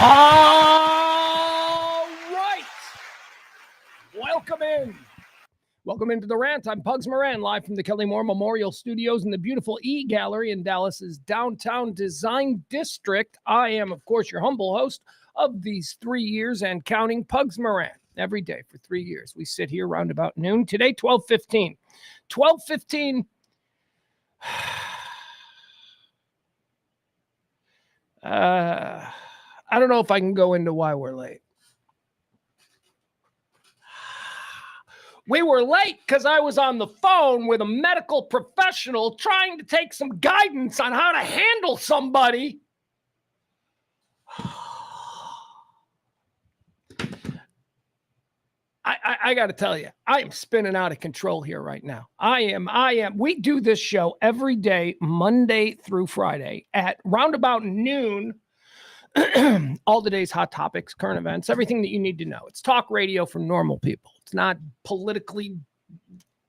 All right. Welcome into the Rant. I'm Pugs Moran, live from the Kelly Moore Memorial Studios in the beautiful E-Gallery in Dallas's downtown design district. I am, of course, your humble host of these 3 years and counting, Pugs Moran. Every day for 3 years. We sit here around about noon. Today, 12:15. 12:15. I don't know if I can go into why we're late. We were late because I was on the phone with a medical professional trying to take some guidance on how to handle somebody. I got to tell you, I am spinning out of control here right now. I am. We do this show every day, Monday through Friday at roundabout noon. All the day's hot topics, current events, everything that you need to know. It's talk radio for normal people. It's not politically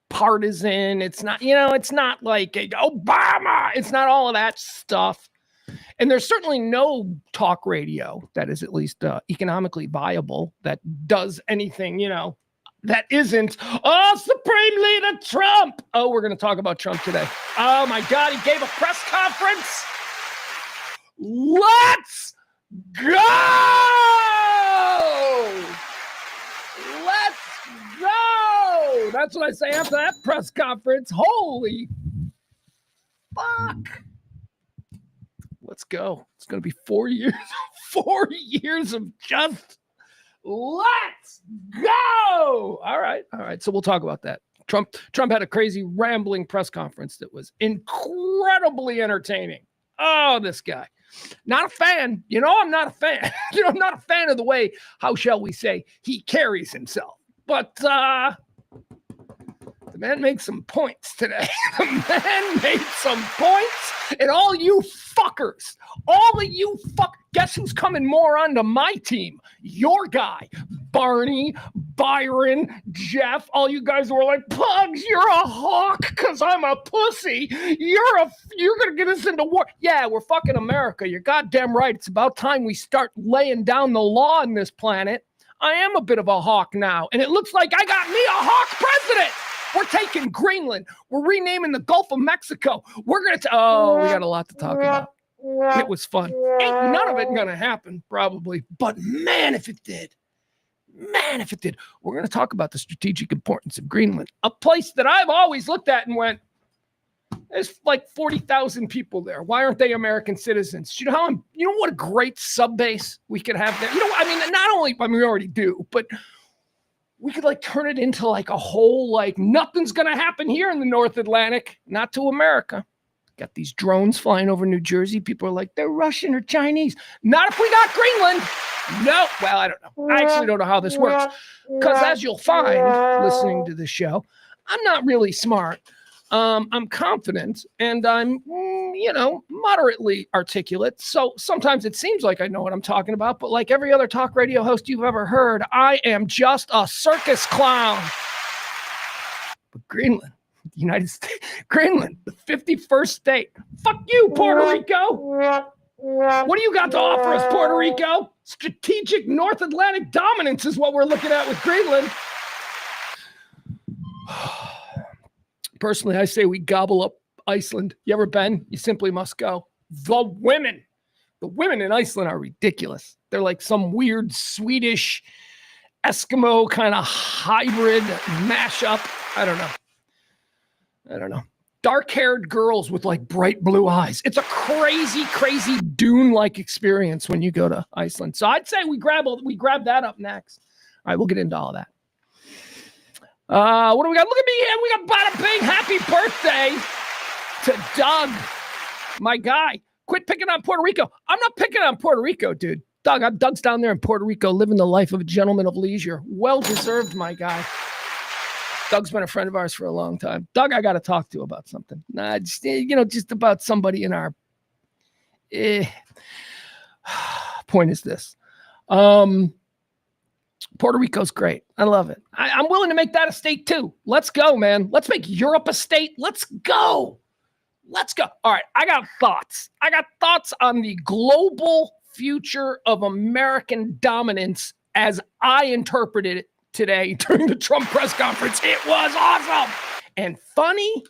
partisan. It's not, it's not like Obama. It's not all of that stuff. And there's certainly no talk radio that is at least economically viable that does anything, that isn't, Supreme Leader Trump. Oh, we're going to talk about Trump today. Oh, my God. He gave a press conference. Let's go! Let's go! That's what I say after that press conference. Holy fuck. Let's go. It's going to be 4 years. 4 years of just let's go. All right. So we'll talk about that. Trump had a crazy rambling press conference that was incredibly entertaining. Oh, this guy. Not a fan. I'm not a fan. I'm not a fan of the way, how shall we say, he carries himself. But the man made some points today. The man made some points. And all you fuckers, guess who's coming more onto my team? Your guy, Barney, Byron, Jeff, all you guys who are like, Pugs, you're a hawk because I'm a pussy. You're going to get us into war. Yeah, we're fucking America. You're goddamn right. It's about time we start laying down the law on this planet. I am a bit of a hawk now, and it looks like I got me a hawk president. We're taking Greenland. We're renaming the Gulf of Mexico. We're going to... we got a lot to talk about. It was fun. Ain't none of it going to happen, probably. But man, if it did. We're going to talk about the strategic importance of Greenland. A place that I've always looked at and went, there's like 40,000 people there. Why aren't they American citizens? You know what a great sub base we could have there? We already do, but... we could turn it into a whole, nothing's going to happen here in the North Atlantic, not to America. Got these drones flying over New Jersey. People are like, they're Russian or Chinese. Not if we got Greenland. No. Well, I don't know. I actually don't know how this works. Because as you'll find listening to the show, I'm not really smart. I'm confident and I'm, moderately articulate. So sometimes it seems like I know what I'm talking about, but like every other talk radio host you've ever heard, I am just a circus clown. But Greenland, the United States, Greenland, the 51st state. Fuck you, Puerto Rico. What do you got to offer us, Puerto Rico? Strategic North Atlantic dominance is what we're looking at with Greenland. Personally, I say we gobble up Iceland. You ever been? You simply must go. The women in Iceland are ridiculous. They're like some weird Swedish Eskimo kind of hybrid mashup. I don't know. Dark-haired girls with bright blue eyes. It's a crazy, crazy Dune-like experience when you go to Iceland. So I'd say we grab that up next. All right, we'll get into all of that. What do we got? Look at me here. We got bada bing. Happy birthday to Doug, my guy. Quit picking on Puerto Rico. I'm not picking on Puerto Rico, dude. Doug's down there in Puerto Rico living the life of a gentleman of leisure. Well-deserved, my guy. Doug's been a friend of ours for a long time. Doug, I got to talk to about something. Just about somebody in our... Point is this. Puerto Rico's great. I love it. I'm willing to make that a state too. Let's go, man. Let's make Europe a state. Let's go. All right. I got thoughts on the global future of American dominance as I interpreted it today during the Trump press conference. It was awesome and funny.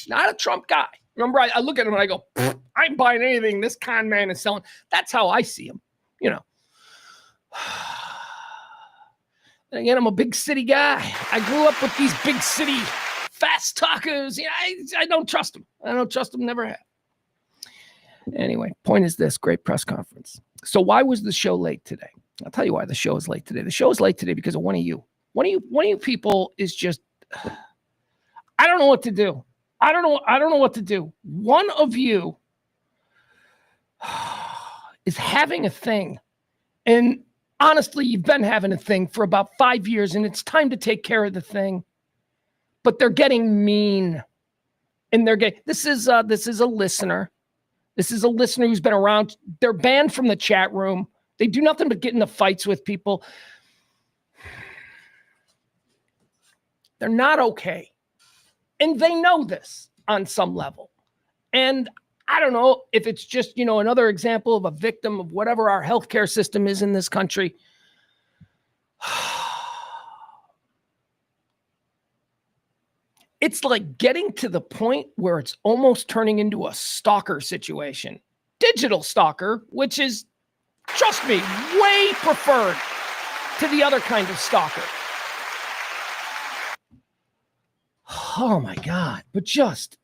Not a Trump guy. Remember, I look at him and I go, I ain't buying anything this con man is selling. That's how I see him, you know. And again, I'm a big city guy. I grew up with these big city fast talkers. You know, I don't trust them. I don't trust them, never have. Anyway, point is this, great press conference. So why was the show late today? I'll tell you why the show is late today. The show is late today because of one of you. One of you people is just, I don't know what to do. I don't know what to do. One of you is having a thing. And honestly, you've been having a thing for about 5 years and it's time to take care of the thing. But they're getting mean. And they're getting, this is a listener. This is a listener who's been around. They're banned from the chat room. They do nothing but get into fights with people. They're not okay. And they know this on some level. And I don't know if it's just, another example of a victim of whatever our healthcare system is in this country. It's like getting to the point where it's almost turning into a stalker situation. Digital stalker, which is, trust me, way preferred to the other kind of stalker. Oh my God, but just,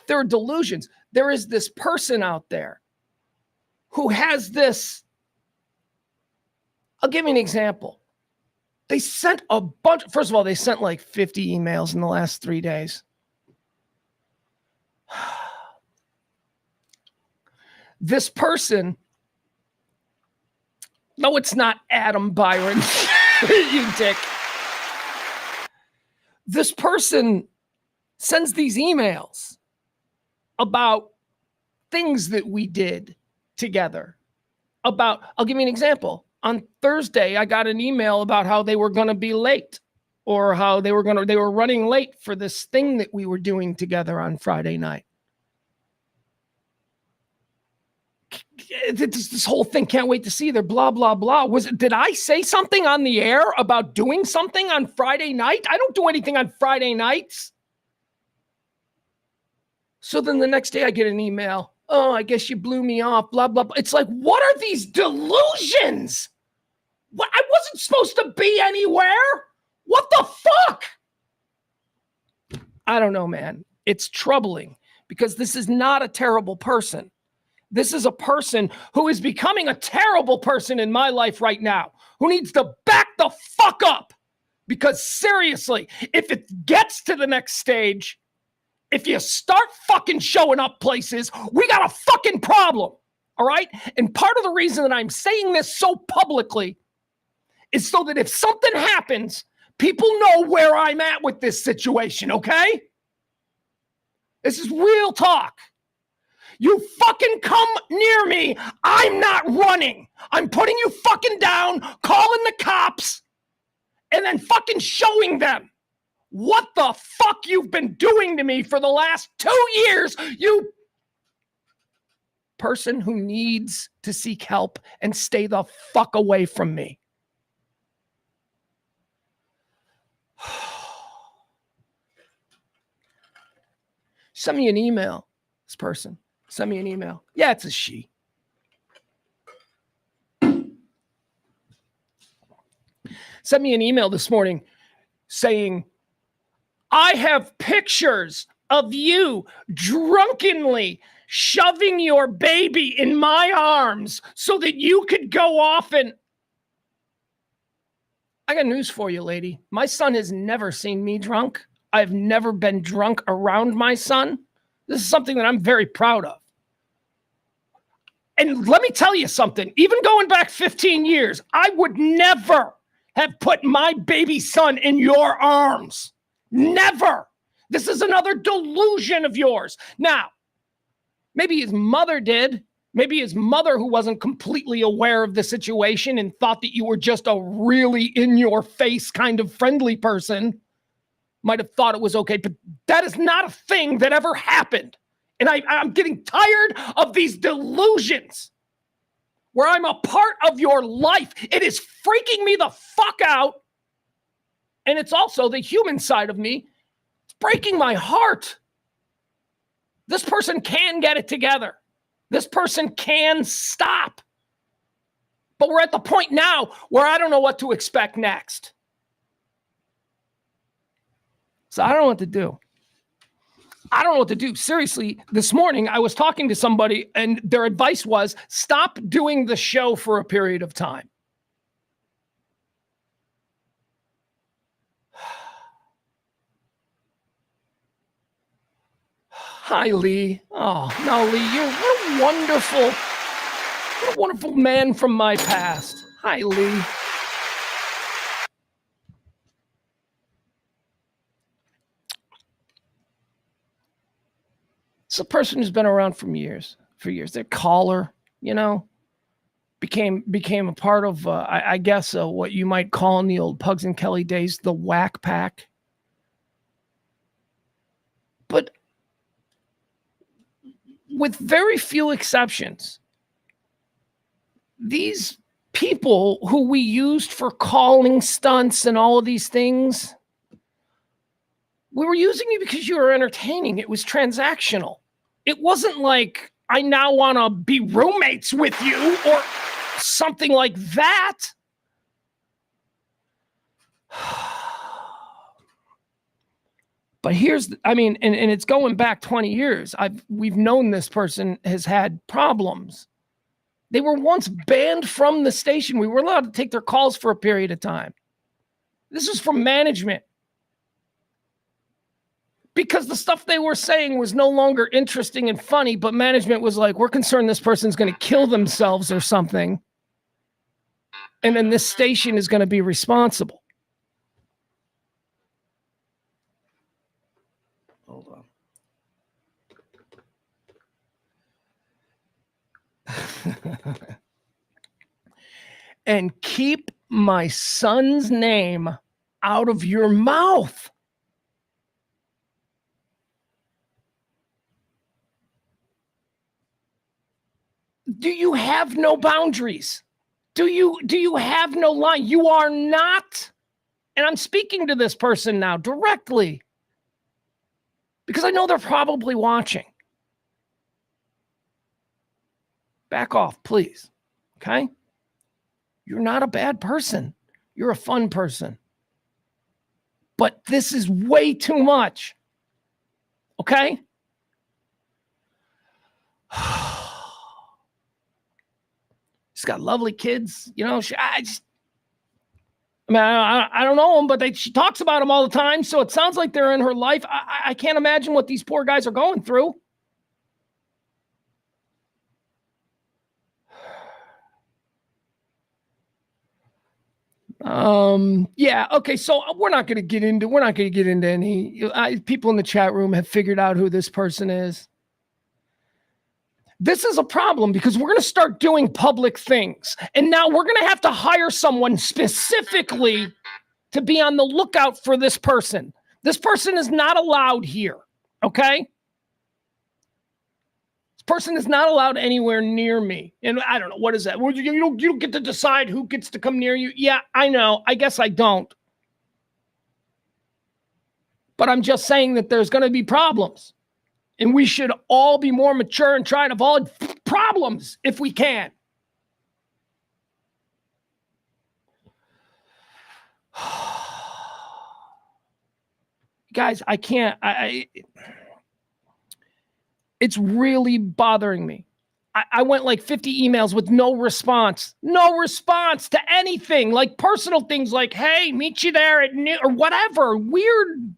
there are delusions. There is this person out there who has this. I'll give you an example. They sent a bunch. First of all, they sent like 50 emails in the last 3 days. This person, no, it's not Adam Byron, you dick. This person sends these emails about things that we did together. I'll give you an example. On Thursday, I got an email about how they were going to be late or how they were running late for this thing that we were doing together on Friday night. This whole thing, can't wait to see their blah, blah, blah. Did I say something on the air about doing something on Friday night? I don't do anything on Friday nights. So then the next day I get an email. Oh, I guess you blew me off, blah, blah, blah. It's like, what are these delusions? What? I wasn't supposed to be anywhere. What the fuck? I don't know, man. It's troubling because this is not a terrible person. This is a person who is becoming a terrible person in my life right now, who needs to back the fuck up. Because seriously, if it gets to the next stage, if you start fucking showing up places, we got a fucking problem. All right? And part of the reason that I'm saying this so publicly is so that if something happens, people know where I'm at with this situation, okay? This is real talk. You fucking come near me, I'm not running. I'm putting you fucking down, calling the cops, and then fucking showing them what the fuck you've been doing to me for the last 2 years, you person who needs to seek help and stay the fuck away from me. Send me an email, this person. Send me an email. Yeah, it's a she. Send me an email this morning saying, I have pictures of you drunkenly shoving your baby in my arms so that you could go off and... I got news for you, lady. My son has never seen me drunk. I've never been drunk around my son. This is something that I'm very proud of. And let me tell you something. Even going back 15 years, I would never have put my baby son in your arms. Never. This is another delusion of yours. Now, maybe his mother did. Maybe his mother, who wasn't completely aware of the situation and thought that you were just a really in-your-face kind of friendly person, might have thought it was okay. But that is not a thing that ever happened. And I'm getting tired of these delusions. where I'm a part of your life. It is freaking me the fuck out. And it's also the human side of me. It's breaking my heart. This person can get it together. This person can stop. But we're at the point now where I don't know what to expect next. So I don't know what to do. I don't know what to do. Seriously, this morning I was talking to somebody and their advice was stop doing the show for a period of time. Hi, Lee. Oh, no, Lee, you're what a wonderful man from my past. Hi, Lee. It's a person who's been around for years. They're caller, became a part of, I guess, what you might call in the old Pugs and Kelly days, the whack pack. But with very few exceptions, these people who we used for calling stunts and all of these things, we were using you because you were entertaining. It was transactional. It wasn't like I now want to be roommates with you or something like that. But and it's going back 20 years. We've known this person has had problems. They were once banned from the station. We were allowed to take their calls for a period of time. This was from management. Because the stuff they were saying was no longer interesting and funny, but management was like, we're concerned this person's going to kill themselves or something. And then this station is going to be responsible. Hold on. And keep my son's name out of your mouth. Do you have no boundaries? Do you have no line? You are not, and I'm speaking to this person now directly because I know they're probably watching. Back off, please. Okay? You're not a bad person. You're a fun person. But this is way too much. Okay? She's got lovely kids. I don't know them, but she talks about them all the time. So it sounds like they're in her life. I can't imagine what these poor guys are going through. Yeah. Okay. So we're not going to get into any people in the chat room have figured out who this person is. This is a problem because we're going to start doing public things. And now we're going to have to hire someone specifically to be on the lookout for this person. This person is not allowed here. Okay. This person is not allowed anywhere near me. And I don't know. What is that? You don't get to decide who gets to come near you. Yeah, I know. I guess I don't. But I'm just saying that there's going to be problems. And we should all be more mature and try to avoid problems if we can. Guys, I can't. It's really bothering me. I went like 50 emails with no response to anything, like personal things like, hey, meet you there at noon or whatever. Weird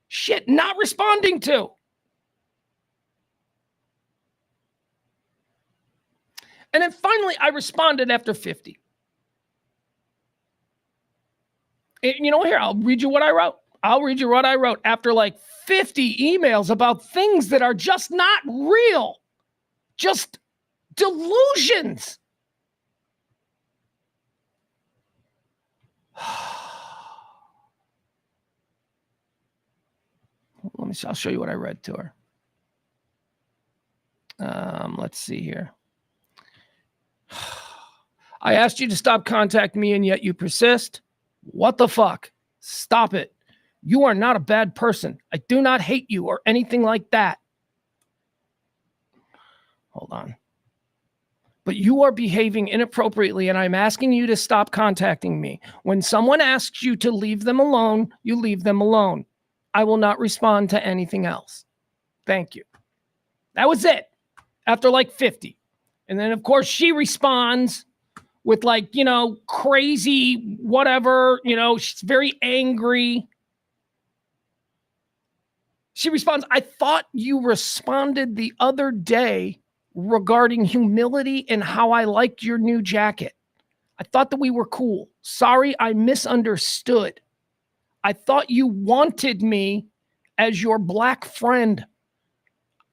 shit not responding to. And then finally, I responded after 50. And here, I'll read you what I wrote. After like 50 emails about things that are just not real. Just delusions. Let me see. I'll show you what I read to her. Let's see here. I asked you to stop contacting me and yet you persist. What the fuck? Stop it. You are not a bad person. I do not hate you or anything like that. Hold on. But you are behaving inappropriately and I'm asking you to stop contacting me. When someone asks you to leave them alone, you leave them alone. I will not respond to anything else. Thank you. That was it. After like 50. And then, of course, she responds with like, you know, crazy whatever. You know, she's very angry. She responds, I thought you responded the other day regarding humility and how I liked your new jacket. I thought that we were cool. Sorry, I misunderstood. I thought you wanted me as your black friend.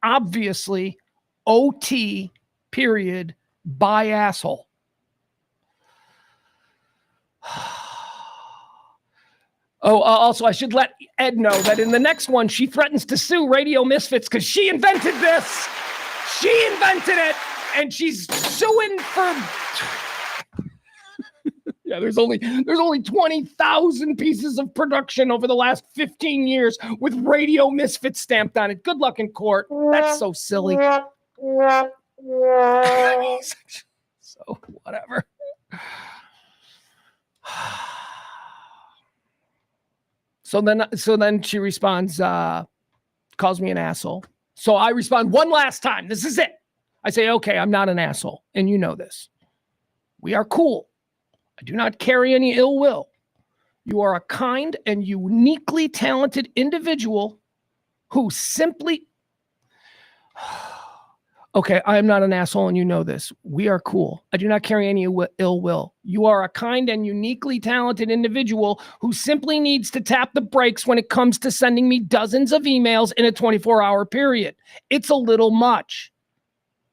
Obviously, OT, period, by asshole. Oh, also, I should let Ed know that in the next one, she threatens to sue Radio Misfits because she invented this. She invented it, and she's suing for... Yeah, there's only 20,000 pieces of production over the last 15 years with Radio Misfits stamped on it. Good luck in court. That's so silly. So, whatever. So then she responds, calls me an asshole. So I respond one last time. This is it. I say, okay, I'm not an asshole. And you know this. We are cool. I do not carry any ill will. You are a kind and uniquely talented individual who simply... Okay, I am not an asshole and you know this. We are cool. I do not carry any ill will. You are a kind and uniquely talented individual who simply needs to tap the brakes when it comes to sending me dozens of emails in a 24-hour period. It's a little much.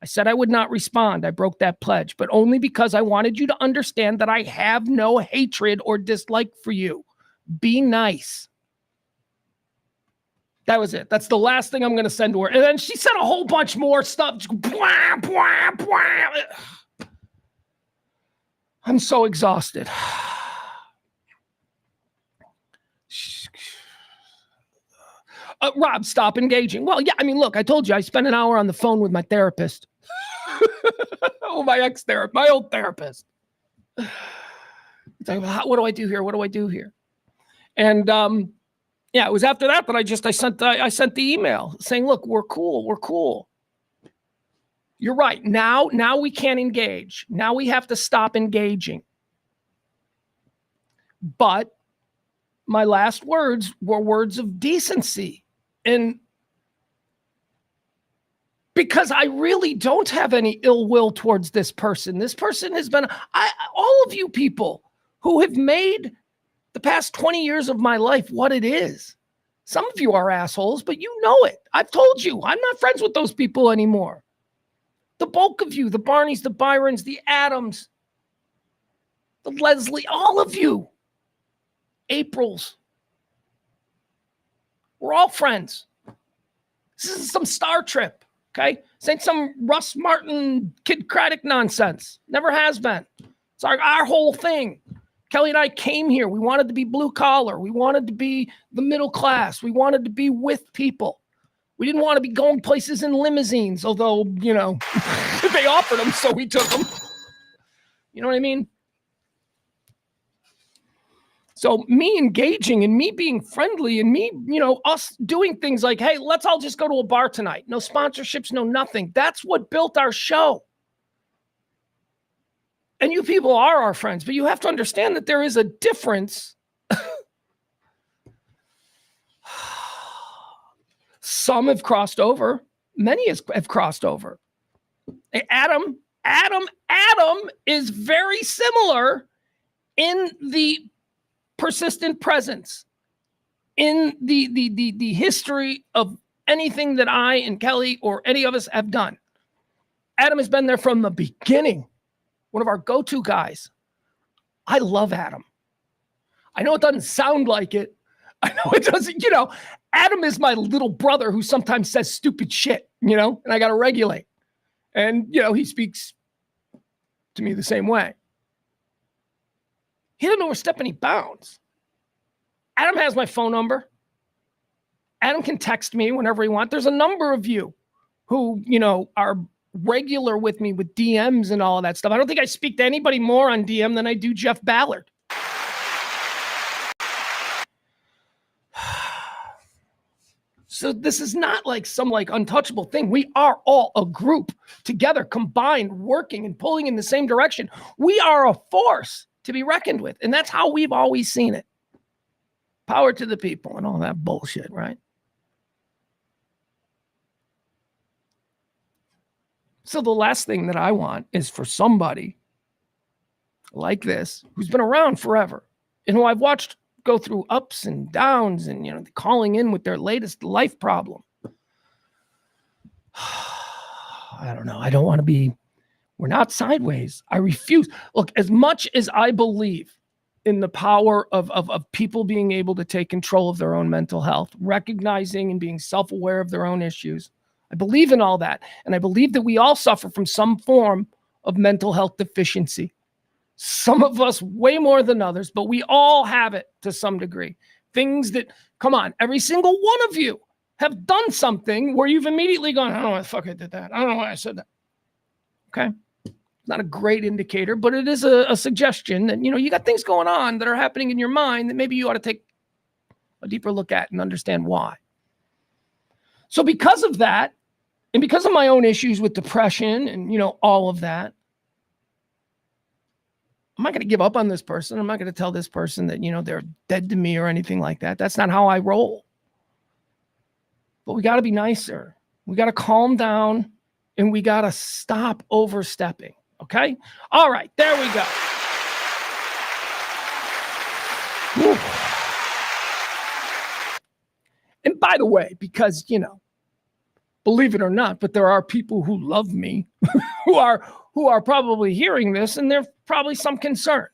I said I would not respond. I broke that pledge, but only because I wanted you to understand that I have no hatred or dislike for you. Be nice. That was it. That's the last thing I'm going to send to her. And then she said a whole bunch more stuff. Blah, blah, blah. I'm so exhausted. Rob, stop engaging. Well, yeah, I mean, look, I told you I spent an hour on the phone with my therapist. Oh, my ex-therapist, my old therapist. What do I do here? What do I do here? And yeah, it was after that I sent the email saying, look, we're cool. We're cool. You're right. Now we can't engage. Now we have to stop engaging. But my last words were words of decency. And because I really don't have any ill will towards this person. This person has been, all of you people who have made the past 20 years of my life what it is. Some of you are assholes, but you know it. I've told you, I'm not friends with those people anymore. The bulk of you, the Barneys, the Byrons, the Adams, the Leslie, all of you, Aprils, we're all friends. This isn't some Star Trip, okay? This ain't some Russ Martin, Kid Craddock nonsense. Never has been. It's our whole thing. Kelly and I came here. We wanted to be blue collar. We wanted to be the middle class. We wanted to be with people. We didn't want to be going places in limousines, although, you know, they offered them, so we took them. You know what I mean? So me engaging and me being friendly and me, you know, us doing things like, hey, let's all just go to a bar tonight. No sponsorships, no nothing. That's what built our show. And you people are our friends, but you have to understand that there is a difference. Some have crossed over. Many have crossed over. Adam is very similar in the persistent presence, in the history of anything that I and Kelly or any of us have done. Adam has been there from the beginning. One of our go-to guys. I love Adam. I know it doesn't sound like it. I know it doesn't, you know, Adam is my little brother who sometimes says stupid shit, you know, and I got to regulate. And, you know, he speaks to me the same way. He doesn't overstep any bounds. Adam has my phone number. Adam can text me whenever he wants. There's a number of you who, are regular with me with DMs and all of that stuff. I don't think I speak to anybody more on DM than I do Jeff Ballard. So this is not like some untouchable thing. We are all a group together, combined, working and pulling in the same direction. We are a force to be reckoned with. And that's how we've always seen it. Power to the people and all that bullshit, right? So the last thing that I want is for somebody like this, who's been around forever and who I've watched go through ups and downs and, calling in with their latest life problem. I don't know. I don't want to be, we're not sideways. I refuse. Look, as much as I believe in the power of people being able to take control of their own mental health, recognizing and being self-aware of their own issues, I believe in all that. And I believe that we all suffer from some form of mental health deficiency. Some of us way more than others, but we all have it to some degree. Things that, come on, every single one of you have done something where you've immediately gone, I don't know why the fuck I did that. I don't know why I said that. Okay. Not a great indicator, but it is a suggestion that, you got things going on that are happening in your mind that maybe you ought to take a deeper look at and understand why. So because of that, and because of my own issues with depression and, all of that, I'm not going to give up on this person. I'm not going to tell this person that, they're dead to me or anything like that. That's not how I roll. But we got to be nicer. We got to calm down and we got to stop overstepping. Okay? All right. There we go. Whew. And by the way, because, believe it or not, but there are people who love me who are probably hearing this, and there's probably some concern.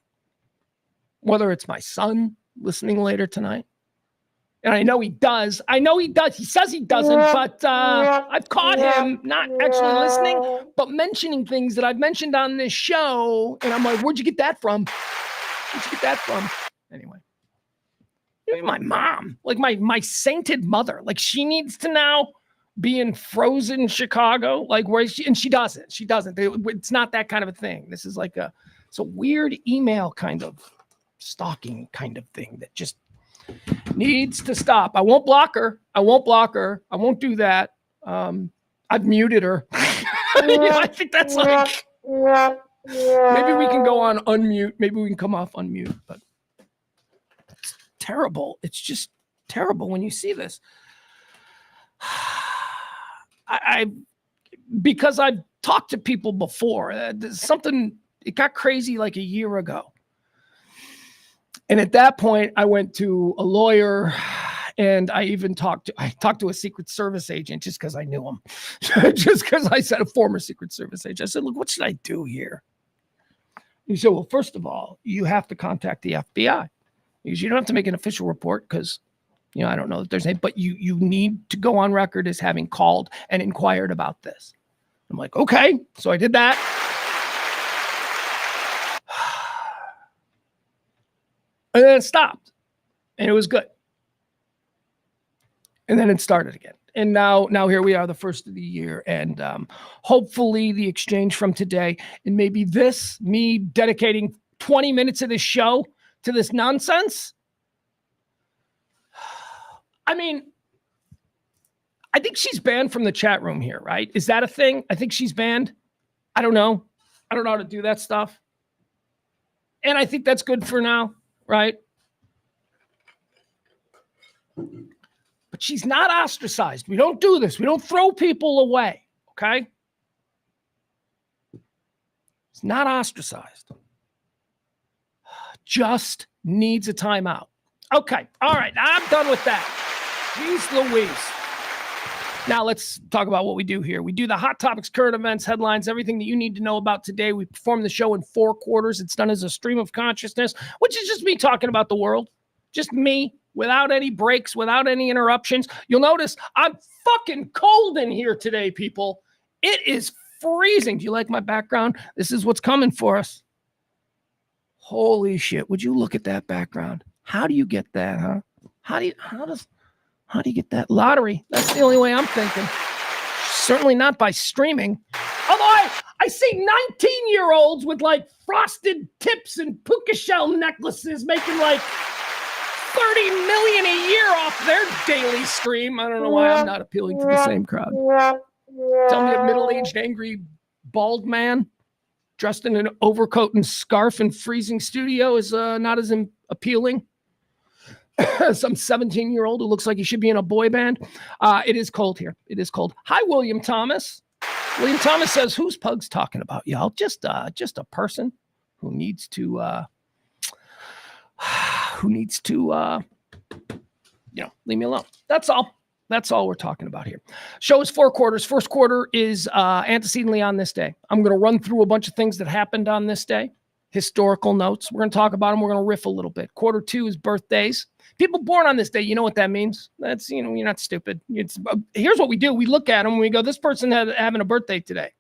Whether it's my son listening later tonight. And I know he does. He says he doesn't, but I've caught him not actually listening, but mentioning things that I've mentioned on this show. And I'm like, where'd you get that from? Anyway. My mom, like my sainted mother, like she needs to now be in frozen Chicago, like where she doesn't. It's not that kind of a thing. This is like it's a weird email kind of stalking kind of thing that just needs to stop. I won't block her. I won't do that. I've muted her. I think that's like, maybe we can go on unmute. Maybe we can come off unmute, but it's terrible. It's just terrible when you see this. Because I've talked to people before, it got crazy like a year ago. And at that point, I went to a lawyer and I even talked to a Secret Service agent just because I knew him. Just because I said a former Secret Service agent. I said, look, what should I do here? He said, well, first of all, you have to contact the FBI. Because you don't have to make an official report because, I don't know that there's any, but you need to go on record as having called and inquired about this. I'm like, okay. So I did that. And then it stopped. And it was good. And then it started again. And now here we are, the first of the year. And hopefully the exchange from today and maybe me dedicating 20 minutes of this show to this nonsense. I mean, I think she's banned from the chat room here, right? Is that a thing? I think she's banned. I don't know. I don't know how to do that stuff. And I think that's good for now, right? But she's not ostracized. We don't do this. We don't throw people away, okay? It's not ostracized. Just needs a timeout. Okay, all right, I'm done with that. Jeez Louise. Now let's talk about what we do here. We do the hot topics, current events, headlines, everything that you need to know about today. We perform the show in 4 quarters. It's done as a stream of consciousness, which is just me talking about the world. Just me, without any breaks, without any interruptions. You'll notice I'm fucking cold in here today, people. It is freezing. Do you like my background? This is what's coming for us. Holy shit. Would you look at that background? How do you get that, huh? How do you get that? Lottery. That's the only way I'm thinking. Certainly not by streaming. Although I see 19-year-olds with like frosted tips and puka shell necklaces making like 30 million a year off their daily stream. I don't know why I'm not appealing to the same crowd. Tell me a middle-aged, angry, bald man dressed in an overcoat and scarf in freezing studio is not as appealing. Some 17-year-old who looks like he should be in a boy band. It is cold here. It is cold. Hi, William Thomas. William Thomas says, "Who's Pugs talking about, y'all? Just a person who needs to, leave me alone. That's all. That's all we're talking about here. Show is 4 quarters. First quarter is antecedently on this day. I'm going to run through a bunch of things that happened on this day. Historical notes. We're going to talk about them. We're going to riff a little bit. Quarter 2 is birthdays. People born on this day, you know what that means? That's, you're not stupid. Here's what we do. We look at them and we go, this person having a birthday today.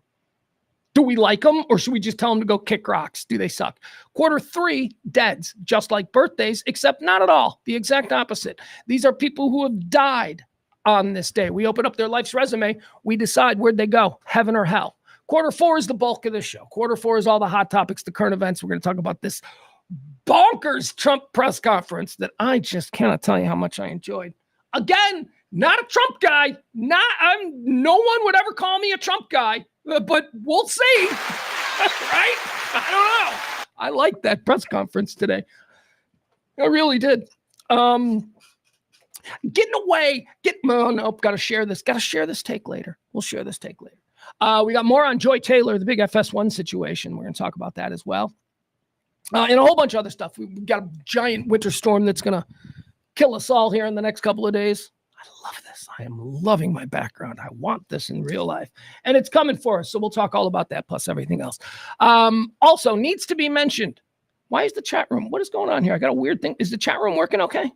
Do we like them, or should we just tell them to go kick rocks? Do they suck? Quarter 3, deads, just like birthdays, except not at all. The exact opposite. These are people who have died on this day. We open up their life's resume. We decide where'd they go, heaven or hell. Quarter 4 is the bulk of the show. Quarter 4 is all the hot topics, the current events. We're going to talk about this bonkers Trump press conference that I just cannot tell you how much I enjoyed. Again, not a Trump guy. No one would ever call me a Trump guy, but we'll see. Right? I don't know. I liked that press conference today. I really did. Getting away. Got to share this. Got to share this take later. We'll share this take later. We got more on Joy Taylor, the big FS1 situation. We're going to talk about that as well. And a whole bunch of other stuff. We've got a giant winter storm that's going to kill us all here in the next couple of days. I love this. I am loving my background. I want this in real life. And it's coming for us. So we'll talk all about that plus everything else. Also, needs to be mentioned. Why is the chat room? What is going on here? I got a weird thing. Is the chat room working okay?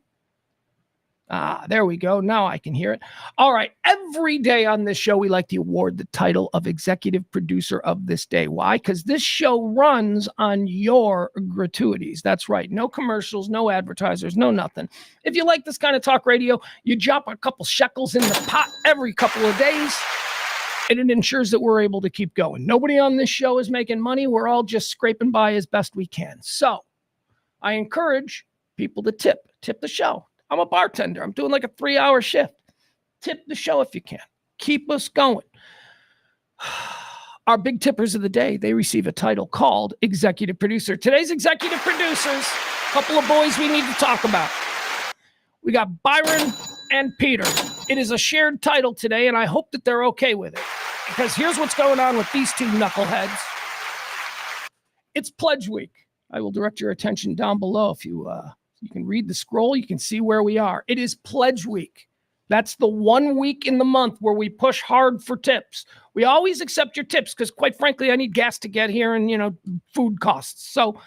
There we go. Now I can hear it. All right. Every day on this show, we like to award the title of executive producer of this day. Why? Because this show runs on your gratuities. That's right. No commercials, no advertisers, no nothing. If you like this kind of talk radio, you drop a couple shekels in the pot every couple of days, and it ensures that we're able to keep going. Nobody on this show is making money. We're all just scraping by as best we can. So I encourage people to tip the show. I'm a bartender. I'm doing like a 3-hour shift. Tip the show if you can. Keep us going. Our big tippers of the day, they receive a title called Executive Producer. Today's Executive Producers, a couple of boys we need to talk about. We got Byron and Peter. It is a shared title today, and I hope that they're okay with it. Because here's what's going on with these two knuckleheads. It's Pledge Week. I will direct your attention down below if you can read the scroll. You can see where we are. It is Pledge Week. That's the 1 week in the month where we push hard for tips. We always accept your tips because, quite frankly, I need gas to get here and, food costs. So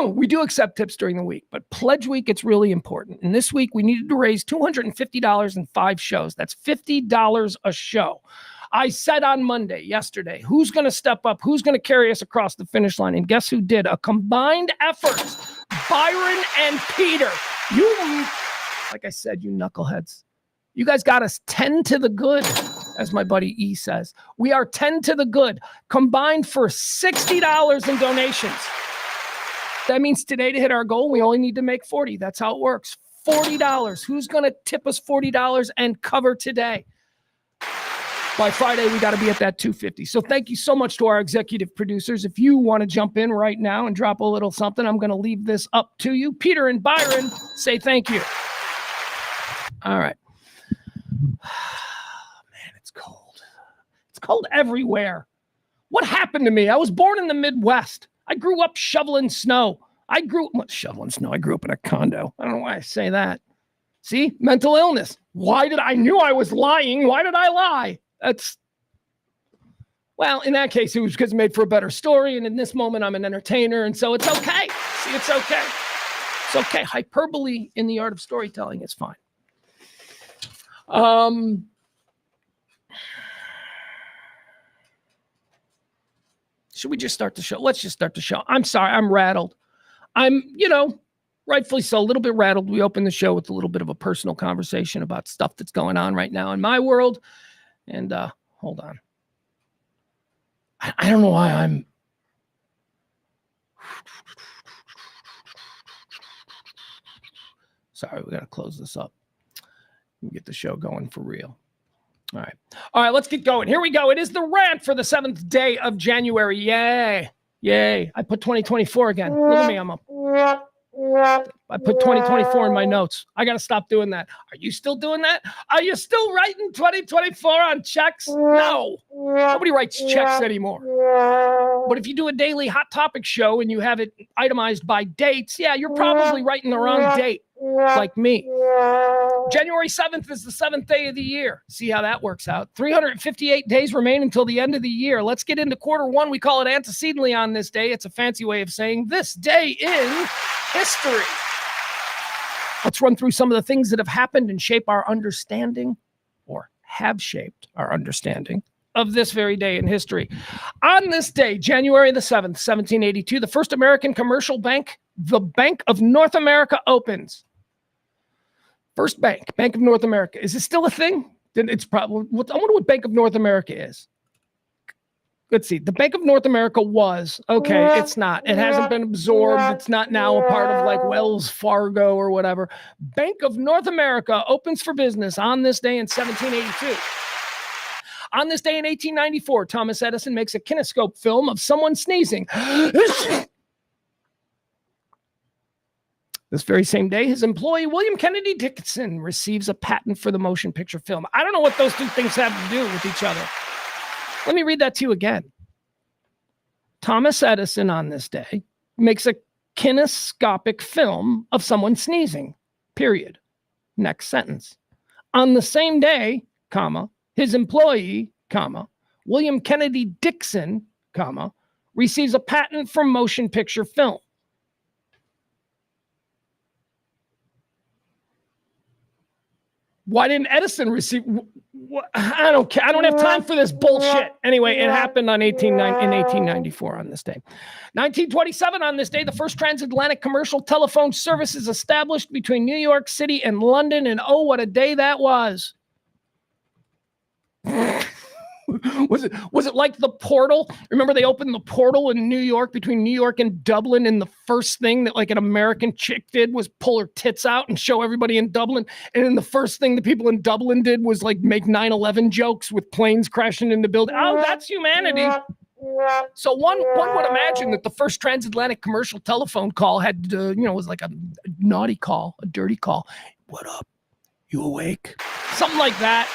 we do accept tips during the week. But Pledge Week, it's really important. And this week, we needed to raise $250 in 5 shows. That's $50 a show. I said on yesterday, who's going to step up? Who's going to carry us across the finish line? And guess who did? A combined effort. Byron and Peter. Like I said, you knuckleheads. You guys got us 10 to the good, as my buddy E says. We are 10 to the good, combined for $60 in donations. That means today to hit our goal, we only need to make 40. That's how it works. $40. Who's going to tip us $40 and cover today? By Friday, we got to be at that 250. So thank you so much to our executive producers. If you want to jump in right now and drop a little something, I'm going to leave this up to you. Peter and Byron, say thank you. All right. Man, it's cold. It's cold everywhere. What happened to me? I was born in the Midwest. I grew up shoveling snow. I grew up in a condo. I don't know why I say that. See, mental illness. I knew I was lying. Why did I lie? In that case, it was because it made for a better story. And in this moment, I'm an entertainer. And so it's okay. See, it's okay. It's okay. Hyperbole in the art of storytelling is fine. Should we just start the show? Let's just start the show. I'm sorry. I'm rattled. I'm, rightfully so, a little bit rattled. We opened the show with a little bit of a personal conversation about stuff that's going on right now in my world. And hold on. I don't know why I'm... Sorry, we got to close this up and get the show going for real. All right, let's get going. Here we go. It is the rant for the 7th day of January. Yay. I put 2024 again. Look at me, I'm up. I put 2024 in my notes. I got to stop doing that. Are you still doing that? Are you still writing 2024 on checks? No. Nobody writes checks anymore. But if you do a daily hot topic show and you have it itemized by dates, yeah, you're probably writing the wrong date, like me. January 7th is the 7th day of the year. See how that works out. 358 days remain until the end of the year. Let's get into quarter one. We call it antecedently on this day. It's a fancy way of saying this day in history. Let's run through some of the things that have happened and shape our understanding, or have shaped our understanding, of this very day in history. On this day, January the 7th, 1782, the first American commercial bank, the Bank of North America, opens. First bank, Bank of North America. Is it still a thing? Then it's probably, I wonder what Bank of North America is. Let's see. The Bank of North America was, okay, it's not. It hasn't been absorbed. It's not now a part of like Wells Fargo or whatever. Bank of North America opens for business on this day in 1782. On this day in 1894, Thomas Edison makes a kinescope film of someone sneezing. This very same day, his employee, William Kennedy Dickinson, receives a patent for the motion picture film. I don't know what those two things have to do with each other. Let me read that to you again. Thomas Edison, on this day, makes a kinescopic film of someone sneezing, period. Next sentence. On the same day, comma, his employee, comma, William Kennedy Dixon, comma, receives a patent for motion picture film. Why didn't Edison receive? I don't care. I don't have time for this bullshit. Anyway, it happened in 1894 on this day. 1927 on this day, the first transatlantic commercial telephone service is established between New York City and London, and oh, what a day that was. Was it like the portal? Remember they opened the portal in New York between New York and Dublin, and the first thing that like an American chick did was pull her tits out and show everybody in Dublin. And then the first thing the people in Dublin did was like make 9/11 jokes with planes crashing into buildings. Oh, that's humanity. So one would imagine that the first transatlantic commercial telephone call had, was like a naughty call, a dirty call. What up? You awake? Something like that.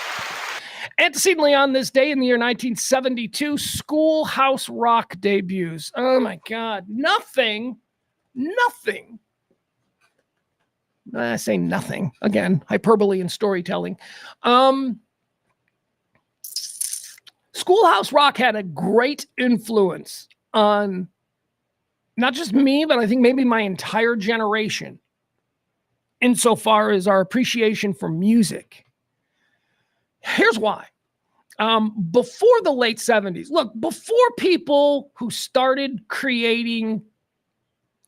Antecedently on this day in the year 1972, Schoolhouse Rock debuts. Oh my God. Nothing. I say nothing. Again, hyperbole and storytelling. Schoolhouse Rock had a great influence on not just me, but I think maybe my entire generation, insofar as our appreciation for music. Here's why. Before the late 70s, look, before people who started creating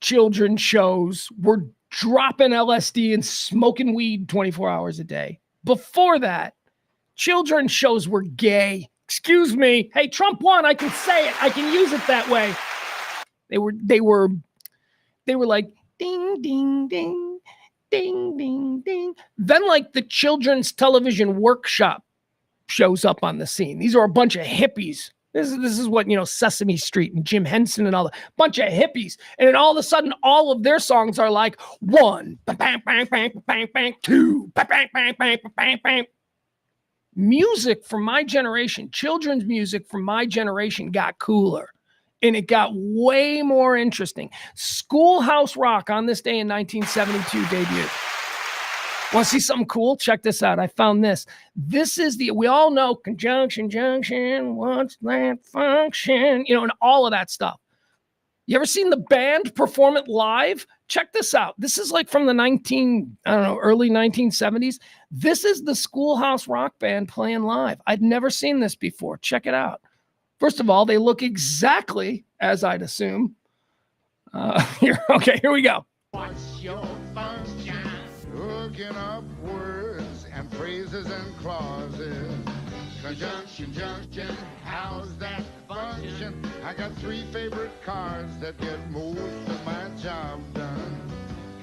children's shows were dropping LSD and smoking weed 24 hours a day, before that, children's shows were gay. Excuse me. Hey, Trump won. I can say it. I can use it that way. They were like ding, ding, ding, ding, ding, ding. Then like the Children's Television Workshop shows up on the scene. These are a bunch of hippies. This is what, Sesame Street and Jim Henson and all that. Bunch of hippies. And then all of a sudden, all of their songs are like, 1, bang, bang, bang, bang, bang, 2, bang, bang, bang, bang, bang, bang. Music from my generation, children's music from my generation got cooler. And it got way more interesting. Schoolhouse Rock on this day in 1972 debuted. Want to see something cool? Check this out. I found this. This is we all know conjunction, junction, what's that function? And all of that stuff. You ever seen the band perform it live? Check this out. This is like from the early 1970s. This is the Schoolhouse Rock band playing live. I'd never seen this before. Check it out. First of all, they look exactly as I'd assume. Okay, here we go. What's your function? Hooking up words and phrases and clauses. Conjunction, junction, how's that function? I got 3 favorite cards that get most of my job done.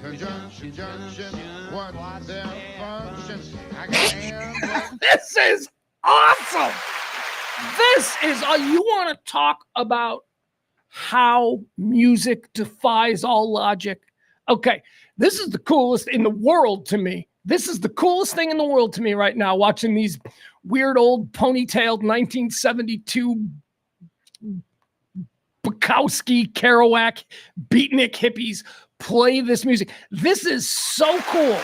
Conjunction, junction, what's their function? I got and This is awesome. This is, you want to talk about how music defies all logic. Okay, this is the coolest in the world to me. This is the coolest thing in the world to me right now, watching these weird old ponytailed 1972 Bukowski, Kerouac, beatnik hippies play this music. This is so cool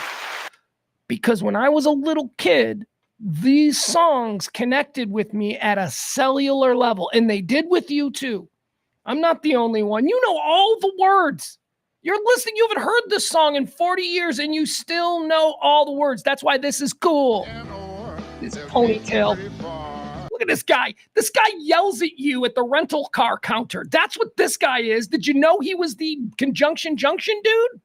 because when I was a little kid, these songs connected with me at a cellular level, and they did with you too. I'm not the only one. You know all the words. You're listening. You haven't heard this song in 40 years, and you still know all the words. That's why this is cool. This ponytail. Look at this guy. This guy yells at you at the rental car counter. That's what this guy is. Did you know he was the conjunction junction dude?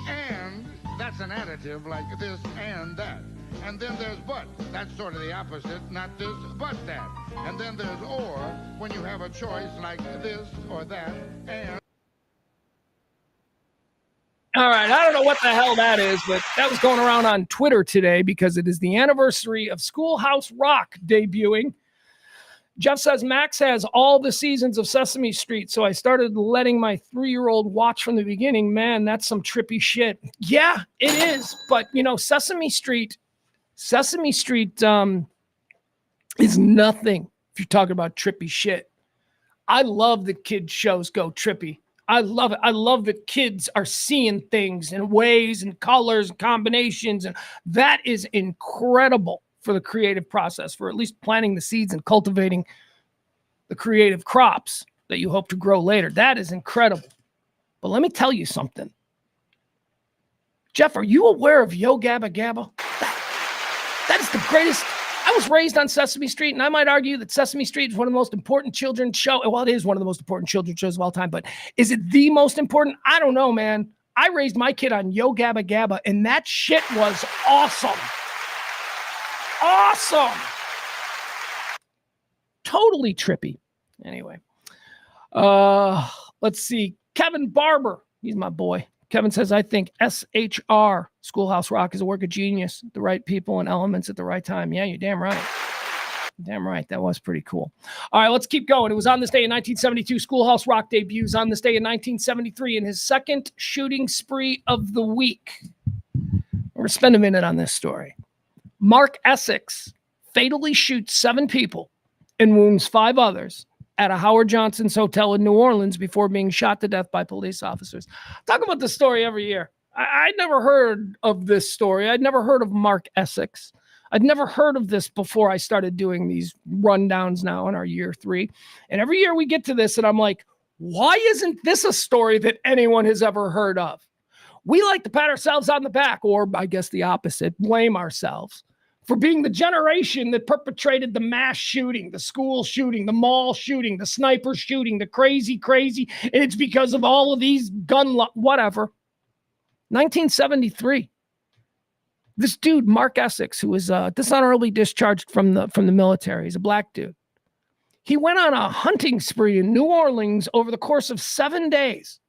And that's an additive like this and that. And then there's but. That's sort of the opposite. Not this, but that. And then there's or, when you have a choice like this or that. And all right, I don't know what the hell that is, but that was going around on Twitter today because it is the anniversary of Schoolhouse Rock debuting. Jeff says, Max has all the seasons of Sesame Street, so I started letting my 3-year-old watch from the beginning. Man, that's some trippy shit. Yeah, it is. But, you know, Sesame Street is nothing if you're talking about trippy shit. I love that kids shows go trippy. I love it. I love that kids are seeing things in ways and colors and combinations. And that is incredible for the creative process, for at least planting the seeds and cultivating the creative crops that you hope to grow later. That is incredible. But let me tell you something. Jeff, are you aware of Yo Gabba Gabba? That is the greatest. I was raised on Sesame Street, and I might argue that Sesame Street is one of the most important children's shows. Well, it is one of the most important children's shows of all time, but is it the most important? I don't know, man. I raised my kid on Yo Gabba Gabba, and that shit was awesome. Awesome. Totally trippy. Anyway, let's see. Kevin Barber, he's my boy. Kevin says, I think SHR, Schoolhouse Rock, is a work of genius. The right people and elements at the right time. Yeah, you're damn right. Damn right. That was pretty cool. All right, let's keep going. It was on this day in 1972. Schoolhouse Rock debuts on this day in 1973 in his second shooting spree of the week. We're going to spend a minute on this story. Mark Essex fatally shoots 7 people and wounds 5 others at a Howard Johnson's hotel in New Orleans before being shot to death by police officers. Talk about this story every year. I'd never heard of this story. I'd never heard of Mark Essex. I'd never heard of this before I started doing these rundowns now in our year 3. And every year we get to this and I'm like, why isn't this a story that anyone has ever heard of? We like to pat ourselves on the back, or I guess the opposite, blame ourselves for being the generation that perpetrated the mass shooting, the school shooting, the mall shooting, the sniper shooting, the crazy, and it's because of all of these whatever. 1973. This dude, Mark Essex, who was dishonorably discharged from the military, he's a black dude. He went on a hunting spree in New Orleans over the course of 7 days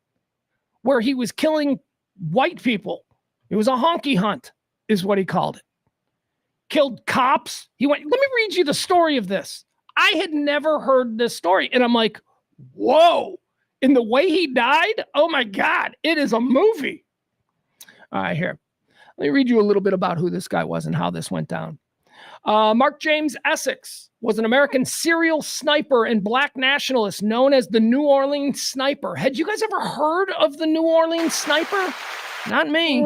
where he was killing white people. It was a honky hunt, is what he called it. Killed cops. He went, let me read you the story of this. I had never heard this story. And I'm like, whoa. In the way he died, oh my God, it is a movie. All right, here. Let me read you a little bit about who this guy was and how this went down. Mark James Essex was an American serial sniper and black nationalist known as the New Orleans Sniper. Had you guys ever heard of the New Orleans Sniper? Not me.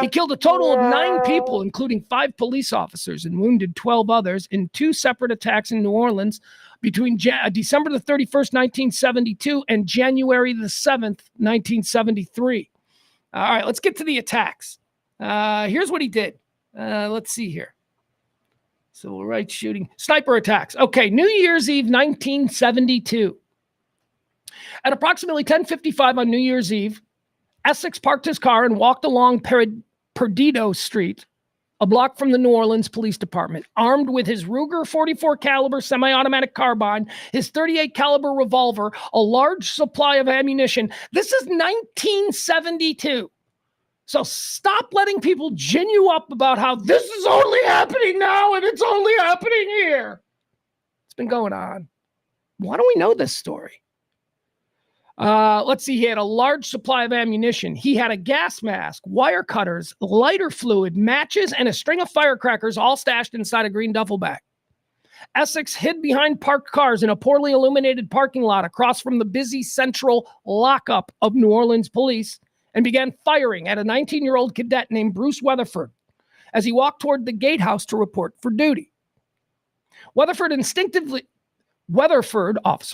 He killed a total of 9 people, including 5 police officers, and wounded 12 others in 2 separate attacks in New Orleans between December the 31st, 1972 and January the 7th, 1973. All right, let's get to the attacks. Here's what he did. Let's see here. Civil rights shooting. Sniper attacks. Okay, New Year's Eve, 1972. At approximately 10:55 on New Year's Eve, Essex parked his car and walked along Perdido Street, a block from the New Orleans Police Department, armed with his Ruger 44 caliber semi-automatic carbine, his 38 caliber revolver, a large supply of ammunition. This is 1972. So stop letting people gin you up about how this is only happening now and it's only happening here. It's been going on. Why do we know this story? Let's see. He had a large supply of ammunition. He had a gas mask, wire cutters, lighter fluid, matches, and a string of firecrackers all stashed inside a green duffel bag. Essex hid behind parked cars in a poorly illuminated parking lot across from the busy central lockup of New Orleans police and began firing at a 19-year-old cadet named Bruce Weatherford as he walked toward the gatehouse to report for duty. Officer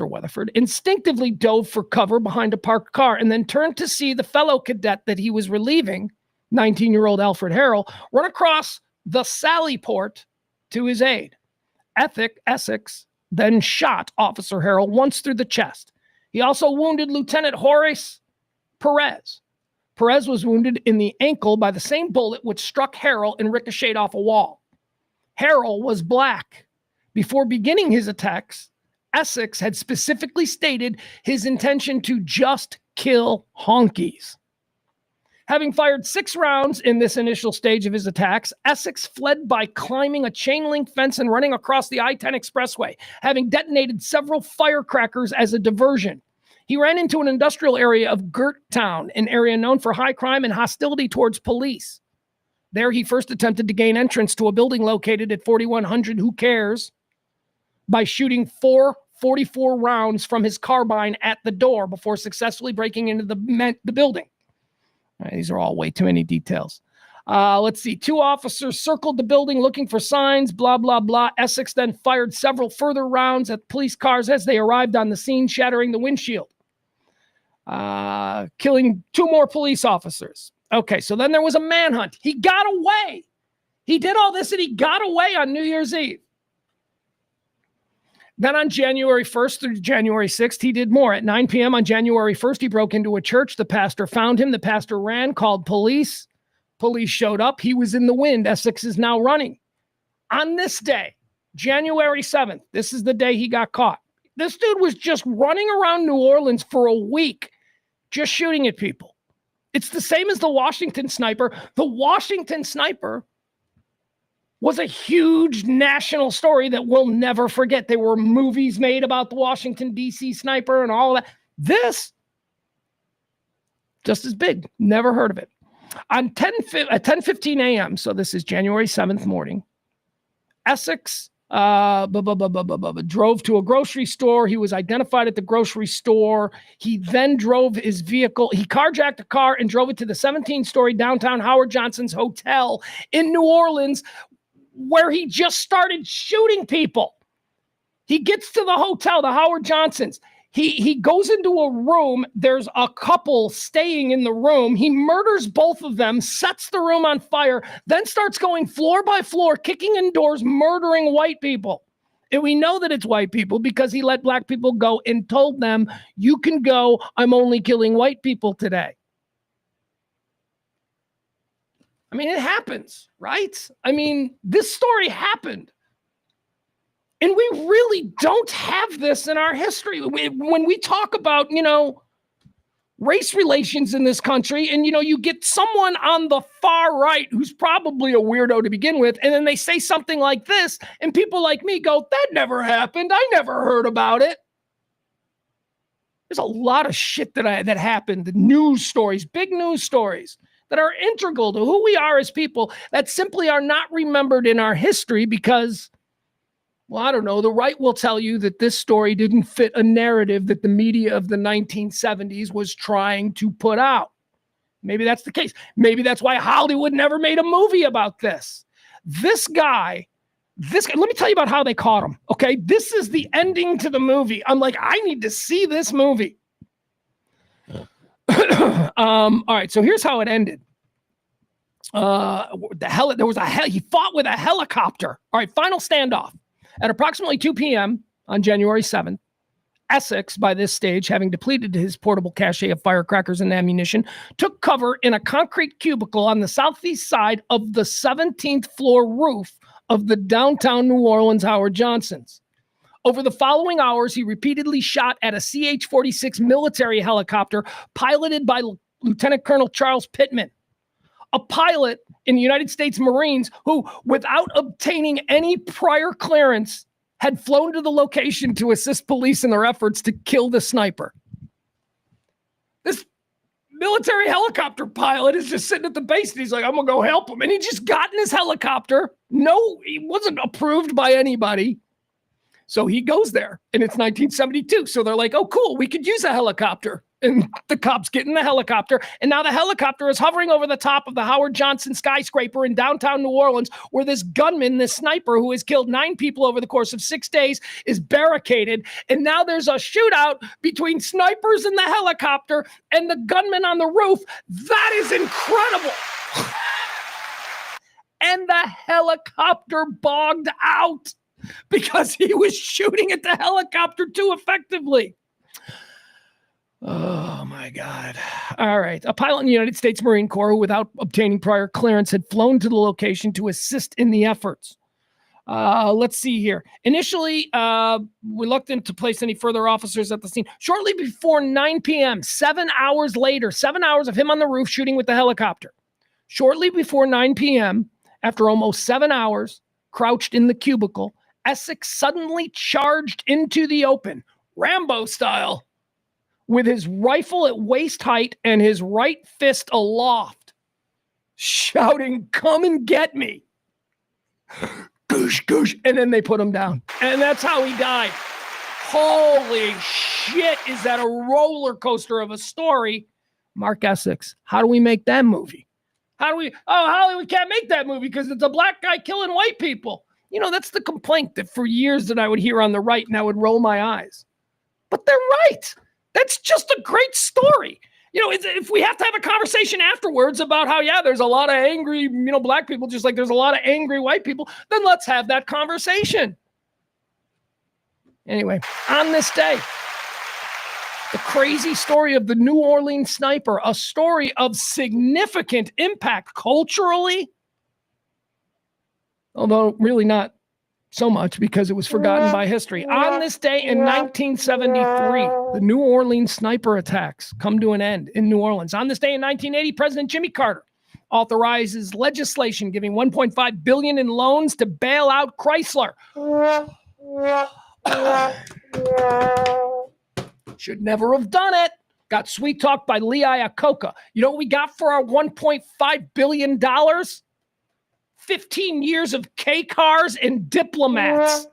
Weatherford, instinctively dove for cover behind a parked car and then turned to see the fellow cadet that he was relieving, 19-year-old Alfred Harrell, run across the sally port to his aid. Essex then shot Officer Harrell once through the chest. He also wounded Lieutenant Horace Perez. Perez was wounded in the ankle by the same bullet which struck Harrell and ricocheted off a wall. Harrell was black. Before beginning his attacks, Essex had specifically stated his intention to just kill honkies. Having fired 6 rounds in this initial stage of his attacks, Essex fled by climbing a chain link fence and running across the I-10 expressway, having detonated several firecrackers as a diversion. He ran into an industrial area of Girt Town, an area known for high crime and hostility towards police. There, he first attempted to gain entrance to a building located at 4100 Who Cares by shooting 4 44 rounds from his carbine at the door before successfully breaking into the building. All right, these are all way too many details. Let's see. 2 officers circled the building looking for signs, blah, blah, blah. Essex then fired several further rounds at police cars as they arrived on the scene, shattering the windshield, killing 2 more police officers. Okay, so then there was a manhunt. He got away. He did all this and he got away on New Year's Eve. Then on January 1st through January 6th, he did more. At 9 p.m. on January 1st, he broke into a church. The pastor found him. The pastor ran, called police. Police showed up. He was in the wind. Essex is now running. On this day, January 7th, this is the day he got caught. This dude was just running around New Orleans for a week, just shooting at people. It's the same as the Washington sniper. The Washington sniper was a huge national story that we'll never forget. There were movies made about the Washington, D.C. sniper and all that. This, just as big. Never heard of it. At 10:15 a.m., so this is January 7th morning, Essex drove to a grocery store. He was identified at the grocery store. He then drove his vehicle. He carjacked a car and drove it to the 17-story downtown Howard Johnson's Hotel in New Orleans, where he just started shooting people. He gets to the hotel, the Howard Johnsons. He goes into a room. There's a couple staying in the room. He murders both of them, sets the room on fire, then starts going floor by floor, kicking in doors, murdering white people. And we know that it's white people because he let black people go and told them, you can go. I'm only killing white people today. I mean, it happens, right? I mean, this story happened. And we really don't have this in our history. When we talk about, race relations in this country, and, you get someone on the far right who's probably a weirdo to begin with, and then they say something like this, and people like me go, that never happened. I never heard about it. There's a lot of shit that happened, news stories, big news stories, that are integral to who we are as people that simply are not remembered in our history because, well, I don't know, the right will tell you that this story didn't fit a narrative that the media of the 1970s was trying to put out. Maybe that's the case. Maybe that's why Hollywood never made a movie about this. This guy, let me tell you about how they caught him, okay? This is the ending to the movie. I'm like, I need to see this movie. All right, so here's how it ended. He fought with a helicopter. All right, final standoff. At approximately 2 p.m. on January 7th, Essex, by this stage, having depleted his portable cache of firecrackers and ammunition, took cover in a concrete cubicle on the southeast side of the 17th floor roof of the downtown New Orleans Howard Johnsons. Over the following hours, he repeatedly shot at a CH-46 military helicopter piloted by Lieutenant Colonel Charles Pittman, a pilot in the United States Marines who, without obtaining any prior clearance, had flown to the location to assist police in their efforts to kill the sniper. This military helicopter pilot is just sitting at the base and he's like, I'm going to go help him. And he just got in his helicopter. No, he wasn't approved by anybody. So he goes there, and it's 1972. So they're like, oh, cool, we could use a helicopter. And the cops get in the helicopter, and now the helicopter is hovering over the top of the Howard Johnson skyscraper in downtown New Orleans, where this gunman, this sniper who has killed 9 people over the course of 6 days, is barricaded. And now there's a shootout between snipers in the helicopter and the gunman on the roof. That is incredible. And the helicopter bogged out because he was shooting at the helicopter too effectively. Oh, my God. All right. A pilot in the United States Marine Corps who, without obtaining prior clearance, had flown to the location to assist in the efforts. Let's see here. Initially, reluctant to place any further officers at the scene. Shortly before 9 p.m., 7 hours later, 7 hours of him on the roof shooting with the helicopter. Shortly before 9 p.m., after almost 7 hours, crouched in the cubicle, Essex suddenly charged into the open, Rambo style, with his rifle at waist height and his right fist aloft, shouting, "Come and get me." Goosh, goosh. And then they put him down. And that's how he died. Holy shit, is that a roller coaster of a story? Mark Essex. How do we make that movie? Hollywood can't make that movie because it's a black guy killing white people. You know, that's the complaint that for years that I would hear on the right, and I would roll my eyes. But they're right. That's just a great story. You know, if we have to have a conversation afterwards about how, yeah, there's a lot of angry, black people, just like there's a lot of angry white people, then let's have that conversation. Anyway, on this day, the crazy story of the New Orleans sniper, a story of significant impact culturally, although really not so much because it was forgotten by history. On this day in 1973, the New Orleans sniper attacks come to an end in New Orleans. On this day in 1980, President Jimmy Carter authorizes legislation giving $1.5 billion in loans to bail out Chrysler. Should never have done it. Got sweet talked by Lee Iacocca. You know what we got for our $1.5 billion? 15 years of K cars and diplomats.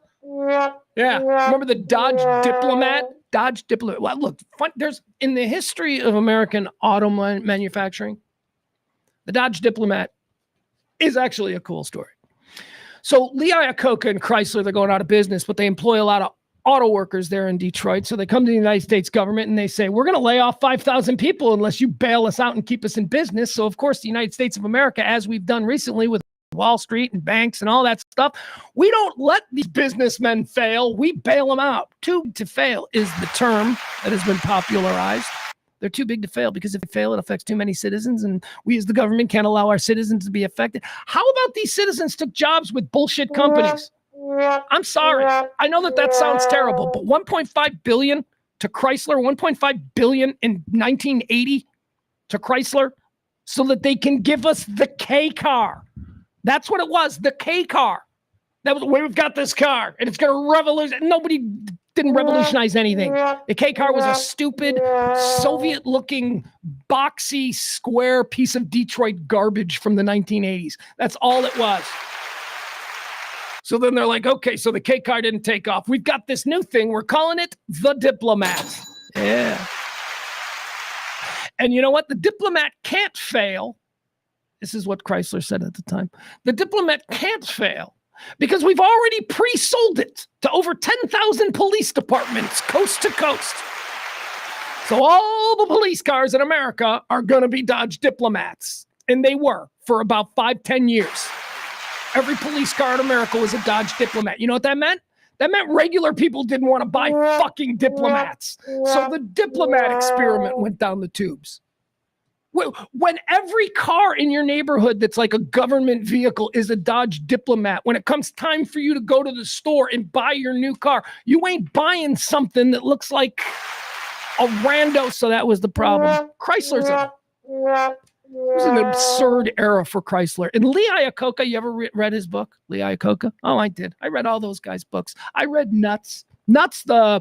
Yeah. Remember the Dodge Diplomat? Dodge Diplomat. Well, look, there's in the history of American auto manufacturing, the Dodge Diplomat is actually a cool story. So Lee Iacocca and Chrysler, they're going out of business, but they employ a lot of auto workers there in Detroit. So they come to the United States government and they say, we're going to lay off 5,000 people unless you bail us out and keep us in business. So of course, the United States of America, as we've done recently with Wall Street and banks and all that stuff, we don't let these businessmen fail. We bail them out. Too big to fail is the term that has been popularized. They're too big to fail because if they fail, it affects too many citizens, and we as the government can't allow our citizens to be affected. How about these citizens took jobs with bullshit companies? I'm sorry. I know that sounds terrible, but $1.5 billion to Chrysler, $1.5 billion in 1980 to Chrysler so that they can give us the K car. That's what it was, the K car. That was, we've got this car, and it's going to revolutionize. Nobody didn't revolutionize anything. The K car was a stupid, Soviet-looking, boxy, square piece of Detroit garbage from the 1980s. That's all it was. So then they're like, okay, so the K car didn't take off. We've got this new thing. We're calling it the Diplomat. Yeah. And you know what? The Diplomat can't fail. This is what Chrysler said at the time. The Diplomat can't fail because we've already pre-sold it to over 10,000 police departments coast to coast. So all the police cars in America are going to be Dodge Diplomats. And they were for about 5-10 years. Every police car in America was a Dodge Diplomat. You know what that meant? That meant regular people didn't want to buy fucking diplomats. So the diplomat experiment went down the tubes. When every car in your neighborhood that's like a government vehicle is a Dodge Diplomat, when it comes time for you to go to the store and buy your new car, you ain't buying something that looks like a rando. So that was the problem. Chrysler's it was an absurd era for Chrysler. And Lee Iacocca, you ever read his book? Lee Iacocca? Oh, I did. I read all those guys' books. I read Nuts. Nuts, the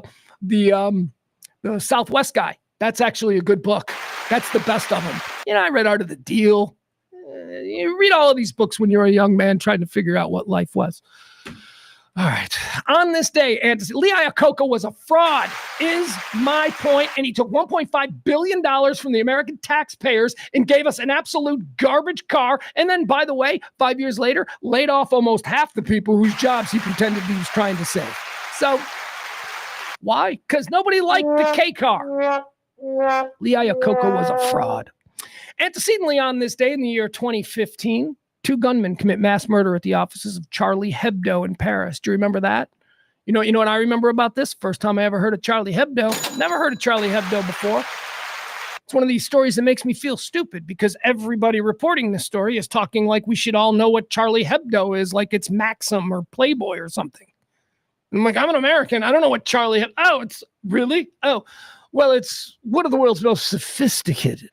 Southwest guy. That's actually a good book. That's the best of them. You know, I read Art of the Deal. You read all of these books when you're a young man trying to figure out what life was. All right. On this day, Lee Iacocca was a fraud, is my point. And he took $1.5 billion from the American taxpayers and gave us an absolute garbage car. And then, by the way, 5 years later, laid off almost half the people whose jobs he pretended he was trying to save. So, why? Because nobody liked the K car. Lee Iacocca was a fraud. Antecedently on this day in the year 2015, 2 gunmen commit mass murder at the offices of Charlie Hebdo in Paris. Do you remember that? You know what I remember about this? First time I ever heard of Charlie Hebdo. Never heard of Charlie Hebdo before. It's one of these stories that makes me feel stupid because everybody reporting this story is talking like we should all know what Charlie Hebdo is, like it's Maxim or Playboy or something. I'm like, I'm an American. I don't know what Charlie Hebdo. Oh, it's really? Oh, well, it's one of the world's most sophisticated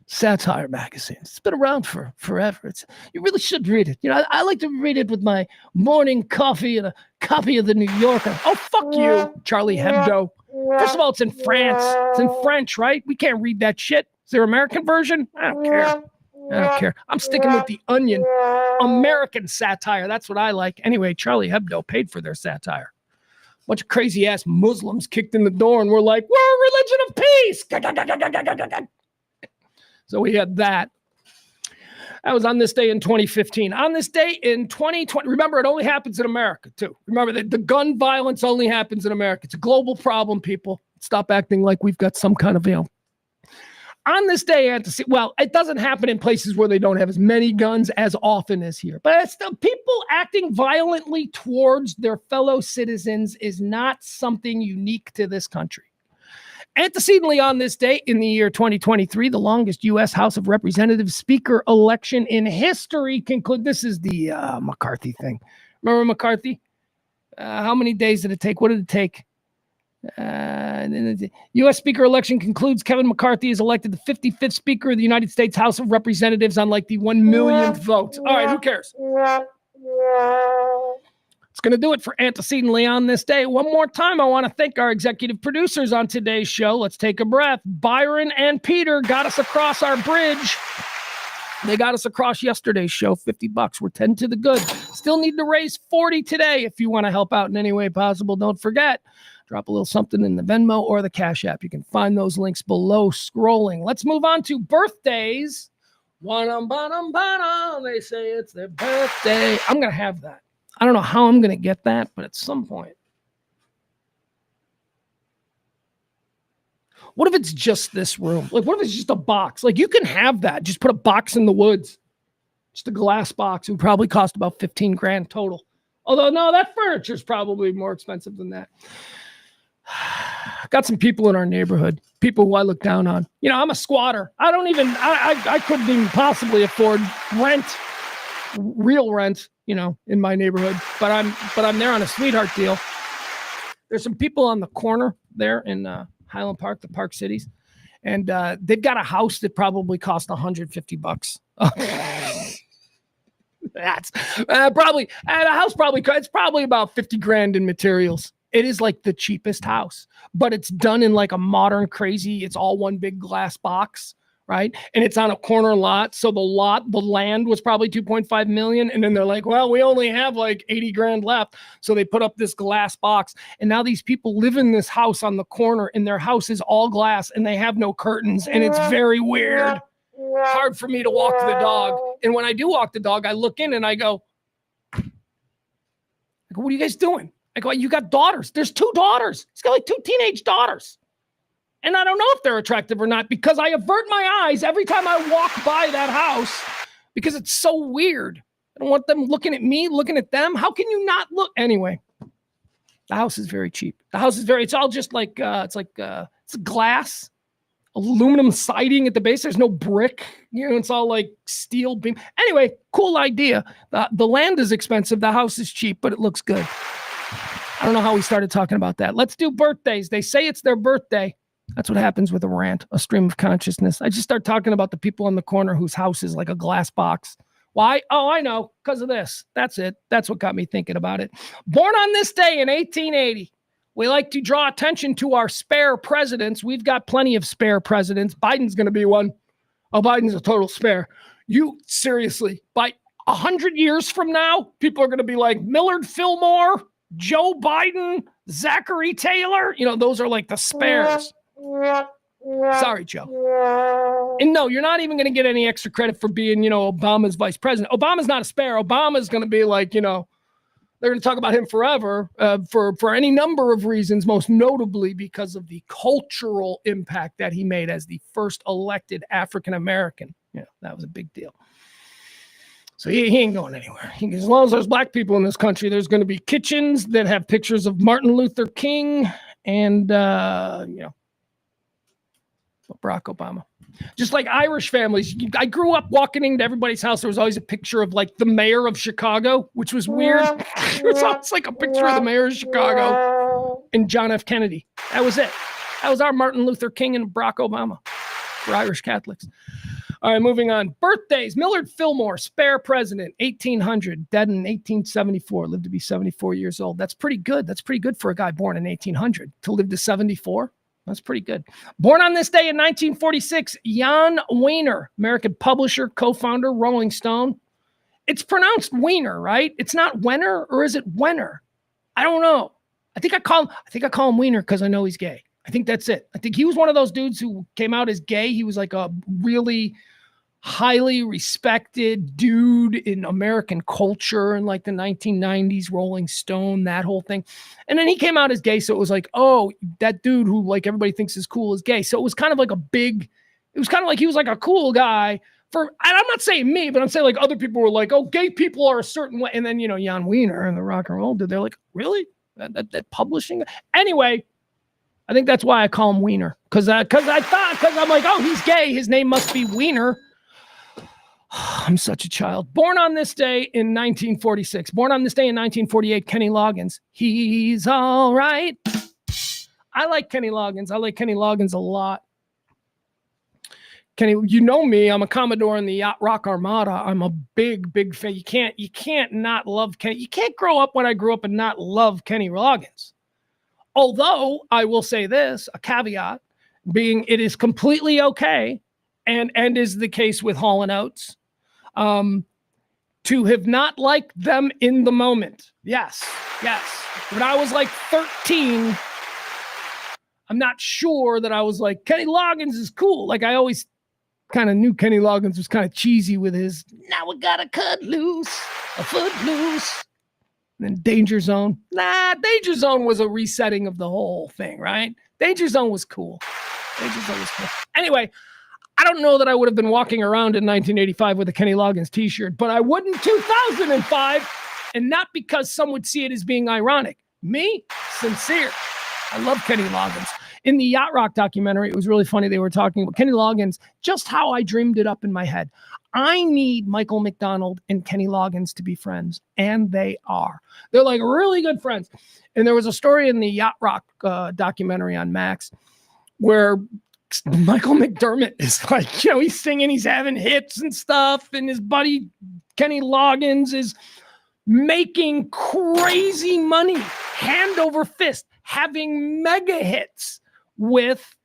satire magazines. It's been around for forever. You really should read it. You know, I like to read it with my morning coffee and a copy of the New Yorker. Oh, fuck you, Charlie Hebdo. First of all, it's in France. It's in French, right? We can't read that shit. Is there an American version? I don't care. I'm sticking with the Onion. American satire. That's what I like. Anyway, Charlie Hebdo paid for their satire. Bunch of crazy-ass Muslims kicked in the door and we're like, we're a religion of peace. So we had that. That was on this day in 2015. On this day in 2020, remember, it only happens in America, too. Remember, that the gun violence only happens in America. It's a global problem, people. Stop acting like we've got some kind of, on this day, it doesn't happen in places where they don't have as many guns as often as here. But it's still, people acting violently towards their fellow citizens is not something unique to this country. Antecedently on this day in the year 2023, the longest U.S. House of Representatives speaker election in history concluded. This is the McCarthy thing. Remember McCarthy? How many days did it take? What did it take? The U.S. speaker election concludes. Kevin McCarthy is elected the 55th Speaker of the United States House of Representatives on like the 1 millionth vote. All right, who cares? It's going to do it for antecedently on this day. One more time, I want to thank our executive producers on today's show. Let's take a breath. Byron and Peter got us across our bridge. They got us across yesterday's show, $50. We're 10 to the good. Still need to raise 40 today. If you want to help out in any way possible, don't forget, drop a little something in the Venmo or the Cash App. You can find those links below scrolling. Let's move on to birthdays. They say it's their birthday. I'm going to have that. I don't know how I'm going to get that, but at some point. What if it's just this room? Like, what if it's just a box? Like, you can have that. Just put a box in the woods. Just a glass box. It would probably cost about $15,000 total. Although, no, that furniture is probably more expensive than that. Got some people in our neighborhood, people who I look down on. You know, I'm a squatter. I couldn't even possibly afford real rent, you know, in my neighborhood. But I'm there on a sweetheart deal. There's some people on the corner there in Highland Park, the Park Cities, and they've got a house that probably cost $150. That's probably a house. It's probably about $50,000 in materials. It is like the cheapest house, but it's done in like a modern crazy. It's all one big glass box, right? And it's on a corner lot. So the land was probably 2.5 million. And then they're like, well, we only have like 80,000 left. So they put up this glass box. And now these people live in this house on the corner and their house is all glass and they have no curtains. And it's very weird. Hard for me to walk the dog. And when I do walk the dog, I look in and I go, what are you guys doing? I go, you got daughters. There's 2 daughters. He's got like 2 teenage daughters. And I don't know if they're attractive or not because I avert my eyes every time I walk by that house because it's so weird. I don't want them looking at me, looking at them. How can you not look? Anyway, The house is very cheap. It's all just like, it's glass, aluminum siding at the base. There's no brick, it's all like steel beam. Anyway, cool idea. The land is expensive. The house is cheap, but it looks good. I don't know how we started talking about that. Let's do birthdays. They say it's their birthday. That's what happens with a rant, a stream of consciousness. I just start talking about the people on the corner whose house is like a glass box. Why? Oh, I know. Because of this. That's it. That's what got me thinking about it. Born on this day in 1880. We like to draw attention to our spare presidents. We've got plenty of spare presidents. Biden's going to be one. Oh, Biden's a total spare. Seriously, by 100 years from now, people are going to be like Millard Fillmore, Joe Biden, Zachary Taylor. Those are like the spares. Sorry, Joe. And no, you're not even going to get any extra credit for being, Obama's vice president. Obama's not a spare. Obama's going to be like, they're going to talk about him forever for any number of reasons, most notably because of the cultural impact that he made as the first elected African-American. Yeah, that was a big deal. So he ain't going anywhere. As long as there's black people in this country, there's going to be kitchens that have pictures of Martin Luther King and, Barack Obama. Just like Irish families. I grew up walking into everybody's house. There was always a picture of like the mayor of Chicago, which was weird. It was always like a picture of the mayor of Chicago and John F. Kennedy. That was it. That was our Martin Luther King and Barack Obama for Irish Catholics. All right, moving on. Birthdays. Millard Fillmore, spare president, 1800, dead in 1874, lived to be 74 years old. That's pretty good. That's pretty good for a guy born in 1800 to live to 74. That's pretty good. Born on this day in 1946, Jan Weiner, American publisher, co-founder, Rolling Stone. It's pronounced Weiner, right? It's not Wenner, or is it Wenner? I don't know. I think I call him Weiner because I know he's gay. I think that's it. I think he was one of those dudes who came out as gay. He was like a really highly respected dude in American culture in like the 1990s, Rolling Stone, that whole thing. And then he came out as gay. So it was like, oh, that dude who like everybody thinks is cool is gay. So it was kind of like it was kind of like he was like a cool guy and I'm not saying me, but I'm saying like other people were like, oh, gay people are a certain way. And then, Jan Weiner and the rock and roll dude, they're like, really? That publishing? Anyway, I think that's why I call him Weiner. Because I'm like, oh, he's gay. His name must be Weiner. I'm such a child. Born on this day in 1946. Born on this day in 1948, Kenny Loggins. He's all right. I like Kenny Loggins. I like Kenny Loggins a lot. Kenny, you know me. I'm a Commodore in the Yacht Rock Armada. I'm a big, big fan. You can't not love Kenny. You can't grow up when I grew up and not love Kenny Loggins. Although I will say this, a caveat being it is completely okay and is the case with Hall & Oates, to have not liked them in the moment. Yes. When I was like 13, I'm not sure that I was like, Kenny Loggins is cool. Like I always kind of knew Kenny Loggins was kind of cheesy with his, now we gotta cut loose, a foot loose. And then Danger Zone. Danger Zone was a resetting of the whole thing, right? Danger Zone was cool. Anyway, I don't know that I would have been walking around in 1985 with a Kenny Loggins t-shirt, but I would in 2005, and not because some would see it as being ironic. Me, sincere. I love Kenny Loggins. In the Yacht Rock documentary, it was really funny. They were talking about Kenny Loggins, just how I dreamed it up in my head. I need Michael McDonald and Kenny Loggins to be friends, and they are. They're like really good friends. And there was a story in the Yacht Rock documentary on Max where Michael McDermott is like, he's singing, he's having hits and stuff, and his buddy Kenny Loggins is making crazy money, hand over fist, having mega hits with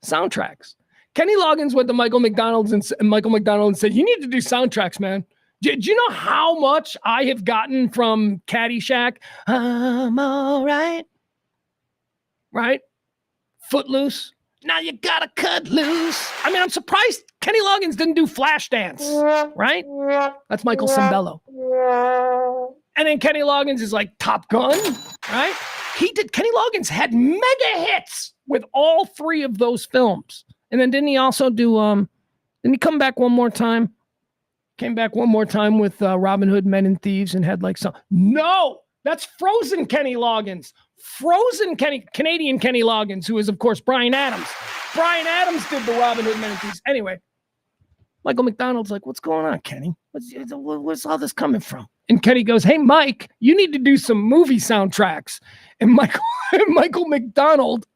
soundtracks. Kenny Loggins went to Michael McDonald and said, you need to do soundtracks, man. Do you know how much I have gotten from Caddyshack? I'm all right. Right? Footloose. Now you gotta cut loose. I mean, I'm surprised Kenny Loggins didn't do Flashdance, right? That's Michael Sembello. And then Kenny Loggins is like Top Gun, right? Kenny Loggins had mega hits with all three of those films. And then didn't he also do, didn't he come back one more time? Came back one more time with Robin Hood Men and Thieves and had like some. No, That's frozen Kenny Loggins. Canadian Kenny Loggins, who is, of course, Bryan Adams. Bryan Adams did the Robin Hood Men in Thieves. Anyway, Michael McDonald's like, what's going on, Kenny? Where's all this coming from? And Kenny goes, hey, Mike, you need to do some movie soundtracks. And Michael McDonald,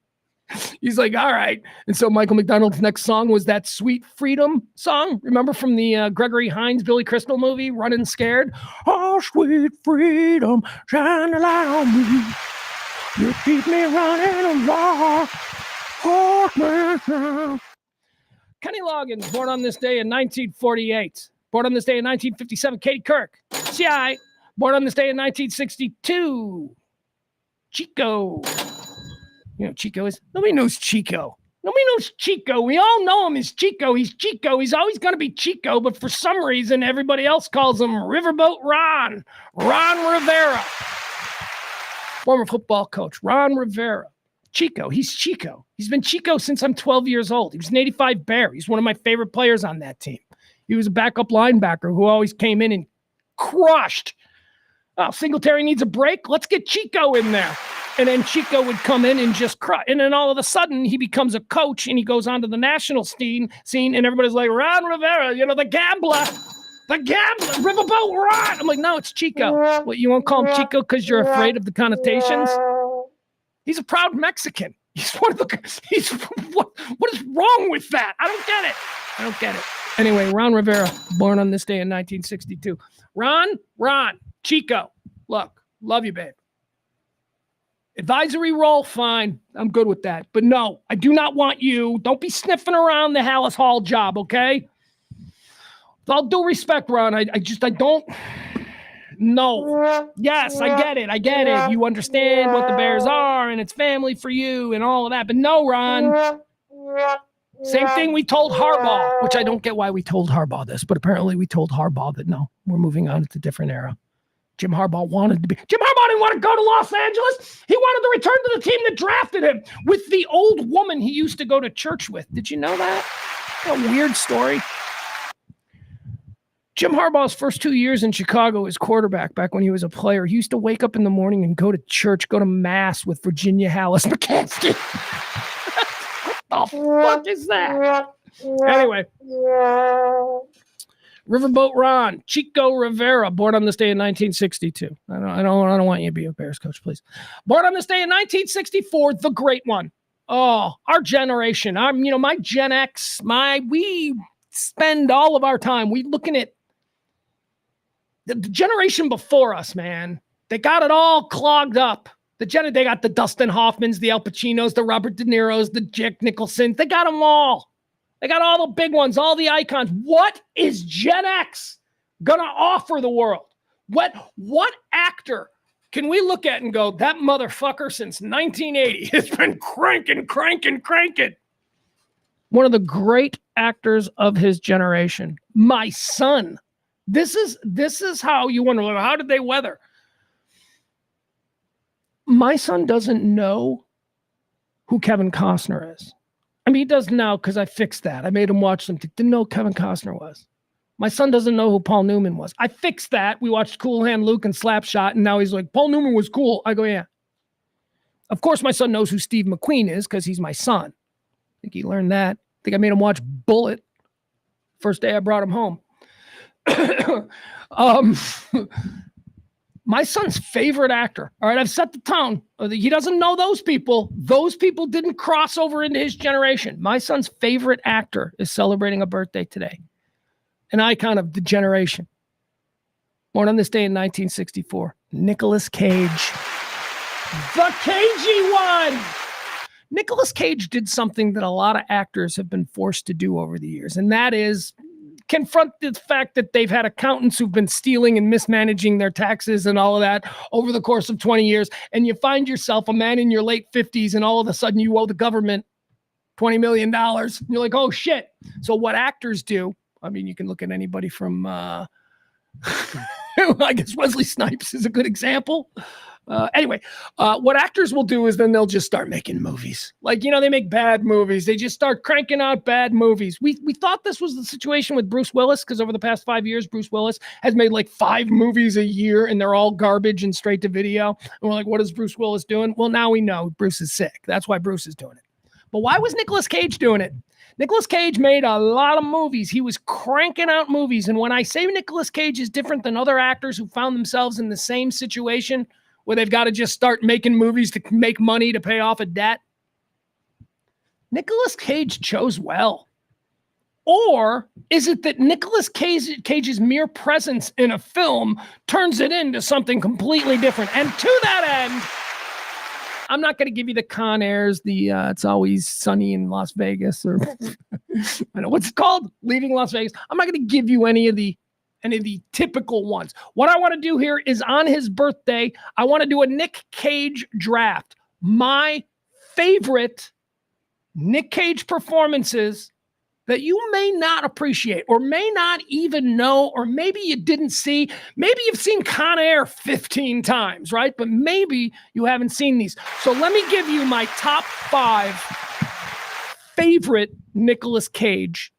he's like, all right. And so Michael McDonald's next song was that Sweet Freedom song. Remember from the Gregory Hines, Billy Crystal movie, Running Scared? Oh, sweet freedom, shine a light on me. You keep me running along. Oh, Kenny Loggins, born on this day in 1948. Born on this day in 1957, Katie Couric. CI, born on this day in 1962. Chico. You know Chico is? Nobody knows Chico. Nobody knows Chico. We all know him as Chico. He's Chico. He's always going to be Chico, but for some reason, everybody else calls him Riverboat Ron. Ron Rivera. Former football coach, Ron Rivera. Chico. He's Chico. He's been Chico since I'm 12 years old. He was an 85 Bear. He's one of my favorite players on that team. He was a backup linebacker who always came in and crushed. Oh, Singletary needs a break. Let's get Chico in there. And then Chico would come in and just crush. And then all of a sudden, he becomes a coach and he goes onto the national scene and everybody's like, Ron Rivera, the gambler. The gambler, Riverboat Ron. I'm like, no, it's Chico. What, you won't call him Chico because you're afraid of the connotations? He's a proud Mexican. What is wrong with that? I don't get it. Anyway, Ron Rivera, born on this day in 1962. Ron, Chico. Look, love you, babe. Advisory role, fine. I'm good with that. But no, I do not want you. Don't be sniffing around the Hallis Hall job, okay? With all due respect, Ron, I don't. No. Yes, I get it. You understand what the Bears are, and it's family for you and all of that. But no, Ron. Same thing we told Harbaugh, which I don't get why we told Harbaugh this, but apparently we told Harbaugh that no, we're moving on. It's a different era. Jim Harbaugh didn't want to go to Los Angeles. He wanted to return to the team that drafted him with the old woman he used to go to church with. Did you know that? A weird story. Jim Harbaugh's first 2 years in Chicago as quarterback, back when he was a player, he used to wake up in the morning and go to church, go to mass with Virginia Hallis McCaskey. What the fuck is that? Anyway. Riverboat Ron, Chico Rivera, born on this day in 1962. I don't want you to be a Bears coach, please. Born on this day in 1964, the great one. Oh, our generation. My Gen X, we spend all of our time. We looking at the generation before us, man. They got it all clogged up. They got the Dustin Hoffmans, the Al Pacinos, the Robert De Niros, the Jack Nicholson. They got them all. They got all the big ones, all the icons. What is Gen X going to offer the world? What actor can we look at and go, that motherfucker since 1980 has been cranking? One of the great actors of his generation, my son. This is how you wonder, how did they weather? My son doesn't know who Kevin Costner is. I mean, he does now because I fixed that. I made him watch something. Didn't know who Kevin Costner was. My son doesn't know who Paul Newman was. I fixed that. We watched Cool Hand Luke and Slapshot, and now he's like, Paul Newman was cool. I go, yeah. Of course, my son knows who Steve McQueen is because he's my son. I think he learned that. I think I made him watch Bullet first day I brought him home. My son's favorite actor. All right, I've set the tone. He doesn't know those people. Those people didn't cross over into his generation. My son's favorite actor is celebrating a birthday today. An icon of the generation. Born on this day in 1964. Nicolas Cage. The cagey one. Nicolas Cage did something that a lot of actors have been forced to do over the years, and that is confront the fact that they've had accountants who've been stealing and mismanaging their taxes and all of that over the course of 20 years. And you find yourself a man in your late 50s and all of a sudden you owe the government $20 million. And you're like, oh shit. So what actors do, I mean, you can look at anybody from, I guess Wesley Snipes is a good example. Anyway, what actors will do is then they'll just start making movies. Like, they make bad movies. They just start cranking out bad movies. We thought this was the situation with Bruce Willis because over the past 5 years, Bruce Willis has made like 5 movies a year and they're all garbage and straight to video. And we're like, what is Bruce Willis doing? Well, now we know Bruce is sick. That's why Bruce is doing it. But why was Nicolas Cage doing it? Nicolas Cage made a lot of movies. He was cranking out movies. And when I say Nicolas Cage is different than other actors who found themselves in the same situation where they've got to just start making movies to make money to pay off a debt, Nicolas Cage chose well. Or is it that Nicolas Cage's mere presence in a film turns it into something completely different? And to that end, I'm not going to give you the Con Airs, the It's Always Sunny in Las Vegas, or I know what's it called, Leaving Las Vegas. I'm not going to give you any of the typical ones. What I want to do here is on his birthday, I want to do a Nick Cage draft. My favorite Nick Cage performances that you may not appreciate or may not even know, or maybe you didn't see. Maybe you've seen Con Air 15 times, right? But maybe you haven't seen these. So let me give you my top 5 favorite Nicolas Cage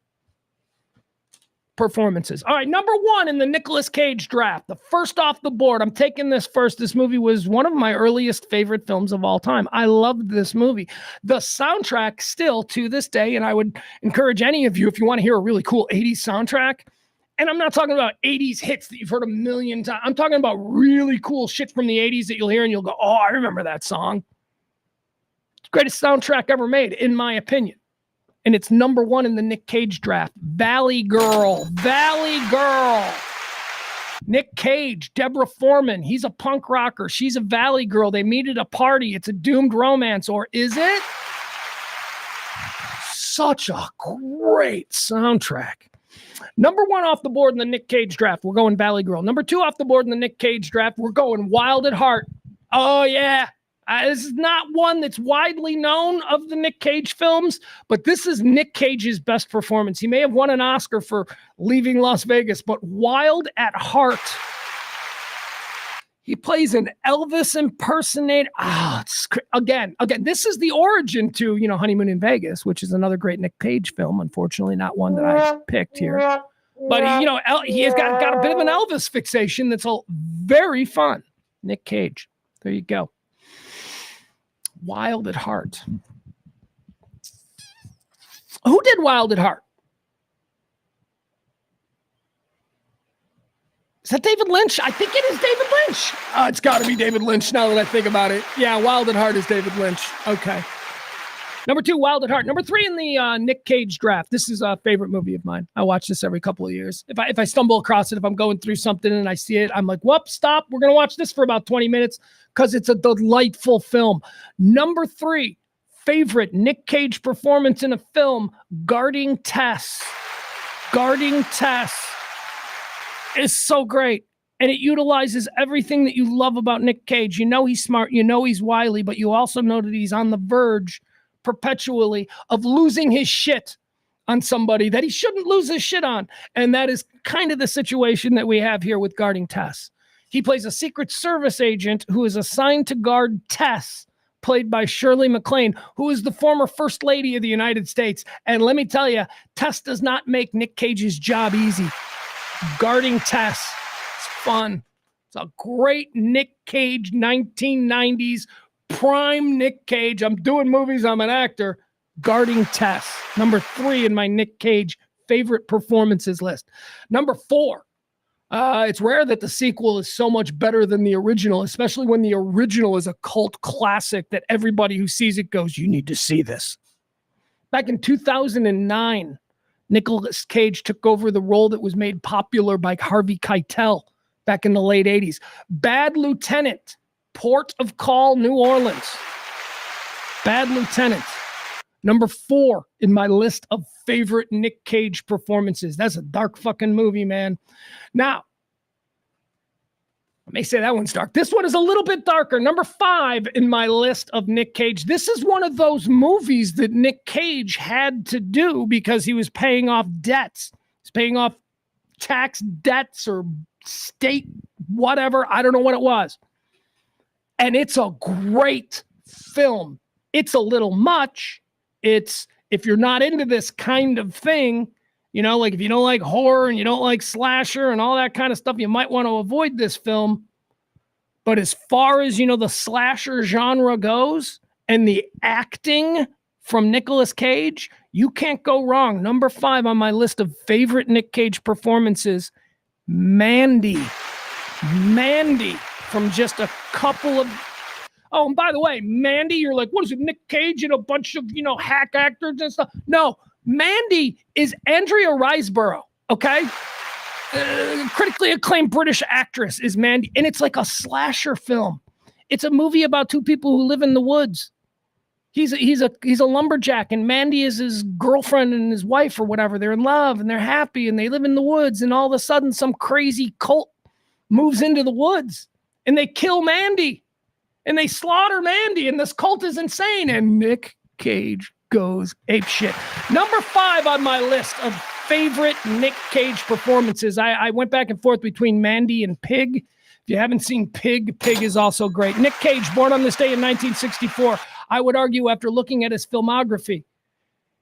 performances. All right, number 1 in the Nicolas Cage draft, the first off the board. I'm taking this first. This movie was one of my earliest favorite films of all time. I loved this movie. The soundtrack still to this day, and I would encourage any of you, if you want to hear a really cool 80s soundtrack, and I'm not talking about 80s hits that you've heard a million times. I'm talking about really cool shit from the 80s that you'll hear and you'll go, oh, I remember that song. It's the greatest soundtrack ever made, in my opinion. And it's number 1 in the Nick Cage draft. Valley Girl. Valley Girl. Nick Cage, Deborah Foreman. He's a punk rocker. She's a Valley Girl. They meet at a party. It's a doomed romance. Or is it? Such a great soundtrack. Number 1 off the board in the Nick Cage draft, we're going Valley Girl. Number 2 off the board in the Nick Cage draft, we're going Wild at Heart. Oh, yeah. This is not one that's widely known of the Nick Cage films, but this is Nick Cage's best performance. He may have won an Oscar for Leaving Las Vegas, but Wild at Heart, he plays an Elvis impersonator. Again, this is the origin to, Honeymoon in Vegas, which is another great Nick Cage film. Unfortunately, not one that I picked here, but he has got a bit of an Elvis fixation that's all very fun. Nick Cage. There you go. Wild at Heart. Who did Wild at Heart? Is that David Lynch? I think it is David Lynch. It's got to be David Lynch now that I think about it. Yeah, Wild at Heart is David Lynch. Okay. Number 2, Wild at Heart. Number 3 in the Nick Cage draft. This is a favorite movie of mine. I watch this every couple of years. If I stumble across it, if I'm going through something and I see it, I'm like, whoop, stop. We're going to watch this for about 20 minutes because it's a delightful film. Number 3, favorite Nick Cage performance in a film, Guarding Tess. Guarding Tess is so great. And it utilizes everything that you love about Nick Cage. You know he's smart. You know he's wily, but you also know that he's on the verge perpetually of losing his shit on somebody that he shouldn't lose his shit on. And that is kind of the situation that we have here with Guarding Tess. He plays a Secret Service agent who is assigned to guard Tess, played by Shirley MacLaine, who is the former First Lady of the United States. And let me tell you, Tess does not make Nick Cage's job easy. Guarding Tess, it's fun. It's a great Nick Cage 1990s prime Nick Cage. I'm doing movies. I'm an actor. Guarding Tess. Number 3 in my Nick Cage favorite performances list. Number 4. It's rare that the sequel is so much better than the original, especially when the original is a cult classic that everybody who sees it goes, you need to see this. Back in 2009, Nicolas Cage took over the role that was made popular by Harvey Keitel back in the late 80s. Bad Lieutenant. Port of Call, New Orleans. Bad Lieutenant. Number 4 in my list of favorite Nick Cage performances. That's a dark fucking movie, man. Now, I may say that one's dark. This one is a little bit darker. Number 5 in my list of Nick Cage. This is one of those movies that Nick Cage had to do because he was paying off debts. He's paying off tax debts or state whatever. I don't know what it was. And it's a great film. It's a little much. It's, if you're not into this kind of thing, you know, like if you don't like horror and you don't like slasher and all that kind of stuff, you might want to avoid this film. But as far as, you know, the slasher genre goes and the acting from Nicolas Cage, you can't go wrong. Number 5 on my list of favorite Nick Cage performances, Mandy. Mandy, from just a couple of... Oh, and by the way, Mandy, you're like, what is it, Nick Cage and a bunch of, you know, hack actors and stuff? No, Mandy is Andrea Riseborough, okay? Critically acclaimed British actress is Mandy, and it's like a slasher film. It's a movie about 2 people who live in the woods. He's a lumberjack, and Mandy is his girlfriend and his wife or whatever. They're in love and they're happy and they live in the woods, and all of a sudden some crazy cult moves into the woods and they kill Mandy and they slaughter Mandy, and this cult is insane, and Nick Cage goes apeshit. Number 5 on my list of favorite Nick Cage performances. I went back and forth between Mandy and Pig. If you haven't seen Pig, Pig is also great. Nick Cage, born on this day in 1964. I would argue, after looking at his filmography,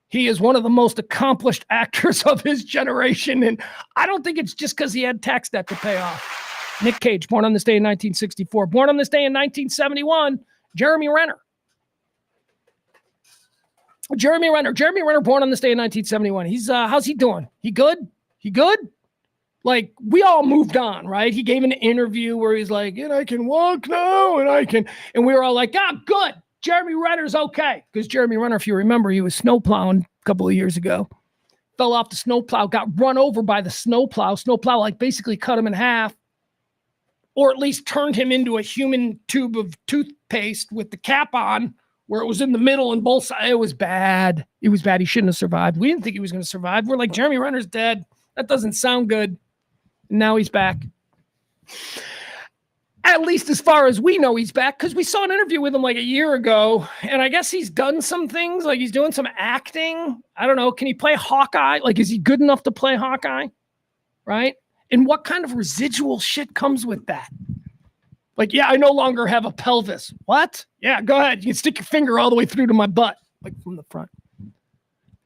he is one of the most accomplished actors of his generation. And I don't think it's just because he had tax debt to pay off. Nick Cage, born on this day in 1964. Born on this day in 1971, Jeremy Renner. Jeremy Renner, born on this day in 1971. He's how's he doing? He good? He good? Like, we all moved on, right? He gave an interview where he's like, and I can walk now, and we were all like, good. Jeremy Renner's okay. Because Jeremy Renner, if you remember, he was snowplowing a couple of years ago. Fell off the snowplow, got run over by the snowplow. Snowplow, like, basically cut him in half, or at least turned him into a human tube of toothpaste with the cap on, where it was in the middle and both sides. It was bad. It was bad. He shouldn't have survived. We didn't think he was going to survive. We're like, Jeremy Renner's dead. That doesn't sound good. And now he's back. At least as far as we know, he's back, because we saw an interview with him like a year ago, and I guess he's done some things. Like, he's doing some acting. I don't know. Can he play Hawkeye? Like, is he good enough to play Hawkeye? Right? And what kind of residual shit comes with that? Like, yeah, I no longer have a pelvis. What? Yeah, go ahead. You can stick your finger all the way through to my butt, like from the front.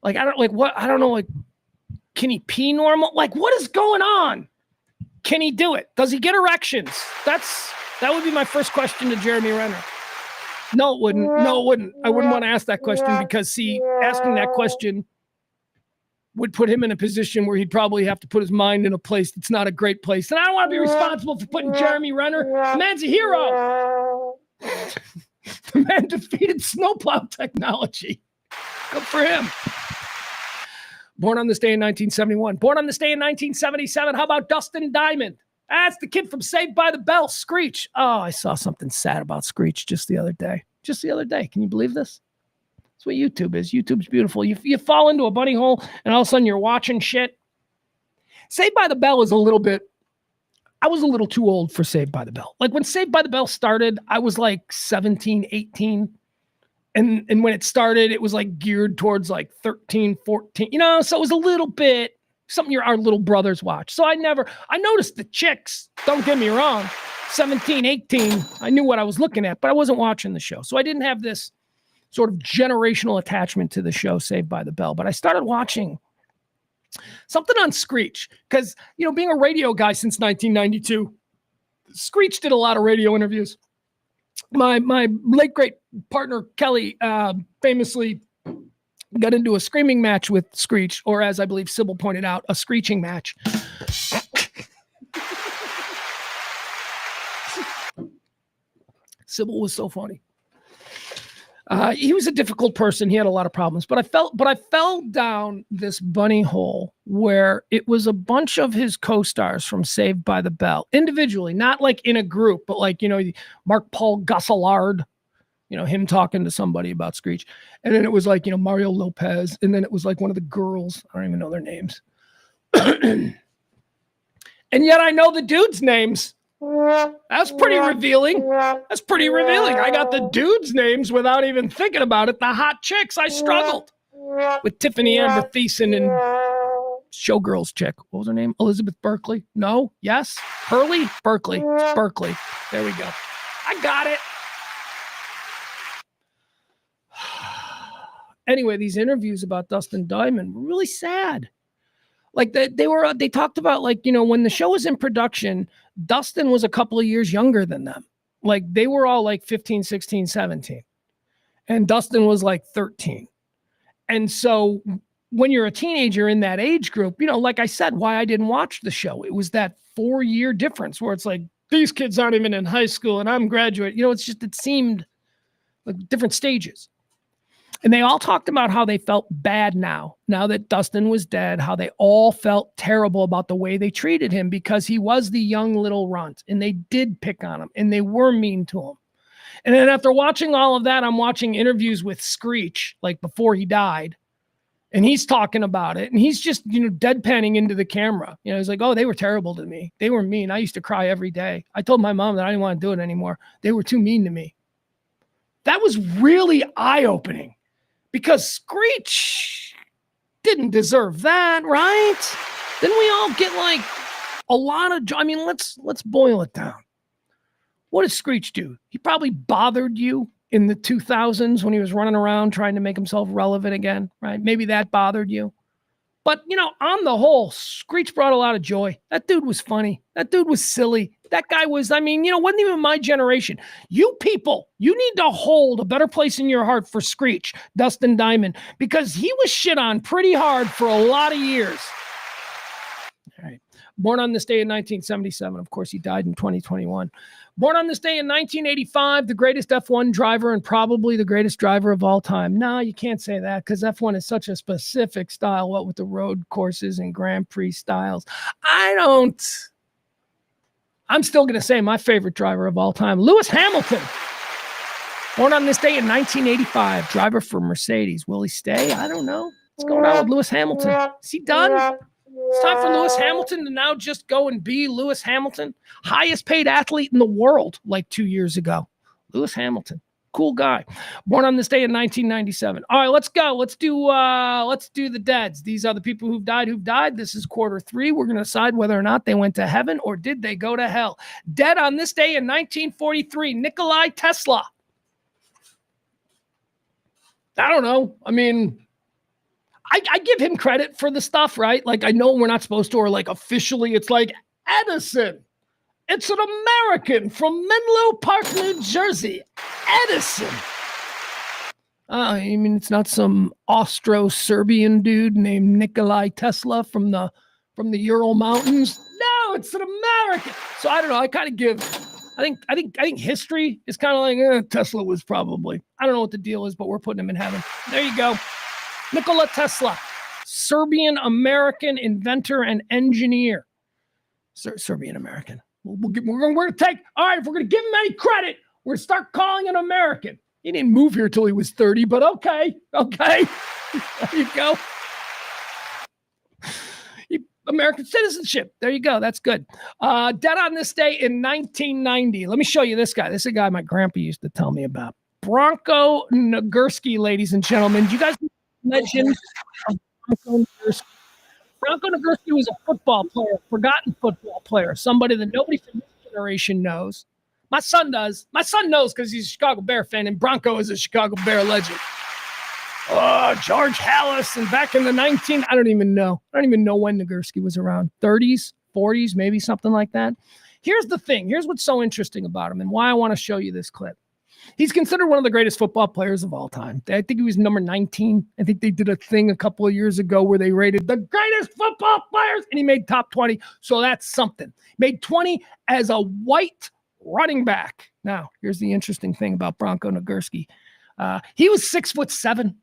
Like, I don't know. Like, can he pee normal? Like, what is going on? Can he do it? Does he get erections? That would be my first question to Jeremy Renner. No, it wouldn't. No, it wouldn't. I wouldn't want to ask that question, because, see, asking that question would put him in a position where he'd probably have to put his mind in a place that's not a great place. And I don't want to be responsible for putting Jeremy Renner. The man's a hero. The man defeated snowplow technology. Good for him. Born on this day in 1971. Born on this day in 1977. How about Dustin Diamond? That's the kid from Saved by the Bell, Screech. Oh, I saw something sad about Screech just the other day. Can you believe this? That's what YouTube is. YouTube's beautiful. You fall into a bunny hole, and all of a sudden you're watching shit. Saved by the Bell is a little bit... I was a little too old for Saved by the Bell. Like, when Saved by the Bell started, I was like 17, 18. And when it started, it was like geared towards like 13, 14, you know, so it was a little bit something our little brothers watch. So I noticed the chicks, don't get me wrong, 17, 18, I knew what I was looking at, but I wasn't watching the show. So I didn't have this sort of generational attachment to the show Saved by the Bell, but I started watching something on Screech, because, you know, being a radio guy since 1992, Screech did a lot of radio interviews. My late great partner Kelly famously got into a screaming match with Screech, or, as I believe Sybil pointed out, a screeching match. Sybil was so funny. He was a difficult person. He had a lot of problems, but I fell down this bunny hole where it was a bunch of his co-stars from Saved by the Bell, individually, not like in a group, but like, you know, Mark Paul Gosselaar, you know, him talking to somebody about Screech. And then it was like, you know, Mario Lopez. And then it was like one of the girls. I don't even know their names. And yet I know the dudes' names. That's pretty revealing. I got the dudes' names without even thinking about it. The hot chicks. I struggled with Tiffany Amber Thiessen and Showgirls chick. What was her name? Elizabeth Berkley? No? Yes? Hurley? Berkley. It's Berkley. There we go. I got it. anyway, these interviews about Dustin Diamond were really sad. Like they talked about, like, when the show was in production, Dustin was a couple of years younger than them. Like they were all like 15, 16, 17. And Dustin was like 13. And so when you're a teenager in that age group, like I said, why I didn't watch the show, it was that 4-year difference where it's like, these kids aren't even in high school and I'm graduate. It seemed like different stages. And they all talked about how they felt bad now that Dustin was dead, how they all felt terrible about the way they treated him because he was the young little runt and they did pick on him and they were mean to him. And then after watching all of that, I'm watching interviews with Screech, like before he died. And he's talking about it. And he's just, deadpanning into the camera. He's like, oh, they were terrible to me. They were mean. I used to cry every day. I told my mom that I didn't want to do it anymore. They were too mean to me. That was really eye-opening because Screech didn't deserve that, right? Didn't we all get like a lot of, let's boil it down. What did Screech do? He probably bothered you in the 2000s when he was running around trying to make himself relevant again, right? Maybe that bothered you. But, on the whole, Screech brought a lot of joy. That dude was funny. That dude was silly. That guy was, wasn't even my generation. You people, you need to hold a better place in your heart for Screech, Dustin Diamond, because he was shit on pretty hard for a lot of years. All right. Born on this day in 1977. Of course, he died in 2021. Born on this day in 1985, the greatest F1 driver and probably the greatest driver of all time. No, you can't say that because F1 is such a specific style, what with the road courses and Grand Prix styles. I'm still going to say my favorite driver of all time, Lewis Hamilton. Born on this day in 1985, driver for Mercedes. Will he stay? I don't know. What's going on with Lewis Hamilton? Is he done? It's time for Lewis Hamilton to now just go and be Lewis Hamilton, highest paid athlete in the world like 2 years ago. Lewis Hamilton, cool guy. Born on this day in 1997. All right, let's go. Let's do the deads. These are the people who've died. This is quarter 3. We're going to decide whether or not they went to heaven or did they go to hell. Dead on this day in 1943, Nikola Tesla. I don't know. I give him credit for the stuff, right? Like, I know we're not supposed to, or like officially it's like Edison. It's an American from Menlo Park, New Jersey. Edison. It's not some Austro-Serbian dude named Nikola Tesla from the Ural Mountains. No, it's an American. So I don't know. I kind of give. I think history is kind of like Tesla was probably. I don't know what the deal is, but we're putting him in heaven. There you go. Nikola Tesla, Serbian-American inventor and engineer. Serbian-American. We're going to take, all right, if we're going to give him any credit, we're going to start calling him American. He didn't move here till he was 30, but okay. There you go. American citizenship. There you go. That's good. Dead on this day in 1990. Let me show you this guy. This is a guy my grandpa used to tell me about. Bronco Nagurski, ladies and gentlemen. Do you guys know the legend of Bronco Nagurski? Bronco Nagurski was a football player, forgotten football player, somebody that nobody from this generation knows. My son does. My son knows because he's a Chicago Bear fan, and Bronco is a Chicago Bear legend. Oh, George Halas, and back in the I don't even know when Nagurski was around. 30s, 40s, maybe something like that. Here's the thing. Here's what's so interesting about him and why I want to show you this clip. He's considered one of the greatest football players of all time. I think he was number 19. I think they did a thing a couple of years ago where they rated the greatest football players, and he made top 20. So that's something. Made 20 as a white running back. Now, here's the interesting thing about Bronco Nagurski. He was 6'7".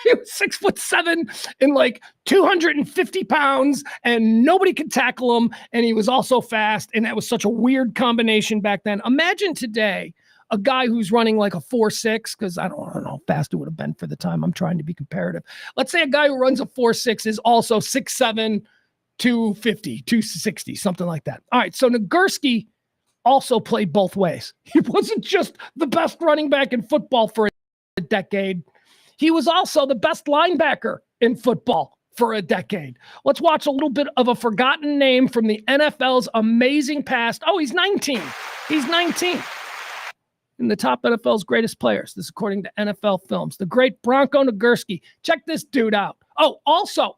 He was 6'7" and like 250 pounds, and nobody could tackle him. And he was also fast. And that was such a weird combination back then. Imagine today a guy who's running like a 4.6, because I don't know how fast it would have been for the time. I'm trying to be comparative. Let's say a guy who runs a 4.6 is also 6'7", 250, 260, something like that. All right. So Nagurski also played both ways. He wasn't just the best running back in football for a decade. He was also the best linebacker in football for a decade. Let's watch a little bit of a forgotten name from the NFL's amazing past. Oh, he's 19. He's 19. in the top NFL's greatest players. This is according to NFL Films. The great Bronco Nagurski. Check this dude out. Oh, also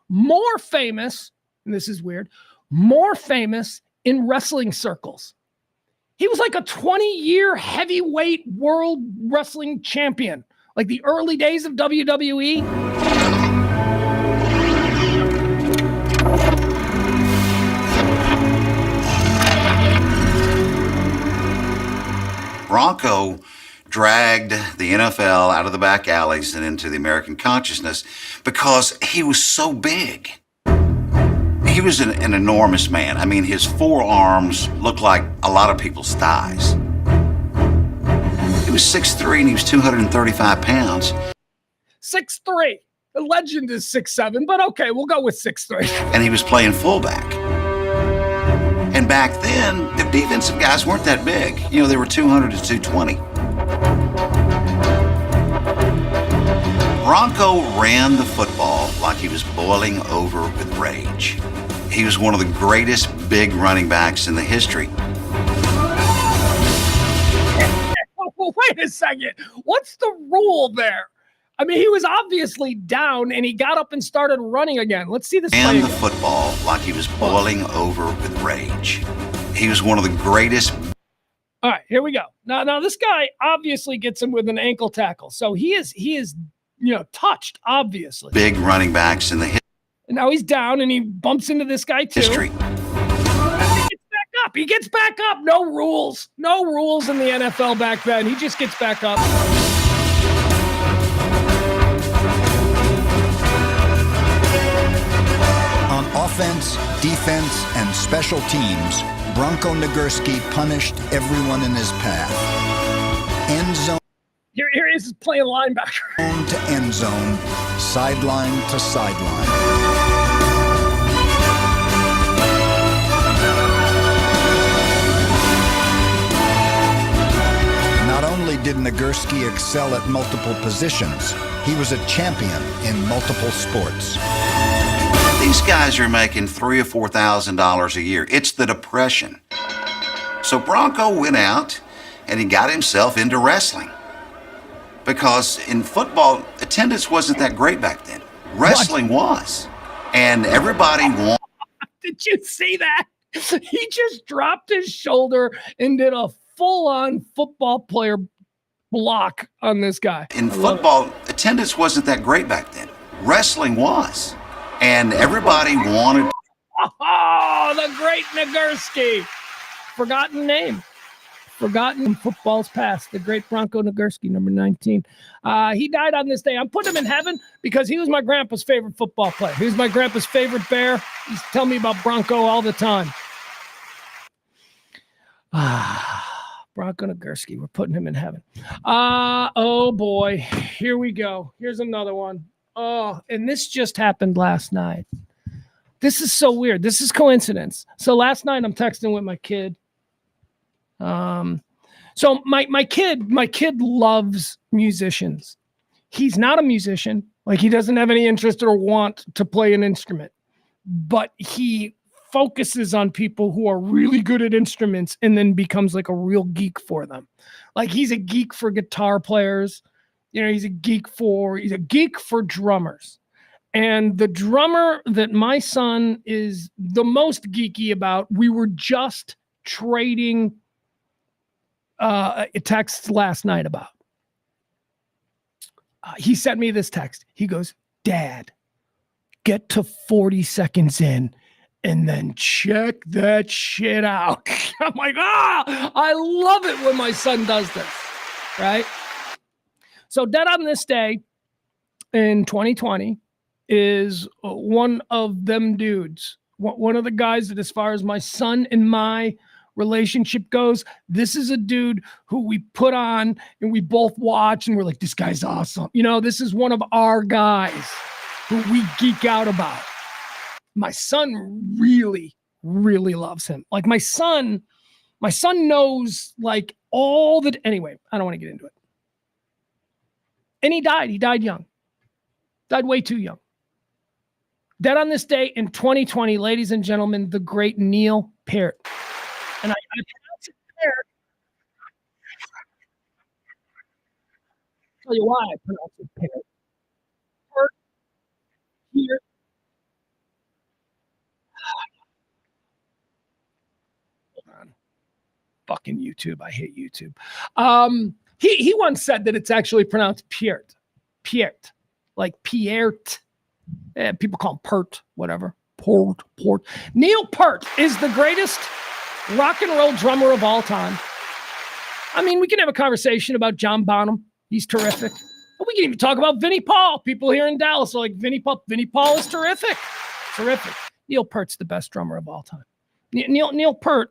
more famous, and this is weird, more famous in wrestling circles. He was like a 20-year heavyweight world wrestling champion, like the early days of WWE. Bronco dragged the NFL out of the back alleys and into the American consciousness because he was so big. He was an enormous man. I mean, his forearms looked like a lot of people's thighs. He was 6'3" and he was 235 pounds. 6'3". The legend is 6'7", but okay, we'll go with 6'3". And he was playing fullback. And back then, the defensive guys weren't that big. You know, they were 200 to 220. Bronco ran the football like he was boiling over with rage. He was one of the greatest big running backs in the history. Wait a second. What's the rule there? I mean, he was obviously down and he got up and started running again. Let's see this. Ran the football like he was boiling over with rage. He was one of the greatest. All right, here we go. Now this guy obviously gets him with an ankle tackle. So he is, touched, obviously. Big running backs in the history. And now he's down and he bumps into this guy too. History. He gets back up. No rules in the NFL back then. He just gets back up. On offense, defense, and special teams, Bronco Nagurski punished everyone in his path. End zone. Here he is playing linebacker. To end zone, sideline to sideline. Not only did Nagurski excel at multiple positions, he was a champion in multiple sports. These guys are making $3,000 or $4,000 a year. It's the Depression. So Bronco went out and he got himself into wrestling. Because in football, attendance wasn't that great back then. Wrestling was. And everybody wanted. Did you see that? He just dropped his shoulder and did a full-on football player block on this guy. In football, attendance wasn't that great back then. Wrestling was. And everybody wanted. Oh, the great Nagurski. Forgotten name. Forgotten football's past. The great Bronco Nagurski, number 19. He died on this day. I'm putting him in heaven because he was my grandpa's favorite football player. He was my grandpa's favorite bear. He's telling me about Bronco all the time. Bronco Nagurski. We're putting him in heaven. Oh, boy. Here we go. Here's another one. Oh, and this just happened last night. This is so weird. This is coincidence. So last night I'm texting with my kid. So my kid loves musicians. He's not a musician. Like, he doesn't have any interest or want to play an instrument, but he focuses on people who are really good at instruments and then becomes like a real geek for them. Like, he's a geek for guitar players. You know, he's a geek for drummers. And the drummer that my son is the most geeky about, we were just trading texts last night about. He sent me this text. He goes, "Dad, get to 40 seconds in and then check that shit out." I'm like, I love it when my son does this, right? So Dead on This Day in 2020 is one of them dudes. One of the guys that, as far as my son and my relationship goes, this is a dude who we put on and we both watch and we're like, this guy's awesome. You know, this is one of our guys who we geek out about. My son really, really loves him. Like, my son knows like all that. Anyway, I don't want to get into it. And he died young. Died way too young. Dead on this day in 2020, ladies and gentlemen, the great Neil Peart. And I pronounce it Peart. Tell you why I pronounce it Peart. Peart, here. Hold on. Fucking YouTube. I hate YouTube. He once said that it's actually pronounced Peart. Peart. Like Piert. People call him Pert, whatever. Port. Neil Peart is the greatest rock and roll drummer of all time. I mean, we can have a conversation about John Bonham. He's terrific. But we can even talk about Vinnie Paul. People here in Dallas are like, Vinnie Paul is terrific. Terrific. Neil Peart's the best drummer of all time. Neil Peart.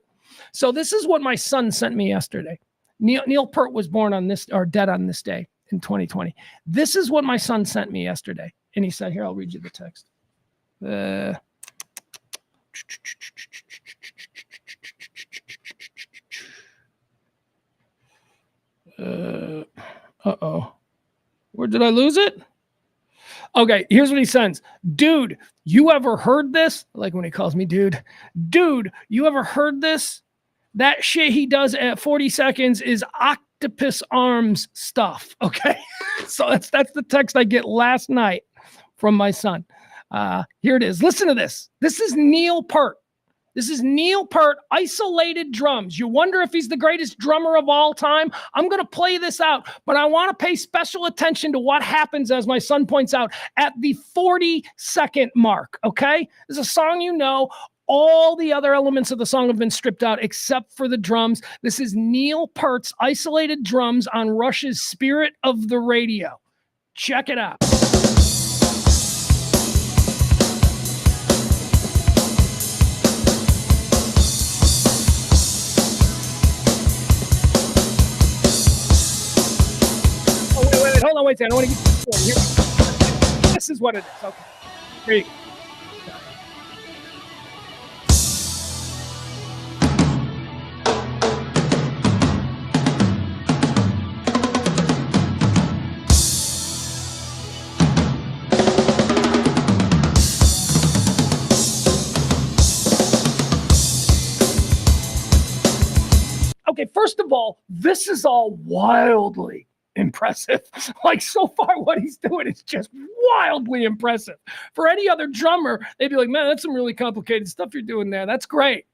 So this is what my son sent me yesterday. Neil Peart was born on this, or dead on this day in 2020. This is what my son sent me yesterday. And he said, here, I'll read you the text. Uh-oh. Where did I lose it? Okay, here's what he sends. Dude, you ever heard this? Like when he calls me dude. Dude, you ever heard this? That shit he does at 40 seconds is octopus arms stuff. Okay. So that's the text I get last night from my son. Here it is. Listen to this. This is Neil Peart. This is Neil Peart, isolated drums. You wonder if he's the greatest drummer of all time? I'm going to play this out, but I want to pay special attention to what happens, as my son points out, at the 40-second mark, okay? This is a song you know. All the other elements of the song have been stripped out except for the drums. This is Neil Peart's isolated drums on Rush's Spirit of the Radio. Check it out. Hold on, wait a second. I want to get this one here. This is what it is. Okay. Here you go. Okay, first of all, this is all wildly impressive. Like, so far what he's doing is just wildly impressive. For any other drummer, they'd be like, man, that's some really complicated stuff you're doing there. That's great.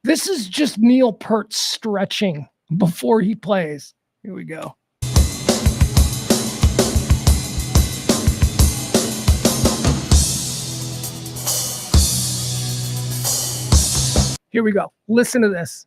This is just Neil Peart stretching before he plays. Here we go. Here we go. Listen to this.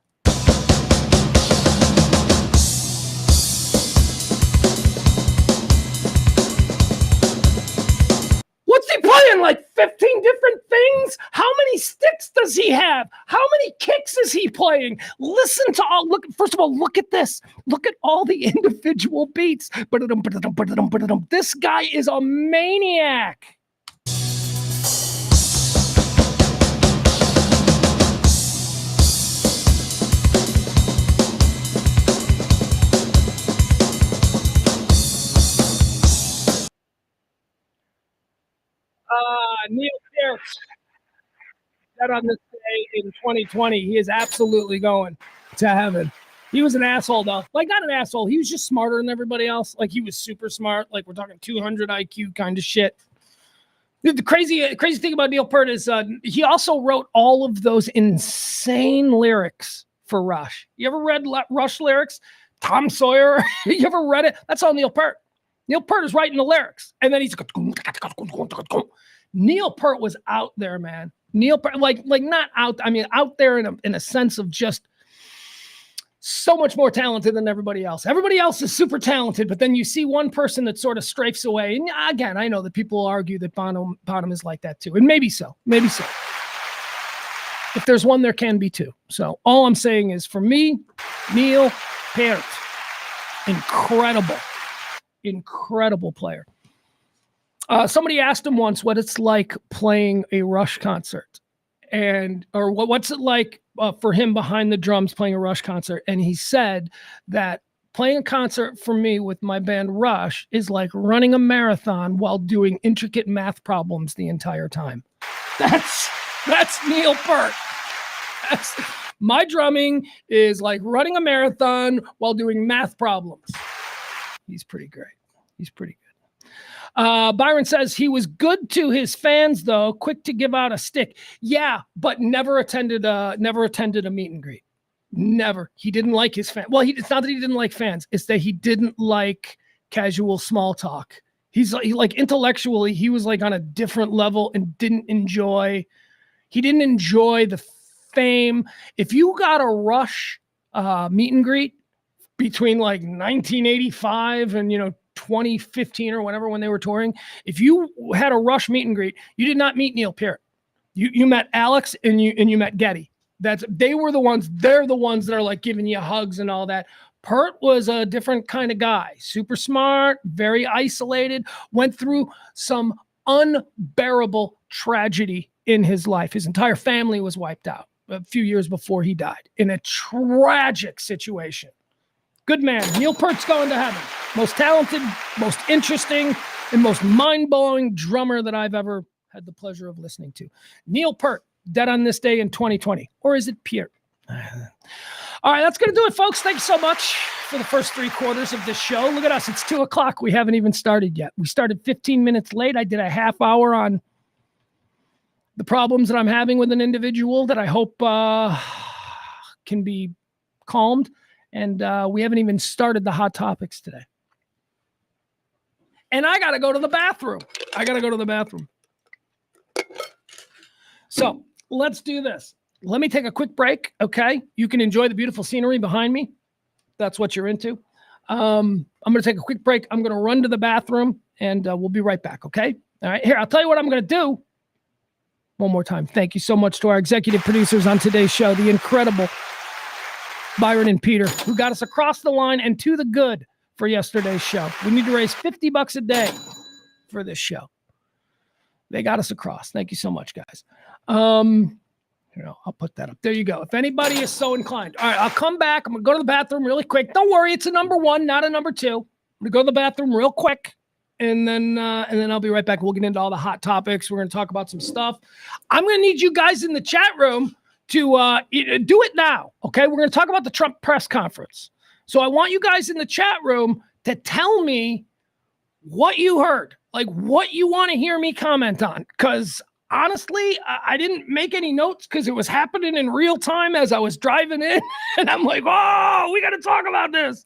What's he playing? Like 15 different things? How many sticks does he have? How many kicks is he playing? Listen to all, look, first of all, look at this. Look at all the individual beats. This guy is a maniac. Neil Peart, that on this day in 2020, he is absolutely going to heaven. He was an asshole, though. Like, not an asshole. He was just smarter than everybody else. Like, he was super smart. Like, we're talking 200 IQ kind of shit. The crazy thing about Neil Peart is he also wrote all of those insane lyrics for Rush. You ever read Rush lyrics? Tom Sawyer? You ever read it? That's all Neil Peart. Neil Peart is writing the lyrics. And then he's Neil Peart was out there, man. Neil Peart, like not out. I mean, out there in a sense of just so much more talented than everybody else. Everybody else is super talented, but then you see one person that sort of strafes away. And again, I know that people argue that Bonham is like that too, and maybe so. If there's one, there can be two. So all I'm saying is, for me, Neil Peart, incredible player. Somebody asked him once what it's like playing a Rush concert, or what's it like for him behind the drums playing a Rush concert. And he said that playing a concert for me with my band Rush is like running a marathon while doing intricate math problems the entire time. That's Neil Peart. My drumming is like running a marathon while doing math problems. He's pretty great. He's pretty good. Byron says he was good to his fans, though, quick to give out a stick. Yeah, but never attended a meet and greet. Never. He didn't like his fans. Well, it's not that he didn't like fans. It's that he didn't like casual small talk. He like intellectually, he was like on a different level and didn't enjoy the fame. If you got a Rush meet and greet between like 1985 and 2015 or whatever, when they were touring, if you had a Rush meet and greet, you did not meet Neil Peart. You met Alex and you met Geddy. They're the ones that are like giving you hugs and all that. Peart was a different kind of guy, super smart, very isolated, went through some unbearable tragedy in his life. His entire family was wiped out a few years before he died in a tragic situation. Good man. Neil Peart's going to heaven. Most talented, most interesting, and most mind-blowing drummer that I've ever had the pleasure of listening to. Neil Peart, dead on this day in 2020. Or is it Peart? All right, that's going to do it, folks. Thanks so much for the first 3 quarters of this show. Look at us. It's 2 o'clock. We haven't even started yet. We started 15 minutes late. I did a half hour on the problems that I'm having with an individual that I hope can be calmed. And we haven't even started the hot topics today. And I got to go to the bathroom. So let's do this. Let me take a quick break, okay? You can enjoy the beautiful scenery behind me. That's what you're into. I'm going to take a quick break. I'm going to run to the bathroom, and we'll be right back, okay? All right, here, I'll tell you what I'm going to do. One more time. Thank you so much to our executive producers on today's show, the incredible Byron and Peter, who got us across the line and to the good for yesterday's show. We need to raise $50 a day for this show. They got us across. Thank you so much, guys. I'll put that up. There you go. If anybody is so inclined. All right, I'll come back. I'm going to go to the bathroom really quick. Don't worry, it's a number 1, not a number 2. I'm going to go to the bathroom real quick, and then I'll be right back. We'll get into all the hot topics. We're going to talk about some stuff. I'm going to need you guys in the chat room to do it now, okay? We're going to talk about the Trump press conference. So I want you guys in the chat room to tell me what you heard, like what you want to hear me comment on, because honestly, I didn't make any notes because it was happening in real time as I was driving in, and I'm like, oh, we got to talk about this.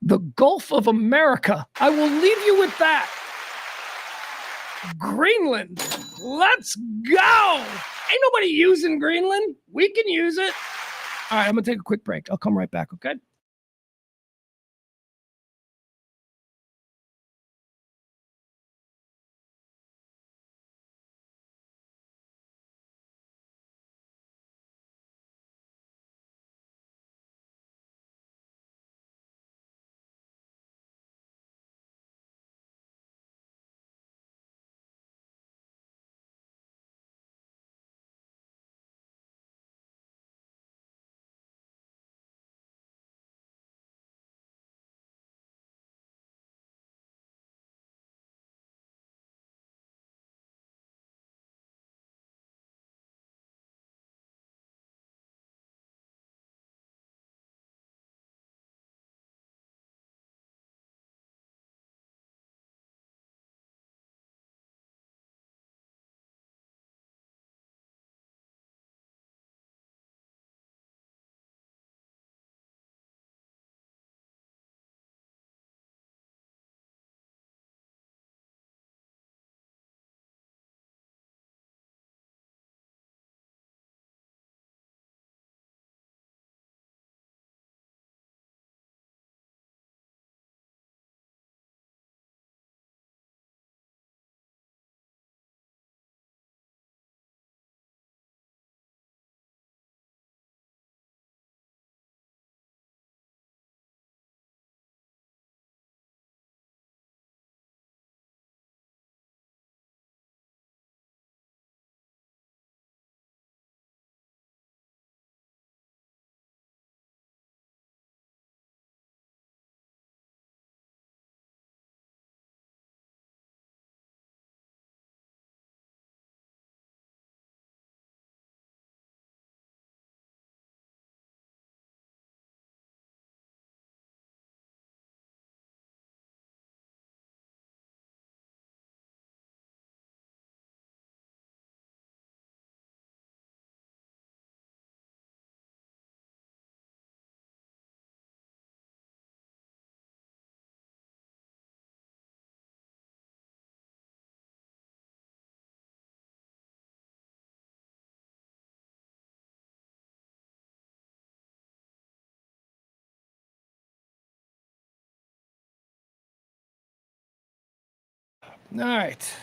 The Gulf of America. I will leave you with that. Greenland. Let's go. Ain't nobody using Greenland. We can use it. All right, I'm going to take a quick break. I'll come right back, okay? All right.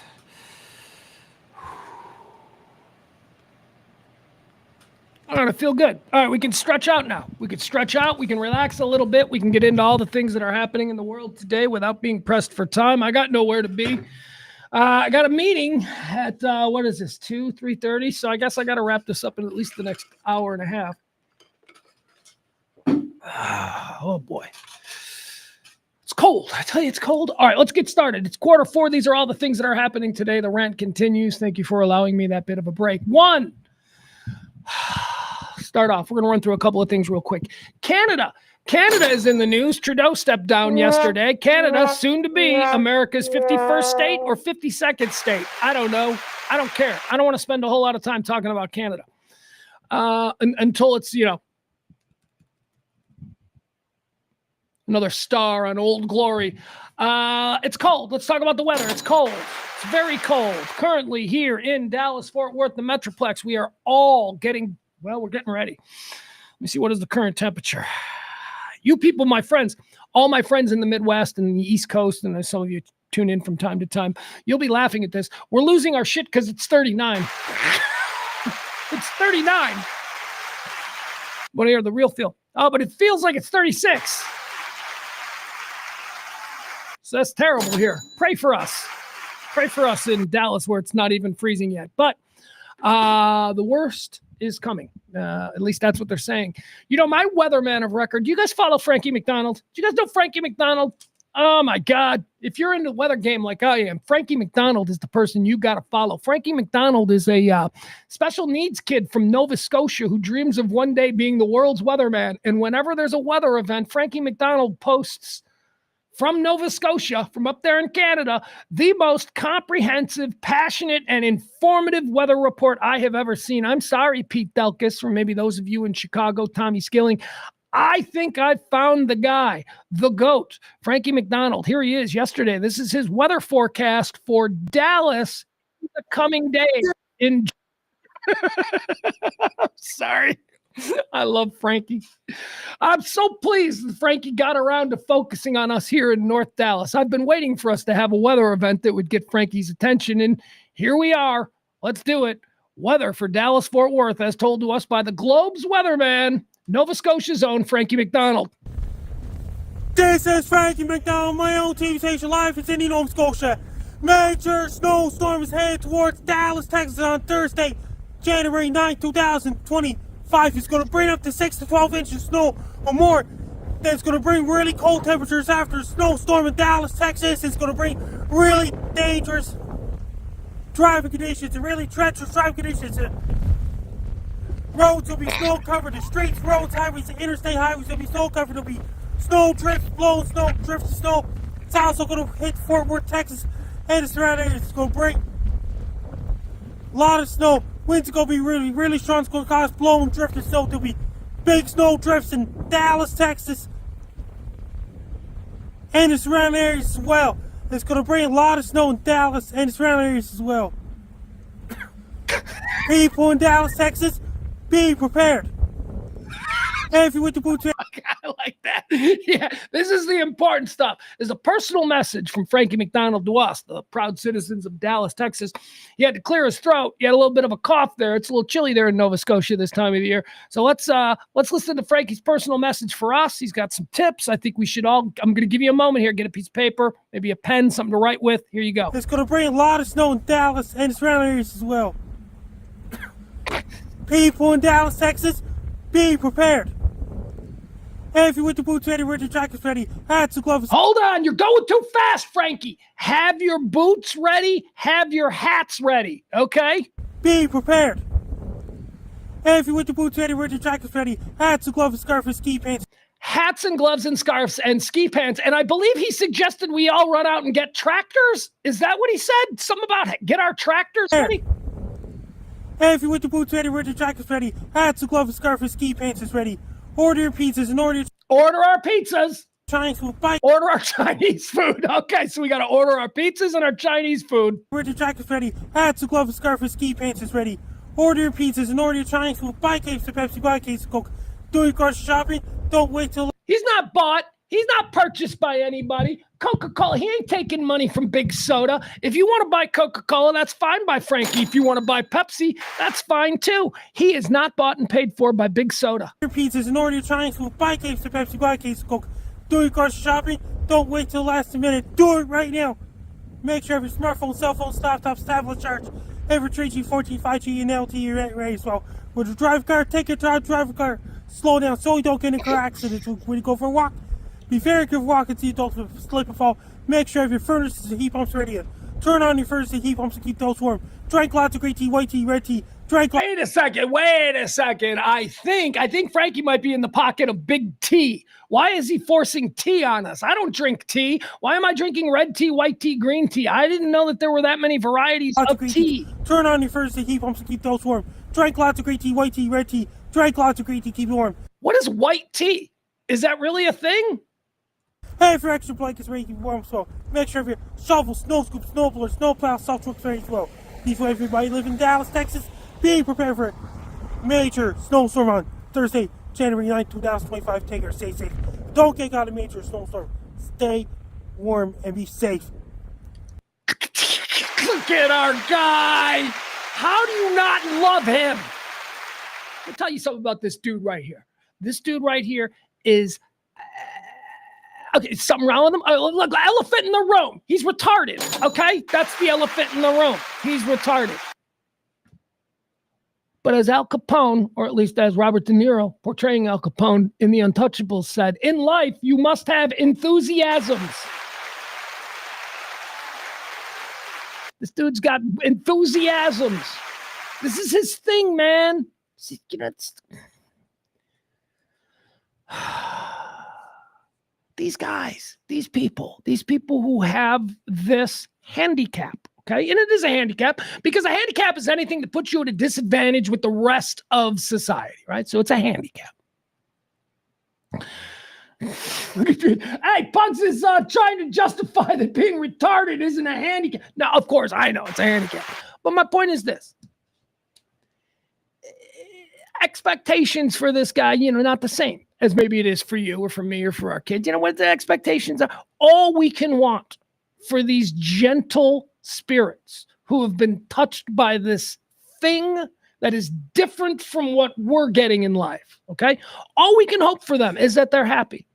All right, I feel good. All right, we can stretch out now. We can stretch out. We can relax a little bit. We can get into all the things that are happening in the world today without being pressed for time. I got nowhere to be. I got a meeting at, what is this, 3:30? So I guess I got to wrap this up in at least the next hour and a half. Oh, boy. It's cold. I tell you, it's cold. All right, let's get started. It's 4:15. These are all the things that are happening today. The rant continues. Thank you for allowing me that bit of a break. One. Start off. We're going to run through a couple of things real quick. Canada is in the news. Trudeau stepped down yesterday. Canada, soon to be America's 51st state or 52nd state. I don't know. I don't care. I don't want to spend a whole lot of time talking about Canada until it's, another star on Old Glory. It's cold. Let's talk about the weather. It's cold. It's very cold. Currently here in Dallas, Fort Worth, the Metroplex, we are all getting, we're getting ready. Let me see, what is the current temperature? You people, my friends, all my friends in the Midwest and the East Coast, and some of you tune in from time to time, you'll be laughing at this. We're losing our shit because it's 39. It's 39. Want to hear the real feel? Oh, but it feels like it's 36. So that's terrible here. Pray for us. Pray for us in Dallas where it's not even freezing yet. But the worst is coming. At least that's what they're saying. My weatherman of record, do you guys follow Frankie McDonald? Do you guys know Frankie McDonald? Oh, my God. If you're in the weather game like I am, Frankie McDonald is the person you got to follow. Frankie McDonald is a special needs kid from Nova Scotia who dreams of one day being the world's weatherman. And whenever there's a weather event, Frankie McDonald posts from Nova Scotia, from up there in Canada, the most comprehensive, passionate, and informative weather report I have ever seen. I'm sorry, Pete Delkus, or maybe those of you in Chicago, Tommy Skilling. I think I found the guy, the GOAT, Frankie McDonald. Here he is yesterday. This is his weather forecast for Dallas in the coming days. Sorry. I love Frankie. I'm so pleased that Frankie got around to focusing on us here in North Dallas. I've been waiting for us to have a weather event that would get Frankie's attention, and here we are. Let's do it. Weather for Dallas-Fort Worth, as told to us by the Globe's weatherman, Nova Scotia's own Frankie McDonald. This is Frankie McDonald, my own TV station live in Sydney, Nova Scotia. Major snowstorm is headed towards Dallas, Texas on Thursday, January 9, 2020. It's going to bring up to 6 to 12 inches of snow or more. Then it's going to bring really cold temperatures after a snowstorm in Dallas, Texas. It's going to bring really dangerous driving conditions and really treacherous driving conditions. Roads will be snow covered. The streets, roads, highways, and interstate highways will be snow covered. There'll be snow drifts, blowing snow, drifts of snow. It's also going to hit Fort Worth, Texas, and the surrounding areas. It's going to bring a lot of snow. Winds are going to be really, really strong. It's going to cause blowing drift of snow. There'll be big snow drifts in Dallas, Texas, and the surrounding areas as well. It's going to bring a lot of snow in Dallas and the surrounding areas as well. People in Dallas, Texas, be prepared. And if you went to boot, I like that. Yeah, this is the important stuff. There's a personal message from Frankie McDonald to us, the proud citizens of Dallas, Texas. He had to clear his throat. He had a little bit of a cough there. It's a little chilly there in Nova Scotia this time of the year. So let's listen to Frankie's personal message for us. He's got some tips. I think we should all, I'm going to give you a moment here. Get a piece of paper, maybe a pen, something to write with. Here you go. It's going to bring a lot of snow in Dallas and the surrounding areas as well. People in Dallas, Texas, be prepared. And if you went to boots ready, winter jackets ready, hats and gloves. Hold on, you're going too fast, Frankie. Have your boots ready, have your hats ready, okay? Be prepared. And if you went to boots ready, winter jackets ready, hats and gloves, scarf and ski pants. Hats and gloves and scarves and ski pants. And I believe he suggested we all run out and get tractors. Is that what he said? Something about get our tractors ready? And if you went to boots ready, winter jackets ready, hats and gloves, scarf and ski pants is ready. Order your pizzas and order our pizzas. Chinese food. Bye. Order our Chinese food. Okay, so we got to order our pizzas and our Chinese food. Winter jackets ready. Hats and gloves, scarf and ski pants is ready. Order your pizzas and order your Chinese food. Buy cakes of Pepsi. Buy cakes of Coke. Do your grocery shopping. Don't wait till... He's not bought. He's not purchased by anybody. Coca-Cola, he ain't taking money from Big Soda. If you want to buy Coca-Cola, that's fine by Frankie. If you want to buy Pepsi, that's fine too. He is not bought and paid for by Big Soda. Your pizzas in order to try and buy a case of Pepsi, buy a case of Coke. Do your grocery shopping. Don't wait till the last minute. Do it right now. Make sure every smartphone, cell phone, laptop, tablet charge. Every 3G, 4G, 5G, and LTE ready as well. With a drive car, take your drive a car. Slow down so you don't get in a car accident when you go for a walk. Be very careful walking so you don't slip and fall. Make sure your furnaces and heat pumps ready. Turn on your furnaces and heat pumps to keep those warm. Drink lots of green tea, white tea, red tea. Wait a second. I think Frankie might be in the pocket of Big T. Why is he forcing tea on us? I don't drink tea. Why am I drinking red tea, white tea, green tea? I didn't know that there were that many varieties of tea. Turn on your furnaces and heat pumps to keep those warm. Drink lots of green tea, white tea, red tea. Drink lots of green tea, keep it warm. What is white tea? Is that really a thing? Hey, for extra blankets ready to keep warm, so make sure your shovel, snow scoop, snow blower, snow plow, salt trucks ready as well. These way, everybody living in Dallas, Texas, be prepared for a major snowstorm on Thursday, January 9th, 2025. Take care, stay safe. Don't get caught in a major snowstorm. Stay warm and be safe. Look at our guy. How do you not love him? I'll tell you something about this dude right here. This dude right here is... okay, something wrong with him. Look, elephant in the room. He's retarded, okay? That's the elephant in the room. He's retarded. But as Al Capone, or at least as Robert De Niro, portraying Al Capone in The Untouchables, said, in life, you must have enthusiasms. This dude's got enthusiasms. This is his thing, man. You know, these guys, these people who have this handicap, okay? And it is a handicap because a handicap is anything that puts you at a disadvantage with the rest of society, right? So it's a handicap. Hey, Pugs is trying to justify that being retarded isn't a handicap. Now, of course, I know it's a handicap. But my point is this. Expectations for this guy, not the same as maybe it is for you or for me or for our kids. You know what the expectations are? All we can want for these gentle spirits who have been touched by this thing that is different from what we're getting in life, okay? All we can hope for them is that they're happy.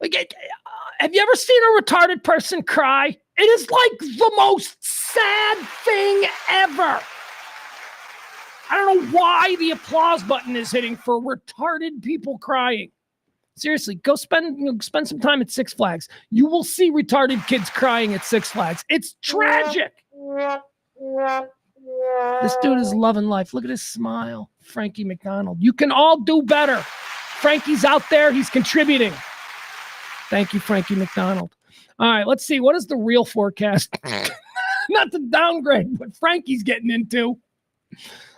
Have you ever seen a retarded person cry? It is like the most sad thing ever. I don't know why the applause button is hitting for retarded people crying. Seriously, go spend some time at Six Flags. You will see retarded kids crying at Six Flags. It's tragic. This dude is loving life. Look at his smile. Frankie McDonald. You can all do better. Frankie's out there. He's contributing. Thank you, Frankie McDonald. All right, let's see. What is the real forecast? Not to downgrade what Frankie's getting into.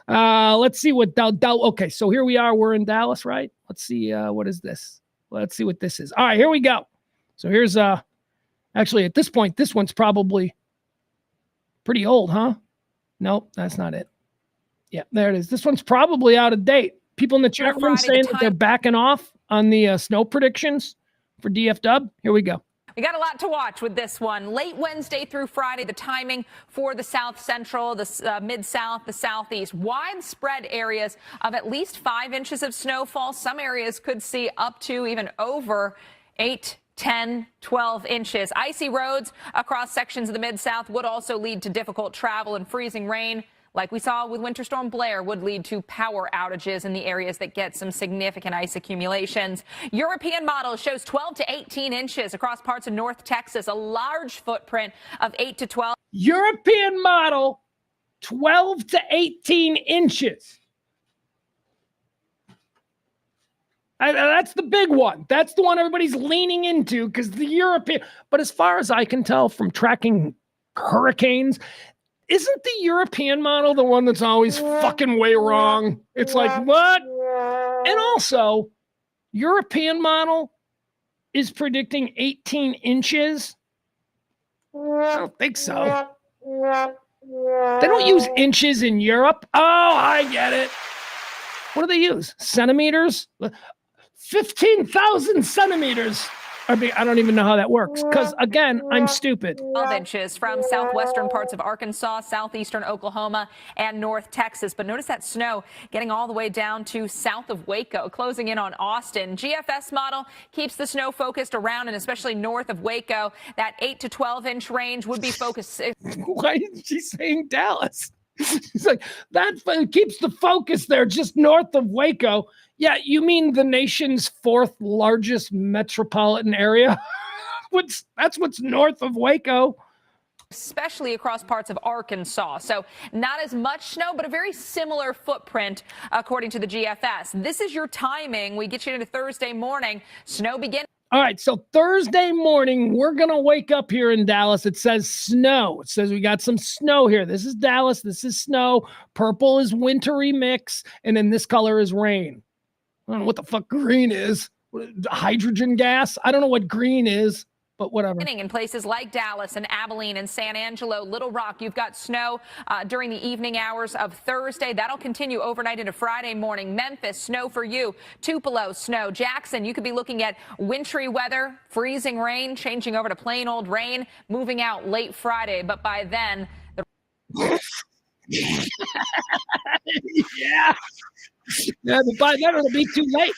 Let's see what okay, so here we are. We're in Dallas, right? Let's see. What is this? Let's see what this is. All right, here we go. So here's actually at this point, this one's probably pretty old, huh? Nope, that's not it. Yeah, there it is. This one's probably out of date. People in the chat room saying that they're backing off on the snow predictions for DFW. Here we go. We got a lot to watch with this one. Late Wednesday through Friday, the timing for the South Central, the Mid-South, the Southeast. Widespread areas of at least 5 inches of snowfall. Some areas could see up to even over 8, 10, 12 inches. Icy roads across sections of the Mid-South would also lead to difficult travel, and freezing rain, like we saw with Winter Storm Blair, would lead to power outages in the areas that get some significant ice accumulations. European model shows 12 to 18 inches across parts of North Texas, a large footprint of 8 to 12. European model, 12 to 18 inches. That's the big one. That's the one everybody's leaning into because the European. But as far as I can tell from tracking hurricanes, isn't the European model the one that's always fucking way wrong? It's like, what? And also, European model is predicting 18 inches. I don't think so. They don't use inches in Europe. Oh, I get it. What do they use? Centimeters? 15,000 centimeters. I mean, I don't even know how that works because, again, I'm stupid. 12 inches from southwestern parts of Arkansas, southeastern Oklahoma, and North Texas. But notice that snow getting all the way down to south of Waco, closing in on Austin. GFS model keeps the snow focused around and especially north of Waco. That 8 to 12-inch range would be focused. Why is she saying Dallas? She's like, that keeps the focus there just north of Waco. Yeah, you mean the nation's 4th largest metropolitan area? That's what's north of Waco. Especially across parts of Arkansas. So not as much snow, but a very similar footprint, according to the GFS. This is your timing. We get you into Thursday morning. Snow begins. All right, so Thursday morning, we're going to wake up here in Dallas. It says snow. It says we got some snow here. This is Dallas. This is snow. Purple is wintry mix, and then this color is rain. I don't know what the fuck green is. Hydrogen gas? I don't know what green is, but whatever. In places like Dallas and Abilene and San Angelo, Little Rock, you've got snow during the evening hours of Thursday. That'll continue overnight into Friday morning. Memphis, snow for you. Tupelo, snow. Jackson, you could be looking at wintry weather, freezing rain, changing over to plain old rain, moving out late Friday. But by then, yeah, but by then it'll be too late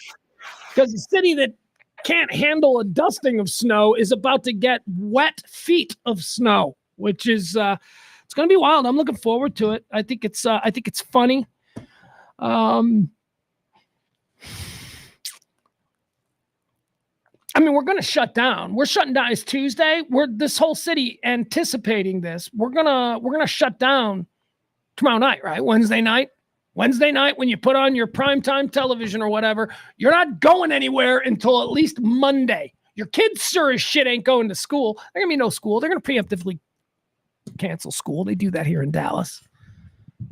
because the city that can't handle a dusting of snow is about to get wet feet of snow, which is it's going to be wild. I'm looking forward to it. I think it's funny. I mean, we're going to shut down. We're shutting down. It's Tuesday. We're this whole city anticipating this. We're gonna shut down tomorrow night, right? Wednesday night, when you put on your primetime television or whatever, you're not going anywhere until at least Monday. Your kids sure as shit ain't going to school. There's going to be no school. They're going to preemptively cancel school. They do that here in Dallas.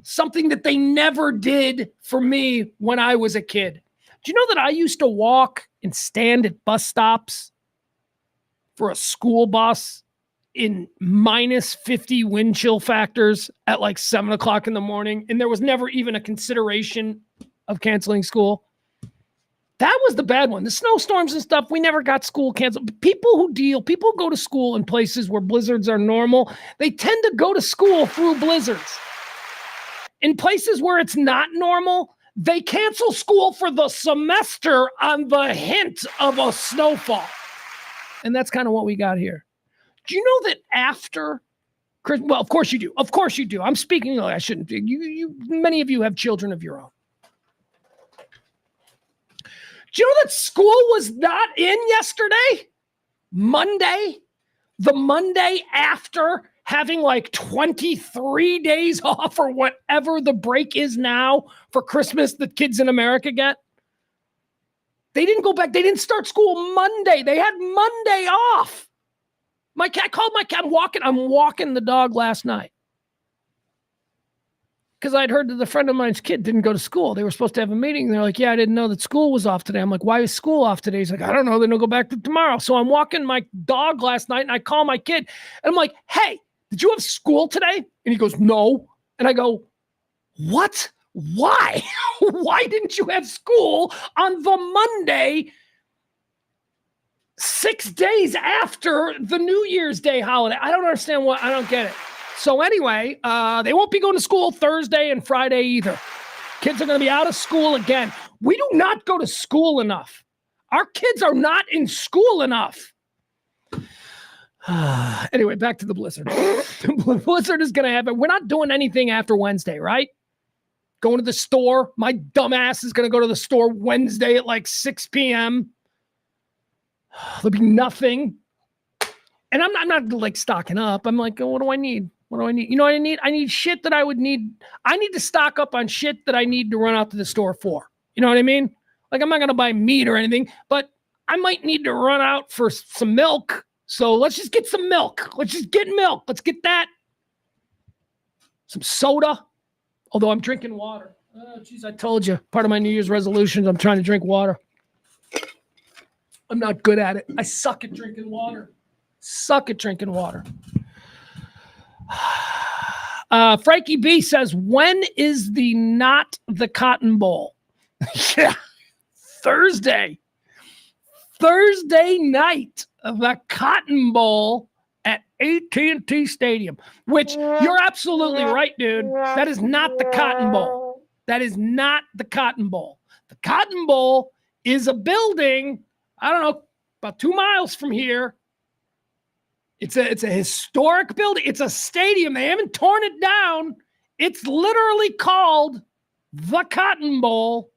Something that they never did for me when I was a kid. Do you know that I used to walk and stand at bus stops for a school bus in minus 50 wind chill factors at like 7 o'clock in the morning, and there was never even a consideration of canceling school? That was the bad one. The snowstorms and stuff, we never got school canceled. People who go to school in places where blizzards are normal, they tend to go to school through blizzards. In places where it's not normal, they cancel school for the semester on the hint of a snowfall. And that's kind of what we got here. Do you know that after Christmas? Well, of course you do. Of course you do. I'm speaking. I shouldn't. Many of you have children of your own. Do you know that school was not in yesterday? Monday, the Monday after having like 23 days off or whatever the break is now for Christmas that kids in America get. They didn't go back. They didn't start school Monday. They had Monday off. My cat called my cat. I'm walking the dog last night because I'd heard that the friend of mine's kid didn't go to school. They were supposed to have a meeting. They're like, yeah, I didn't know that school was off today. I'm like, why is school off today? He's like, I don't know. Then they'll go back to tomorrow. So I'm walking my dog last night and I call my kid and I'm like, hey, did you have school today? And he goes, no. And I go, what? Why? Why didn't you have school on the Monday 6 days after the New Year's Day holiday? I don't understand I don't get it. So anyway, they won't be going to school Thursday and Friday either. Kids are going to be out of school again. We do not go to school enough. Our kids are not in school enough. Anyway, back to the blizzard. The blizzard is going to happen. We're not doing anything after Wednesday, right? Going to the store. My dumbass is going to go to the store Wednesday at like 6 p.m. There'll be nothing. And I'm not like stocking up. I'm like, oh, what do I need? What do I need? You know what I need? I need shit that I would need. I need to stock up on shit that I need to run out to the store for. You know what I mean? Like, I'm not going to buy meat or anything, but I might need to run out for some milk. So let's just get some milk. Let's just get milk. Let's get that. Some soda. Although I'm drinking water. Oh, geez, I told you. Part of my New Year's resolutions, I'm trying to drink water. I'm not good at it. I suck at drinking water. Frankie B says, when is the not the Cotton Bowl? Yeah, Thursday. Thursday night of the Cotton Bowl at AT&T Stadium, which you're absolutely right, dude. That is not the Cotton Bowl. That is not the Cotton Bowl. The Cotton Bowl is a building, I don't know, about 2 miles from here. It's a historic building. It's a stadium. They haven't torn it down. It's literally called the Cotton Bowl.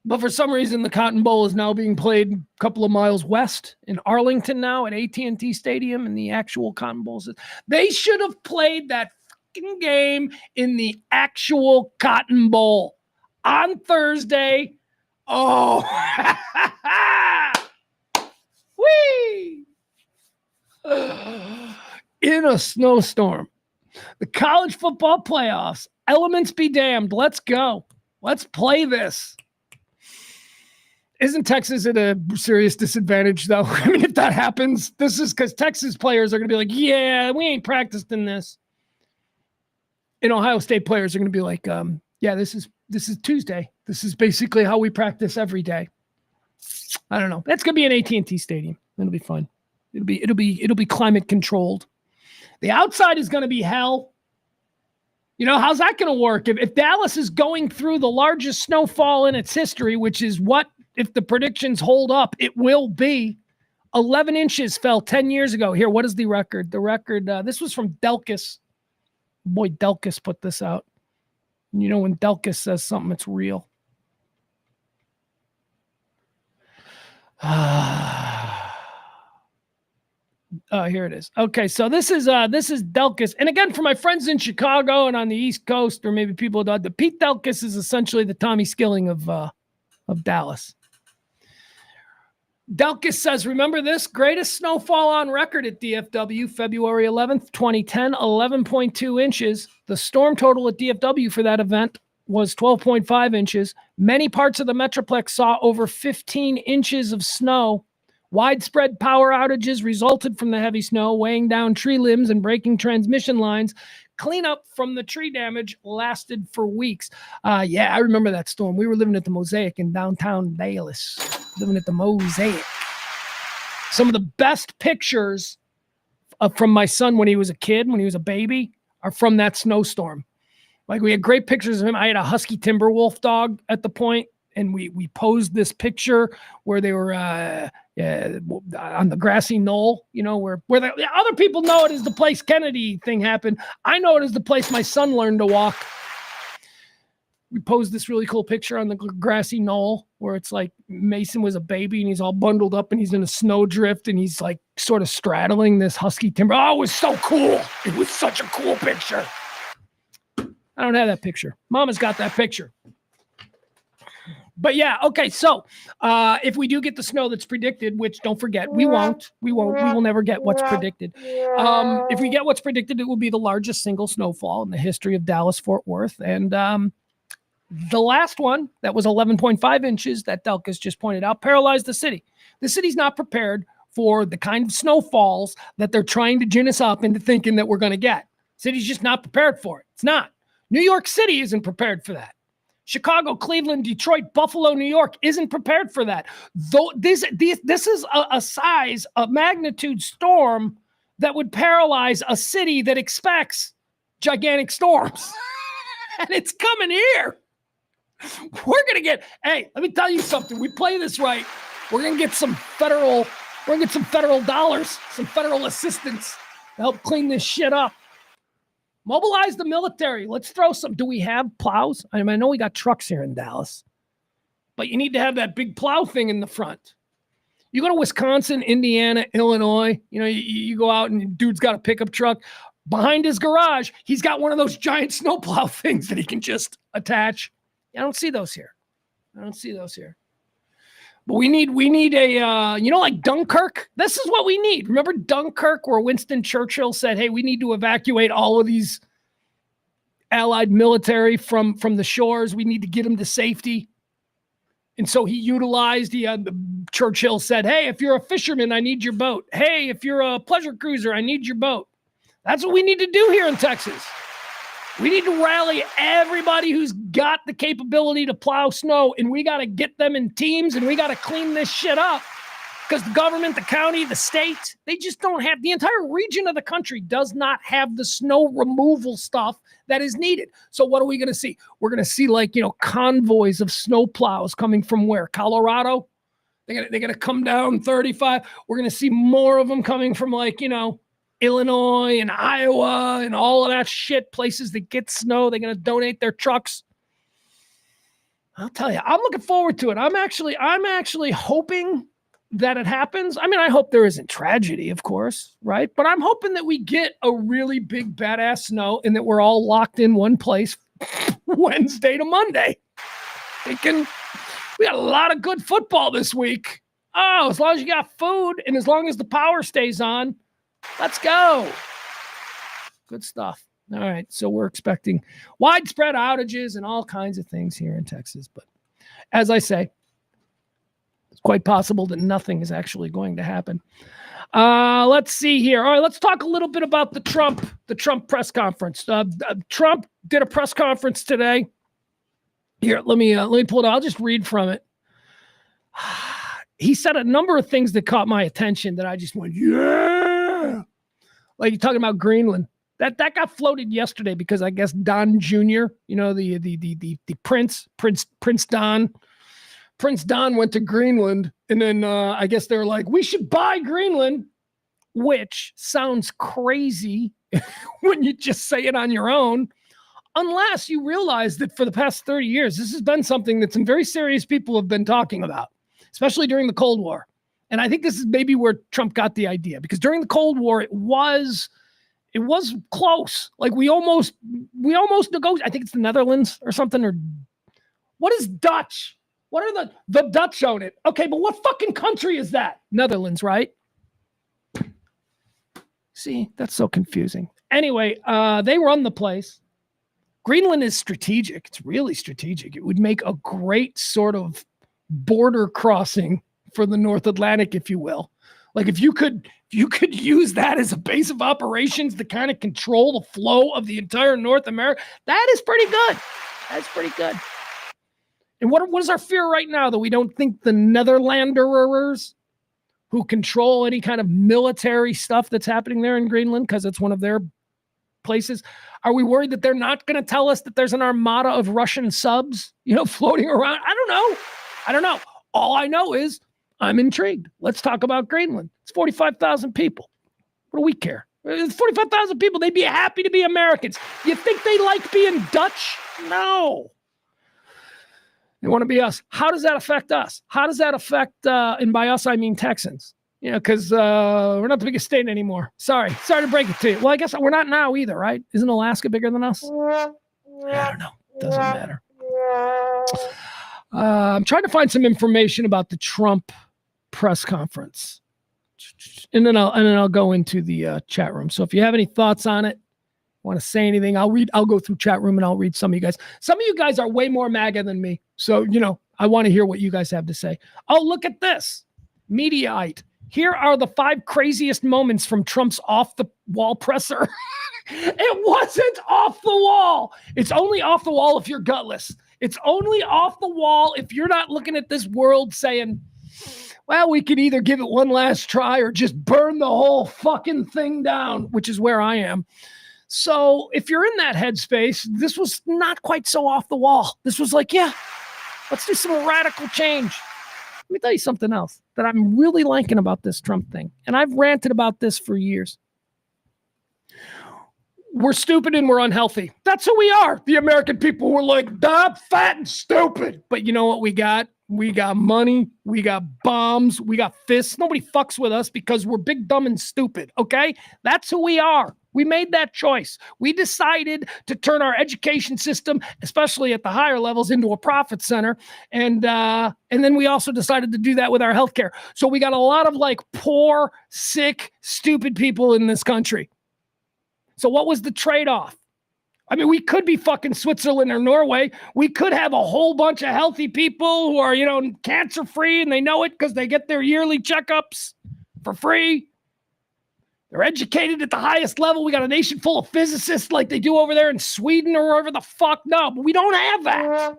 But for some reason, the Cotton Bowl is now being played a couple of miles west in Arlington now at AT&T Stadium, and the actual Cotton Bowl. They should have played that fucking game in the actual Cotton Bowl on Thursday. Oh, whee! In a snowstorm. The college football playoffs. Elements be damned. Let's go. Let's play this. Isn't Texas at a serious disadvantage, though? I mean, if that happens, this is because Texas players are going to be like, yeah, we ain't practiced in this. And Ohio State players are going to be like, yeah, this is Tuesday. This is basically how we practice every day. I don't know. That's going to be an AT&T Stadium. It'll be fun. It'll be climate controlled. The outside is going to be hell. You know, how's that going to work? If Dallas is going through the largest snowfall in its history, which is what, if the predictions hold up, it will be. 11 inches fell 10 years ago. Here, what is the record? The record, this was from Delkus. Boy, Delkus put this out. You know, when Delkus says something, it's real. Here it is. Okay, so this is Delkus. And again, for my friends in Chicago and on the East Coast, or maybe people that the Pete Delkus is essentially the Tommy Skilling of Dallas. Delkus says, remember this? Greatest snowfall on record at DFW, February 11th, 2010, 11.2 inches. The storm total at DFW for that event was 12.5 inches. Many parts of the Metroplex saw over 15 inches of snow. Widespread power outages resulted from the heavy snow, weighing down tree limbs and breaking transmission lines. Cleanup from the tree damage lasted for weeks. Yeah, I remember that storm. We were living at the Mosaic in downtown Dallas. Living at the Mosaic. Some of the best pictures from my son when he was a kid, when he was a baby, are from that snowstorm. Like, we had great pictures of him. I had a husky Timberwolf dog at the point, and we posed this picture where they were on the grassy knoll, you know, where the other people know it as the place Kennedy thing happened. I know it as the place my son learned to walk. We posed this really cool picture on the grassy knoll where it's like Mason was a baby and he's all bundled up and he's in a snowdrift and he's like sort of straddling this husky timber. Oh, it was so cool. It was such a cool picture. I don't have that picture. Mama's got that picture. But yeah, okay, so if we do get the snow that's predicted, which don't forget, we will never get what's predicted. If we get what's predicted, it will be the largest single snowfall in the history of Dallas-Fort Worth. And the last one, that was 11.5 inches that Delkus just pointed out, paralyzed the city. The city's not prepared for the kind of snowfalls that they're trying to gin us up into thinking that we're going to get. City's just not prepared for it. It's not. New York City isn't prepared for that. Chicago, Cleveland, Detroit, Buffalo, New York isn't prepared for that. Though this is a size, a magnitude storm that would paralyze a city that expects gigantic storms. And it's coming here. We're going to get, hey, let me tell you something. We play this right. We're going to get some federal dollars, some federal assistance to help clean this shit up. Mobilize the military. Let's throw some. Do we have plows? I mean, I know we got trucks here in Dallas, but you need to have that big plow thing in the front. You go to Wisconsin, Indiana, Illinois, you know, you go out and dude's got a pickup truck. Behind his garage, he's got one of those giant snowplow things that he can just attach. I don't see those here. But we need a, like Dunkirk. This is what we need. Remember Dunkirk, where Winston Churchill said, hey, we need to evacuate all of these Allied military from the shores. We need to get them to safety. And so he utilized, Churchill said, hey, if you're a fisherman, I need your boat. Hey, if you're a pleasure cruiser, I need your boat. That's what we need to do here in Texas. We need to rally everybody who's got the capability to plow snow, and we got to get them in teams, and we got to clean this shit up. Because the government, the county, the state, they just don't have, the entire region of the country does not have the snow removal stuff that is needed. So what are we going to see? We're going to see convoys of snow plows coming from where? Colorado? They're going to come down 35. We're going to see more of them coming from Illinois and Iowa and all of that shit, places that get snow. They're going to donate their trucks. I'll tell you, I'm looking forward to it. I'm actually hoping that it happens. I mean, I hope there isn't tragedy, of course, right? But I'm hoping that we get a really big badass snow and that we're all locked in one place Wednesday to Monday. Thinking we got a lot of good football this week. Oh, as long as you got food and as long as the power stays on, let's go. Good stuff. All right. So we're expecting widespread outages and all kinds of things here in Texas. But as I say, it's quite possible that nothing is actually going to happen. Let's see here. All right, let's talk a little bit about the Trump press conference. Trump did a press conference today. Here, let me pull it out. I'll just read from it. He said a number of things that caught my attention that I just went, yeah. Like you're talking about Greenland. That got floated yesterday because I guess Don Jr., the Prince Don. Prince Don went to Greenland, and then I guess they were like, we should buy Greenland, which sounds crazy when you just say it on your own, unless you realize that for the past 30 years, this has been something that some very serious people have been talking about, especially during the Cold War. And I think this is maybe where Trump got the idea, because during the Cold War, it was close. Like we almost negotiated. I think it's the Netherlands or something, or what is Dutch? What are the Dutch own it? Okay, but what fucking country is that? Netherlands, right? See, that's so confusing. Anyway, they run the place. Greenland is strategic. It's really strategic. It would make a great sort of border crossing for the North Atlantic, if you will. Like if you could use that as a base of operations to kind of control the flow of the entire North America, that is pretty good. That's pretty good. And what is our fear right now, that we don't think the Netherlanders who control any kind of military stuff that's happening there in Greenland, because it's one of their places, are we worried that they're not going to tell us that there's an armada of Russian subs, floating around? I don't know. All I know is I'm intrigued. Let's talk about Greenland. It's 45,000 people. What do we care? It's 45,000 people. They'd be happy to be Americans. You think they like being Dutch? No. They want to be us. How does that affect us? How does that affect, and by us, I mean Texans, because we're not the biggest state anymore. Sorry to break it to you. Well, I guess we're not now either, right? Isn't Alaska bigger than us? I don't know. Doesn't matter. I'm trying to find some information about the Trump press conference, and then I'll go into the chat room. So if you have any thoughts on it, want to say anything, I'll go through chat room and I'll read some of you guys. Some of you guys are way more MAGA than me. So, I want to hear what you guys have to say. Oh, look at this. Mediaite. Here are the 5 craziest moments from Trump's off the wall presser. It wasn't off the wall. It's only off the wall if you're gutless. It's only off the wall if you're not looking at this world saying, well, we could either give it one last try or just burn the whole fucking thing down, which is where I am. So if you're in that headspace, this was not quite so off the wall. This was like, yeah, let's do some radical change. Let me tell you something else that I'm really liking about this Trump thing. And I've ranted about this for years. We're stupid and we're unhealthy. That's who we are. The American people were like, I'm fat and stupid. But you know what we got? We got money. We got bombs. We got fists. Nobody fucks with us because we're big, dumb, and stupid. Okay? That's who we are. We made that choice. We decided to turn our education system, especially at the higher levels, into a profit center. And then we also decided to do that with our healthcare. So we got a lot of poor, sick, stupid people in this country. So what was the trade-off? I mean, we could be fucking Switzerland or Norway. We could have a whole bunch of healthy people who are, cancer-free, and they know it because they get their yearly checkups for free. They're educated at the highest level. We got a nation full of physicists like they do over there in Sweden or wherever the fuck. No, but we don't have that.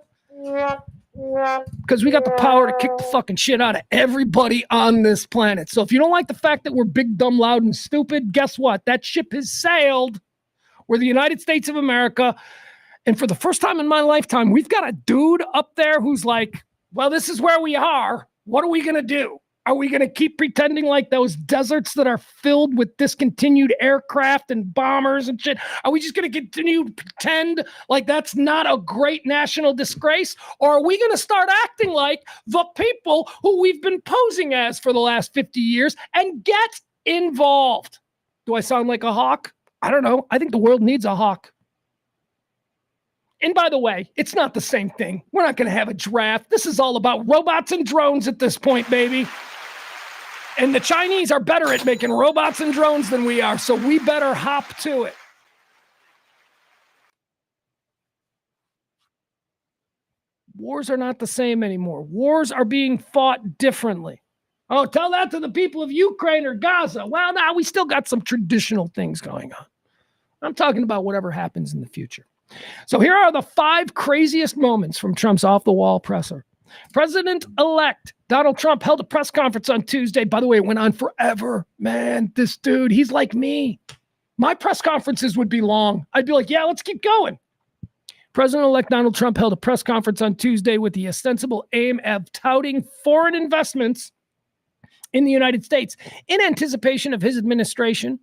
Because we got the power to kick the fucking shit out of everybody on this planet. So if you don't like the fact that we're big, dumb, loud, and stupid, guess what? That ship has sailed. We're the United States of America. And for the first time in my lifetime, we've got a dude up there who's like, well, this is where we are. What are we going to do? Are we going to keep pretending like those deserts that are filled with discontinued aircraft and bombers and shit? Are we just going to continue to pretend like that's not a great national disgrace? Or are we going to start acting like the people who we've been posing as for the last 50 years and get involved? Do I sound like a hawk? I don't know. I think the world needs a hawk. And by the way, it's not the same thing. We're not going to have a draft. This is all about robots and drones at this point, baby. And the Chinese are better at making robots and drones than we are, so we better hop to it. Wars are not the same anymore. Wars are being fought differently. Oh, tell that to the people of Ukraine or Gaza. Well, now we still got some traditional things going on. I'm talking about whatever happens in the future. So here are the 5 craziest moments from Trump's off-the-wall presser. President-elect Donald Trump held a press conference on Tuesday. By the way, it went on forever. Man, this dude, he's like me. My press conferences would be long. I'd be like, yeah, let's keep going. President-elect Donald Trump held a press conference on Tuesday with the ostensible aim of touting foreign investments in the United States. In anticipation of his administration,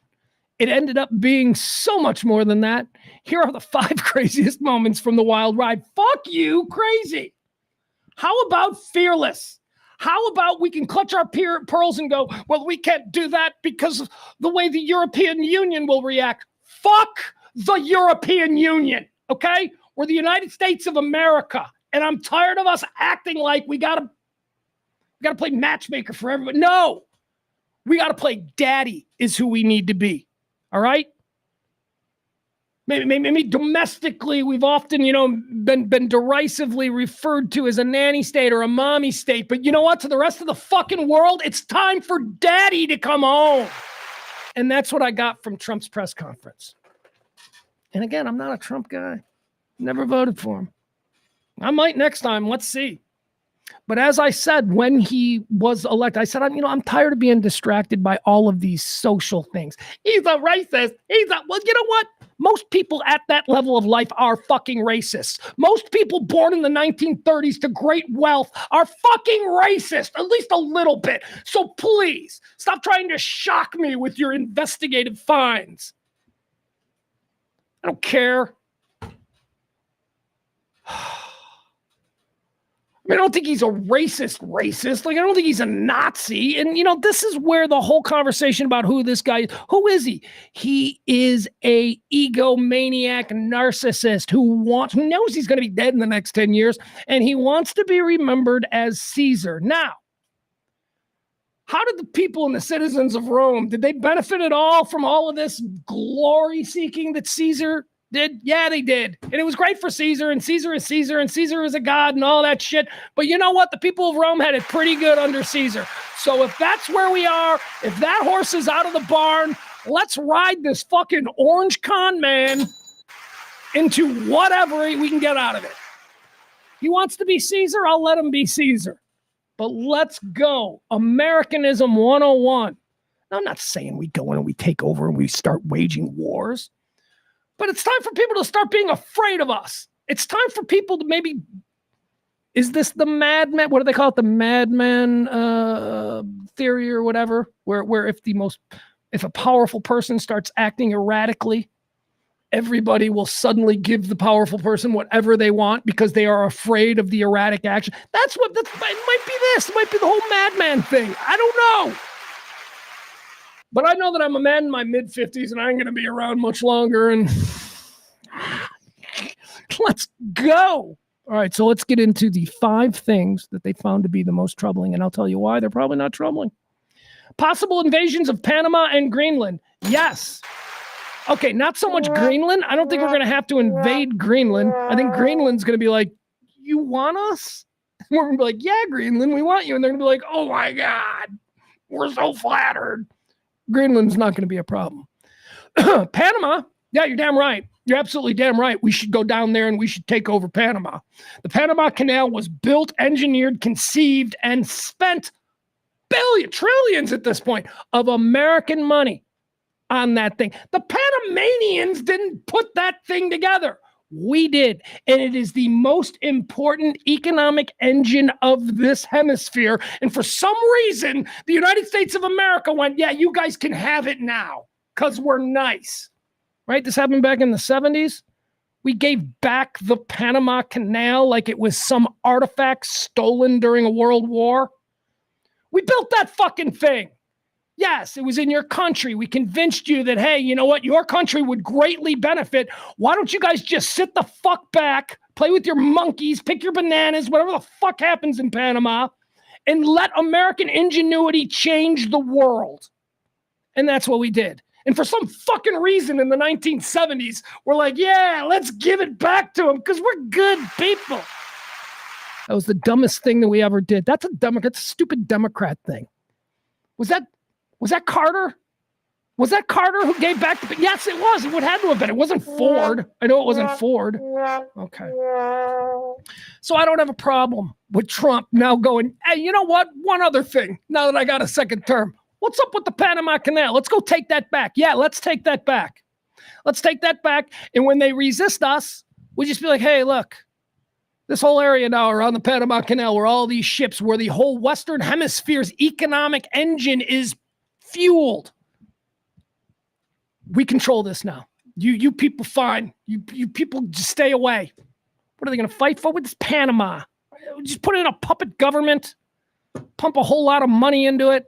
it ended up being so much more than that. Here are the 5 craziest moments from the wild ride. Fuck you, crazy. How about fearless? How about we can clutch our pearls and go, well, we can't do that because of the way the European Union will react. Fuck the European Union, okay? We're the United States of America, and I'm tired of us acting like we gotta play matchmaker for everybody. No, we gotta play daddy is who we need to be, all right? Maybe domestically, we've often, been derisively referred to as a nanny state or a mommy state. But you know what? To the rest of the fucking world, it's time for daddy to come home. And that's what I got from Trump's press conference. And again, I'm not a Trump guy. Never voted for him. I might next time. Let's see. But as I said, when he was elected, I said, I'm tired of being distracted by all of these social things. He's a racist. Well, you know what? Most people at that level of life are fucking racists. Most people born in the 1930s to great wealth are fucking racist, at least a little bit. So please, stop trying to shock me with your investigative finds. I don't care. I don't think he's a racist. Like, I don't think he's a Nazi. And, this is where the whole conversation about who this guy is. Who is he? He is a egomaniac narcissist who knows he's going to be dead in the next 10 years. And he wants to be remembered as Caesar. Now, how did the people and the citizens of Rome, did they benefit at all from all of this glory seeking that Caesar did? Yeah, they did. And it was great for Caesar, and Caesar is Caesar, and Caesar is a god and all that shit. But you know what? The people of Rome had it pretty good under Caesar. So if that's where we are, if that horse is out of the barn, let's ride this fucking orange con man into whatever we can get out of it. He wants to be Caesar, I'll let him be Caesar. But let's go. Americanism 101. Now, I'm not saying we go in and we take over and we start waging wars. But it's time for people to start being afraid of us. It's time for people to maybe, is this the madman? What do they call it? The madman theory or whatever, where if a powerful person starts acting erratically, everybody will suddenly give the powerful person whatever they want because they are afraid of the erratic action. It might be this. It might be the whole madman thing. I don't know. But I know that I'm a man in my mid-50s and I ain't going to be around much longer. And let's go. All right, so let's get into the 5 things that they found to be the most troubling. And I'll tell you why they're probably not troubling. Possible invasions of Panama and Greenland. Yes. Okay, not so much Greenland. I don't think we're going to have to invade Greenland. I think Greenland's going to be like, you want us? And we're going to be like, yeah, Greenland, we want you. And they're going to be like, oh, my God, we're so flattered. Greenland's not going to be a problem. Panama, yeah, you're damn right. You're absolutely damn right. We should go down there and we should take over Panama. The Panama Canal was built, engineered, conceived, and spent trillions at this point of American money on that thing. The Panamanians didn't put that thing together. We did. And it is the most important economic engine of this hemisphere. And for some reason, the United States of America went, yeah, you guys can have it now because we're nice. Right? This happened back in the 70s. We gave back the Panama Canal like it was some artifact stolen during a world war. We built that fucking thing. Yes, it was in your country. We convinced you that, hey, you know what? Your country would greatly benefit. Why don't you guys just sit the fuck back, play with your monkeys, pick your bananas, whatever the fuck happens in Panama, and let American ingenuity change the world? And that's what we did. And for some fucking reason in the 1970s, we're like, yeah, let's give it back to them because we're good people. That was the dumbest thing that we ever did. That's a stupid Democrat thing. Was that Carter? Was that Carter who gave back the... Yes, it was. It would have to have been. It wasn't Ford. I know it wasn't Ford. Okay. So I don't have a problem with Trump now going, hey, you know what? One other thing, now that I got a second term. What's up with the Panama Canal? Let's go take that back. Yeah, let's take that back. Let's take that back. And when they resist us, we just be like, hey, look, this whole area now around the Panama Canal where all these ships, where the whole Western Hemisphere's economic engine is fueled. We control this now. You people fine. You people just stay away. What are they going to fight for with this Panama? Just put it in a puppet government, pump a whole lot of money into it.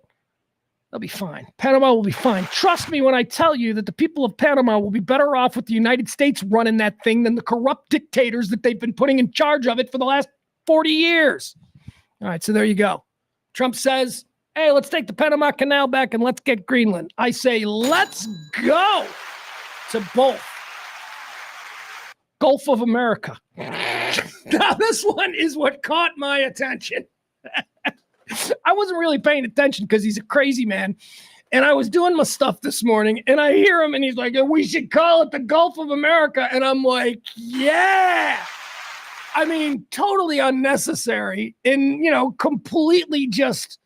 They'll be fine. Panama will be fine. Trust me when I tell you that the people of Panama will be better off with the United States running that thing than the corrupt dictators that they've been putting in charge of it for the last 40 years. All right, so there you go. Trump says, hey, let's take the Panama Canal back and let's get Greenland. I say, let's go to both. Gulf of America. Now, this one is what caught my attention. I wasn't really paying attention because he's a crazy man. And I was doing my stuff this morning and I hear him and he's like, we should call it the Gulf of America. And I'm like, yeah. I mean, totally unnecessary and, completely just,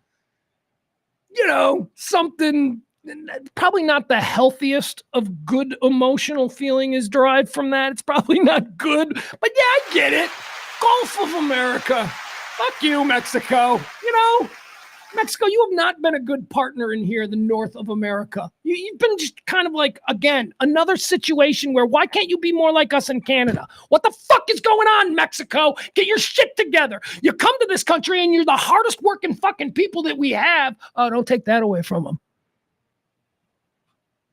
something probably not the healthiest of good emotional feeling is derived from that. It's probably not good, but yeah, I get it. Gulf of America. Fuck you, Mexico. Mexico, you have not been a good partner in here, the North of America. You've been just kind of like, again, another situation where why can't you be more like us in Canada? What the fuck is going on, Mexico? Get your shit together. You come to this country and you're the hardest working fucking people that we have. Oh, don't take that away from them.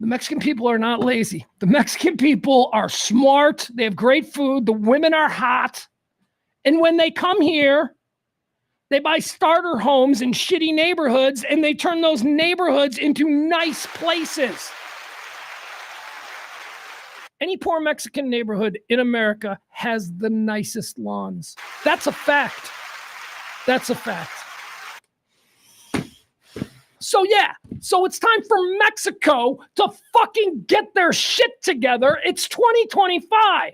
The Mexican people are not lazy. The Mexican people are smart. They have great food. The women are hot. And when they come here, they buy starter homes in shitty neighborhoods and they turn those neighborhoods into nice places. Any poor Mexican neighborhood in America has the nicest lawns. That's a fact. That's a fact. So yeah, so it's time for Mexico to fucking get their shit together. It's 2025.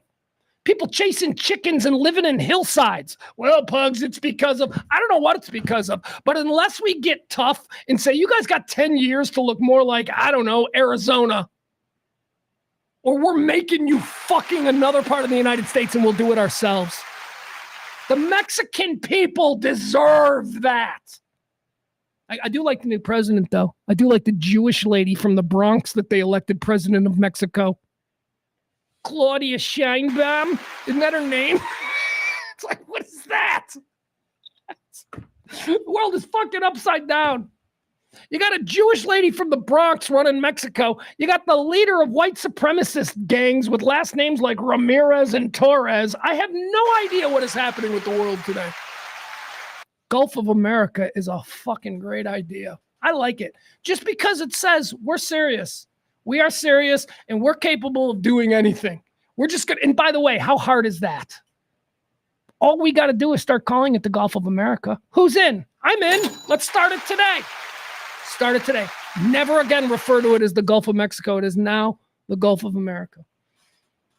People chasing chickens and living in hillsides. Well, Pugs, it's because of, I don't know what it's because of, but unless we get tough and say, you guys got 10 years to look more like, I don't know, Arizona, or we're making you fucking another part of the United States and we'll do it ourselves. The Mexican people deserve that. I do like the new president, though. I do like the Jewish lady from the Bronx that they elected president of Mexico. Claudia Sheinbaum. Isn't that her name? It's like, what is that? The world is fucking upside down. You got a Jewish lady from the Bronx running Mexico. You got the leader of white supremacist gangs with last names like Ramirez and Torres. I have no idea what is happening with the world today. Gulf of America is a fucking great idea. I like it. Just because it says we're serious. We are serious and we're capable of doing anything. We're just going to, and by the way, how hard is that? All we got to do is start calling it the Gulf of America. Who's in? I'm in. Let's start it today. Start it today. Never again refer to it as the Gulf of Mexico. It is now the Gulf of America.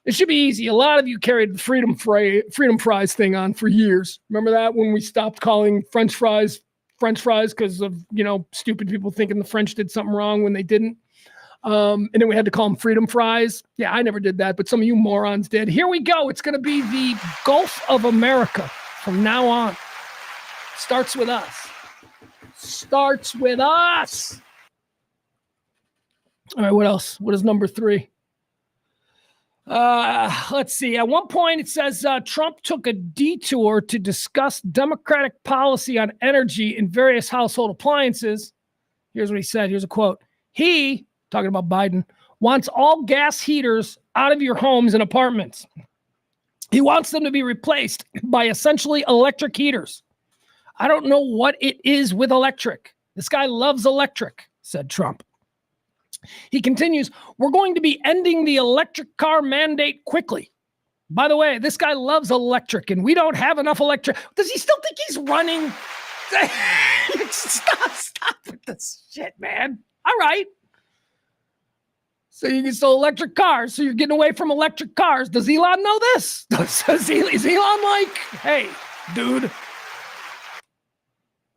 It should be easy. A lot of you carried the freedom fries thing on for years. Remember that when we stopped calling French fries because of, stupid people thinking the French did something wrong when they didn't. And then we had to call them freedom fries. Yeah, I never did that, but some of you morons did. Here we go. It's going to be the Gulf of America from now on. Starts with us. Starts with us. All right, what else? What is number 3? Let's see. At one point, it says Trump took a detour to discuss Democratic policy on energy and various household appliances. Here's what he said. Here's a quote. He, talking about Biden, wants all gas heaters out of your homes and apartments. He wants them to be replaced by essentially electric heaters. I don't know what it is with electric. This guy loves electric, said Trump. He continues, we're going to be ending the electric car mandate quickly. By the way, this guy loves electric, and we don't have enough electric. Does he still think he's running? Stop with this shit, man. All right. So you can sell electric cars, so you're getting away from electric cars. Does Elon know this? Is Elon like, hey, dude,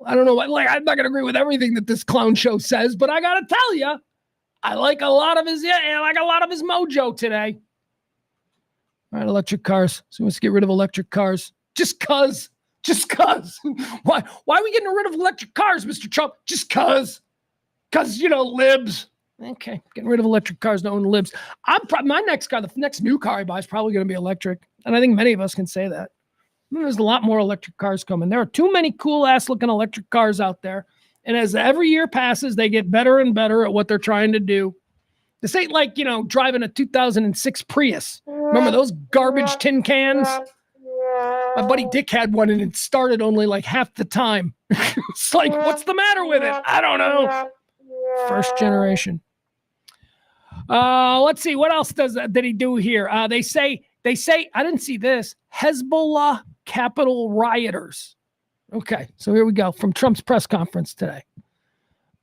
I don't know. I'm not going to agree with everything that this clown show says, but I got to tell you, I like a lot of his mojo today. All right, electric cars. So let's get rid of electric cars. Just cause. Why are we getting rid of electric cars, Mr. Trump? Just cause. Cause, libs. Okay, getting rid of electric cars, no one libs. My next car, the next new car I buy is probably going to be electric. And I think many of us can say that. There's a lot more electric cars coming. There are too many cool-ass looking electric cars out there. And as every year passes, they get better and better at what they're trying to do. This ain't like, driving a 2006 Prius. Remember those garbage tin cans? My buddy Dick had one and it started only like half the time. It's like, what's the matter with it? I don't know. First generation. Let's see. What else did he do here? They say, I didn't see this. Hezbollah Capitol rioters. Okay, so here we go from Trump's press conference today.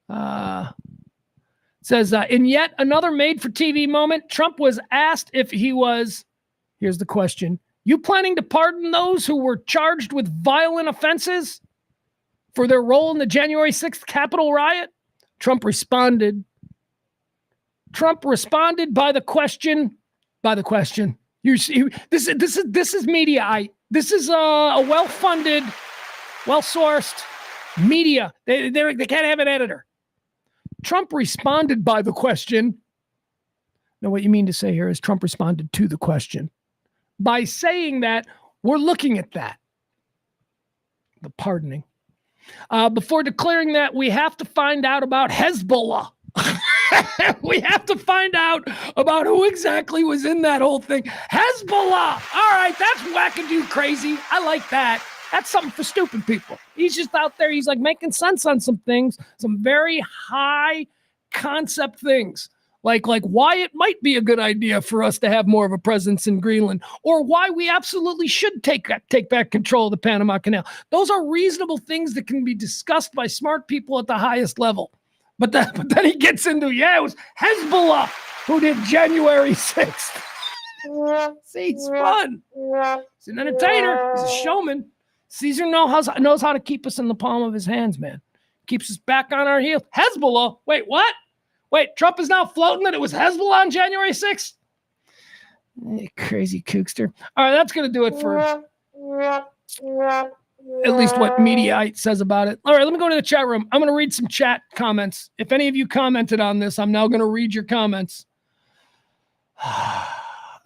It says, in yet another made-for-TV moment, Trump was asked if he was, here's the question, you planning to pardon those who were charged with violent offenses for their role in the January 6th Capitol riot? Trump responded by the question. You see, this is media. This is a well-funded, well-sourced media. They can't have an editor. Trump responded by the question. Now, what you mean to say here is Trump responded to the question by saying that we're looking at that. The pardoning. Before declaring that, we have to find out about Hezbollah. We have to find out about who exactly was in that whole thing. Hezbollah. All right, that's wackadoo crazy. I like that. That's something for stupid people. He's just out there. He's like making sense on some things, some very high concept things, like why it might be a good idea for us to have more of a presence in Greenland, or why we absolutely should take back control of the Panama Canal. Those are reasonable things that can be discussed by smart people at the highest level. But then he gets into, it was Hezbollah who did January 6th. See, he's fun. He's an entertainer. He's a showman. Caesar knows how to keep us in the palm of his hands, man. Keeps us back on our heels. Hezbollah. Wait, what? Wait, Trump is now floating that it was Hezbollah on January 6th? Hey, crazy kookster. All right, that's going to do it for at least what Mediaite says about it. All right, let me go to the chat room. I'm going to read some chat comments. If any of you commented on this, I'm now going to read your comments.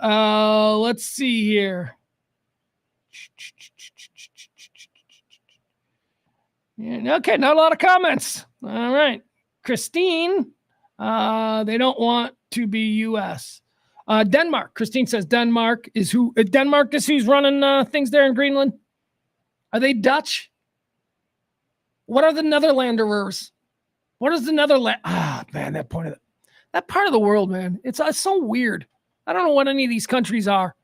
Let's see here. Yeah, okay, not a lot of comments. All right. Christine, they don't want to be U.S. Denmark. Christine says Denmark is who's running things there in Greenland. Are they Dutch? What are the Netherlanders? What is the Netherland? Man, that part of the world, man. It's so weird. I don't know what any of these countries are.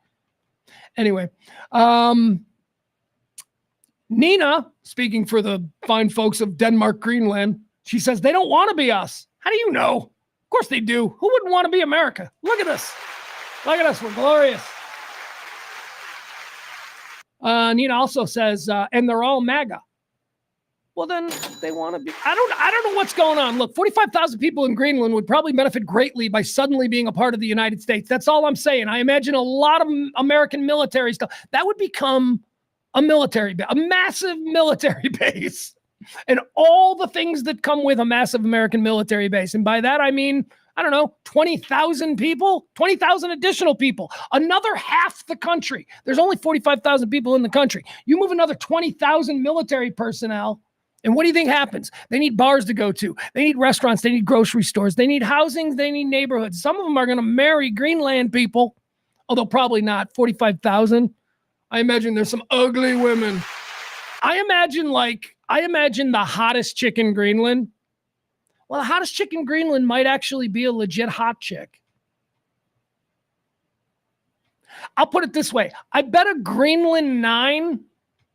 Anyway, Nina, speaking for the fine folks of Denmark, Greenland, she says they don't want to be us. How do you know? Of course they do. Who wouldn't want to be America? Look at us. Look at us. We're glorious. Nina also says, and they're all MAGA. Well, then they want to be. I don't know what's going on. Look, 45,000 people in Greenland would probably benefit greatly by suddenly being a part of the United States. That's all I'm saying. I imagine a lot of American military stuff that would become a massive military base, and all the things that come with a massive American military base. And by that I mean, I don't know, 20,000 people, 20,000 additional people, another half the country. There's only 45,000 people in the country. You move another 20,000 military personnel. And what do you think happens? They need bars to go to. They need restaurants. They need grocery stores. They need housing. They need neighborhoods. Some of them are going to marry Greenland people, although probably not. 45,000. I imagine there's some ugly women. I imagine the hottest chick in Greenland. Well, the hottest chick in Greenland might actually be a legit hot chick. I'll put it this way. I bet a Greenland 9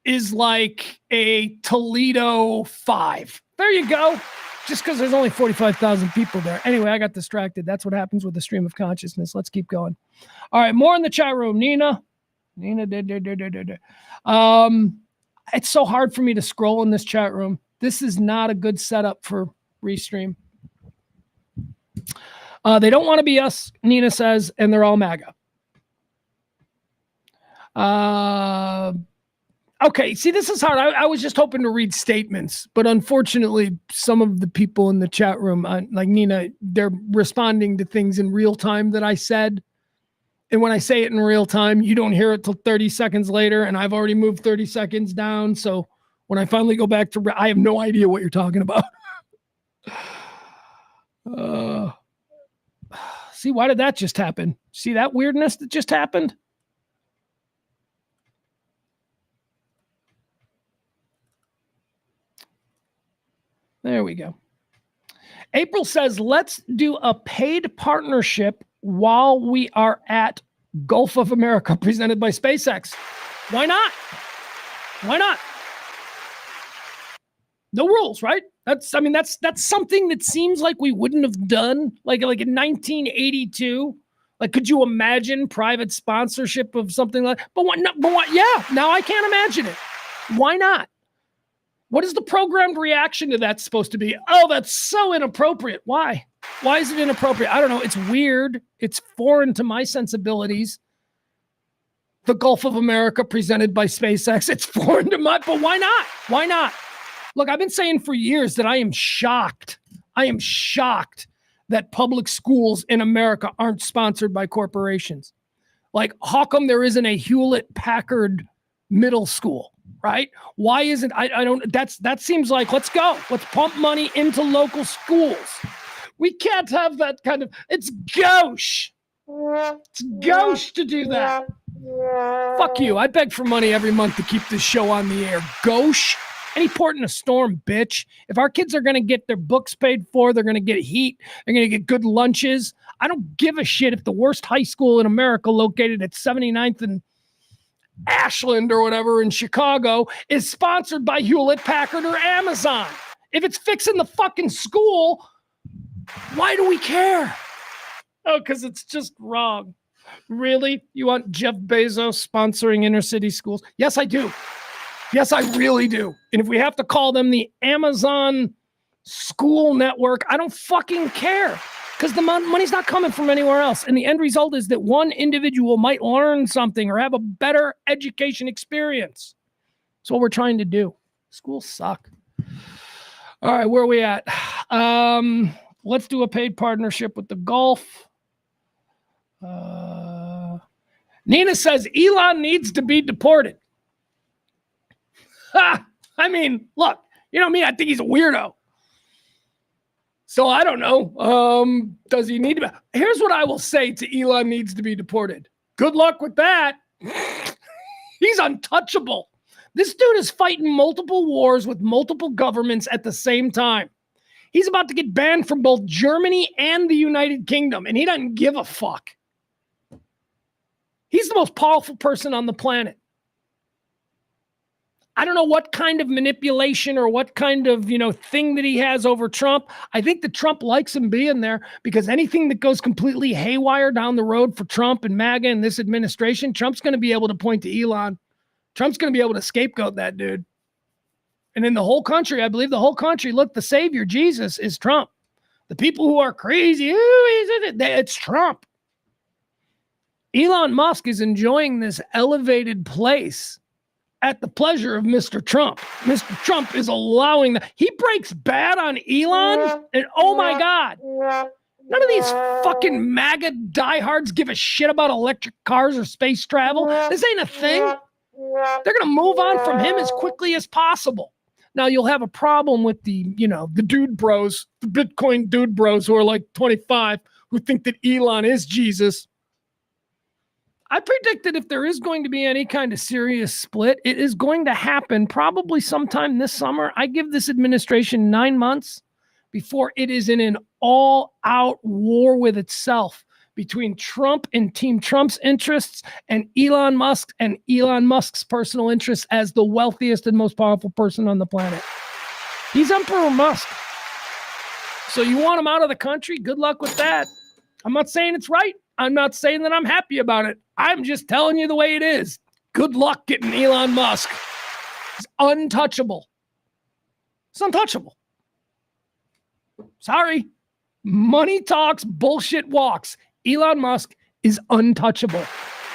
is like a Toledo 5. There you go. Just because there's only 45,000 people there. Anyway, I got distracted. That's what happens with the stream of consciousness. Let's keep going. All right, more in the chat room. Nina. It's so hard for me to scroll in this chat room. This is not a good setup for Restream. They don't want to be us, Nina says, and they're all MAGA. Okay, see, this is hard. I was just hoping to read statements, but unfortunately, some of the people in the chat room, like Nina, they're responding to things in real time that I said. And when I say it in real time, you don't hear it till 30 seconds later, and I've already moved 30 seconds down. So when I finally go back to, I have no idea what you're talking about. See, why did that just happen? See that weirdness that just happened? There we go. April says, let's do a paid partnership while we are at Gulf of America presented by SpaceX. Why not? Why not? No rules, right? That's something that seems like we wouldn't have done like in 1982. Like, could you imagine private sponsorship of something like, but what, yeah, now I can't imagine it. Why not? What is the programmed reaction to that supposed to be? Oh, that's so inappropriate. Why? Why is it inappropriate? I don't know. It's weird. It's foreign to my sensibilities. The Gulf of America presented by SpaceX. It's foreign to my, but why not? Why not? Look, I've been saying for years that I am shocked. I am shocked that public schools in America aren't sponsored by corporations. Like, how come there isn't a Hewlett-Packard middle school? Right? Why isn't I don't that seems like let's go. Let's pump money into local schools. We can't have that kind of it's gauche. It's gauche to do that. Fuck you. I beg for money every month to keep this show on the air. Gauche. Any port in a storm, bitch. If our kids are gonna get their books paid for, they're gonna get heat, they're gonna get good lunches. I don't give a shit if the worst high school in America located at 79th and Ashland or whatever in Chicago is sponsored by Hewlett-Packard or Amazon. If it's fixing the fucking school, why do we care? Oh, because it's just wrong. Really? You want Jeff Bezos sponsoring inner city schools? Yes, I do. Yes, I really do. And if we have to call them the Amazon School Network, I don't fucking care. Because the money's not coming from anywhere else. And the end result is that one individual might learn something or have a better education experience. That's what we're trying to do. Schools suck. All right, where are we at? Let's do a paid partnership with the Gulf. Nina says Elon needs to be deported. I mean, look, you know me, I think he's a weirdo. So I don't know. Does he need to be? Here's what I will say to Elon needs to be deported. Good luck with that. He's untouchable. This dude is fighting multiple wars with multiple governments at the same time. He's about to get banned from both Germany and the United Kingdom, and he doesn't give a fuck. He's the most powerful person on the planet. I don't know what kind of manipulation or what kind of, thing that he has over Trump. I think that Trump likes him being there because anything that goes completely haywire down the road for Trump and MAGA and this administration, Trump's going to be able to point to Elon. Trump's going to be able to scapegoat that dude. And in the whole country, I believe the whole country, look, the savior, Jesus, is Trump. The people who are crazy, it's Trump. Elon Musk is enjoying this elevated place at the pleasure of Mr. Trump. Mr. Trump is allowing that. He breaks bad on Elon, and oh my God, none of these fucking MAGA diehards give a shit about electric cars or space travel. This ain't a thing. They're going to move on from him as quickly as possible. Now, you'll have a problem with the dude bros, the Bitcoin dude bros who are like 25, who think that Elon is Jesus. I predict that if there is going to be any kind of serious split, it is going to happen probably sometime this summer. I give this administration 9 months before it is in an all-out war with itself between Trump and Team Trump's interests and Elon Musk's personal interests as the wealthiest and most powerful person on the planet. He's Emperor Musk. So you want him out of the country? Good luck with that. I'm not saying it's right. I'm not saying that I'm happy about it. I'm just telling you the way it is. Good luck getting Elon Musk. He's untouchable. It's untouchable. Sorry. Money talks, bullshit walks. Elon Musk is untouchable.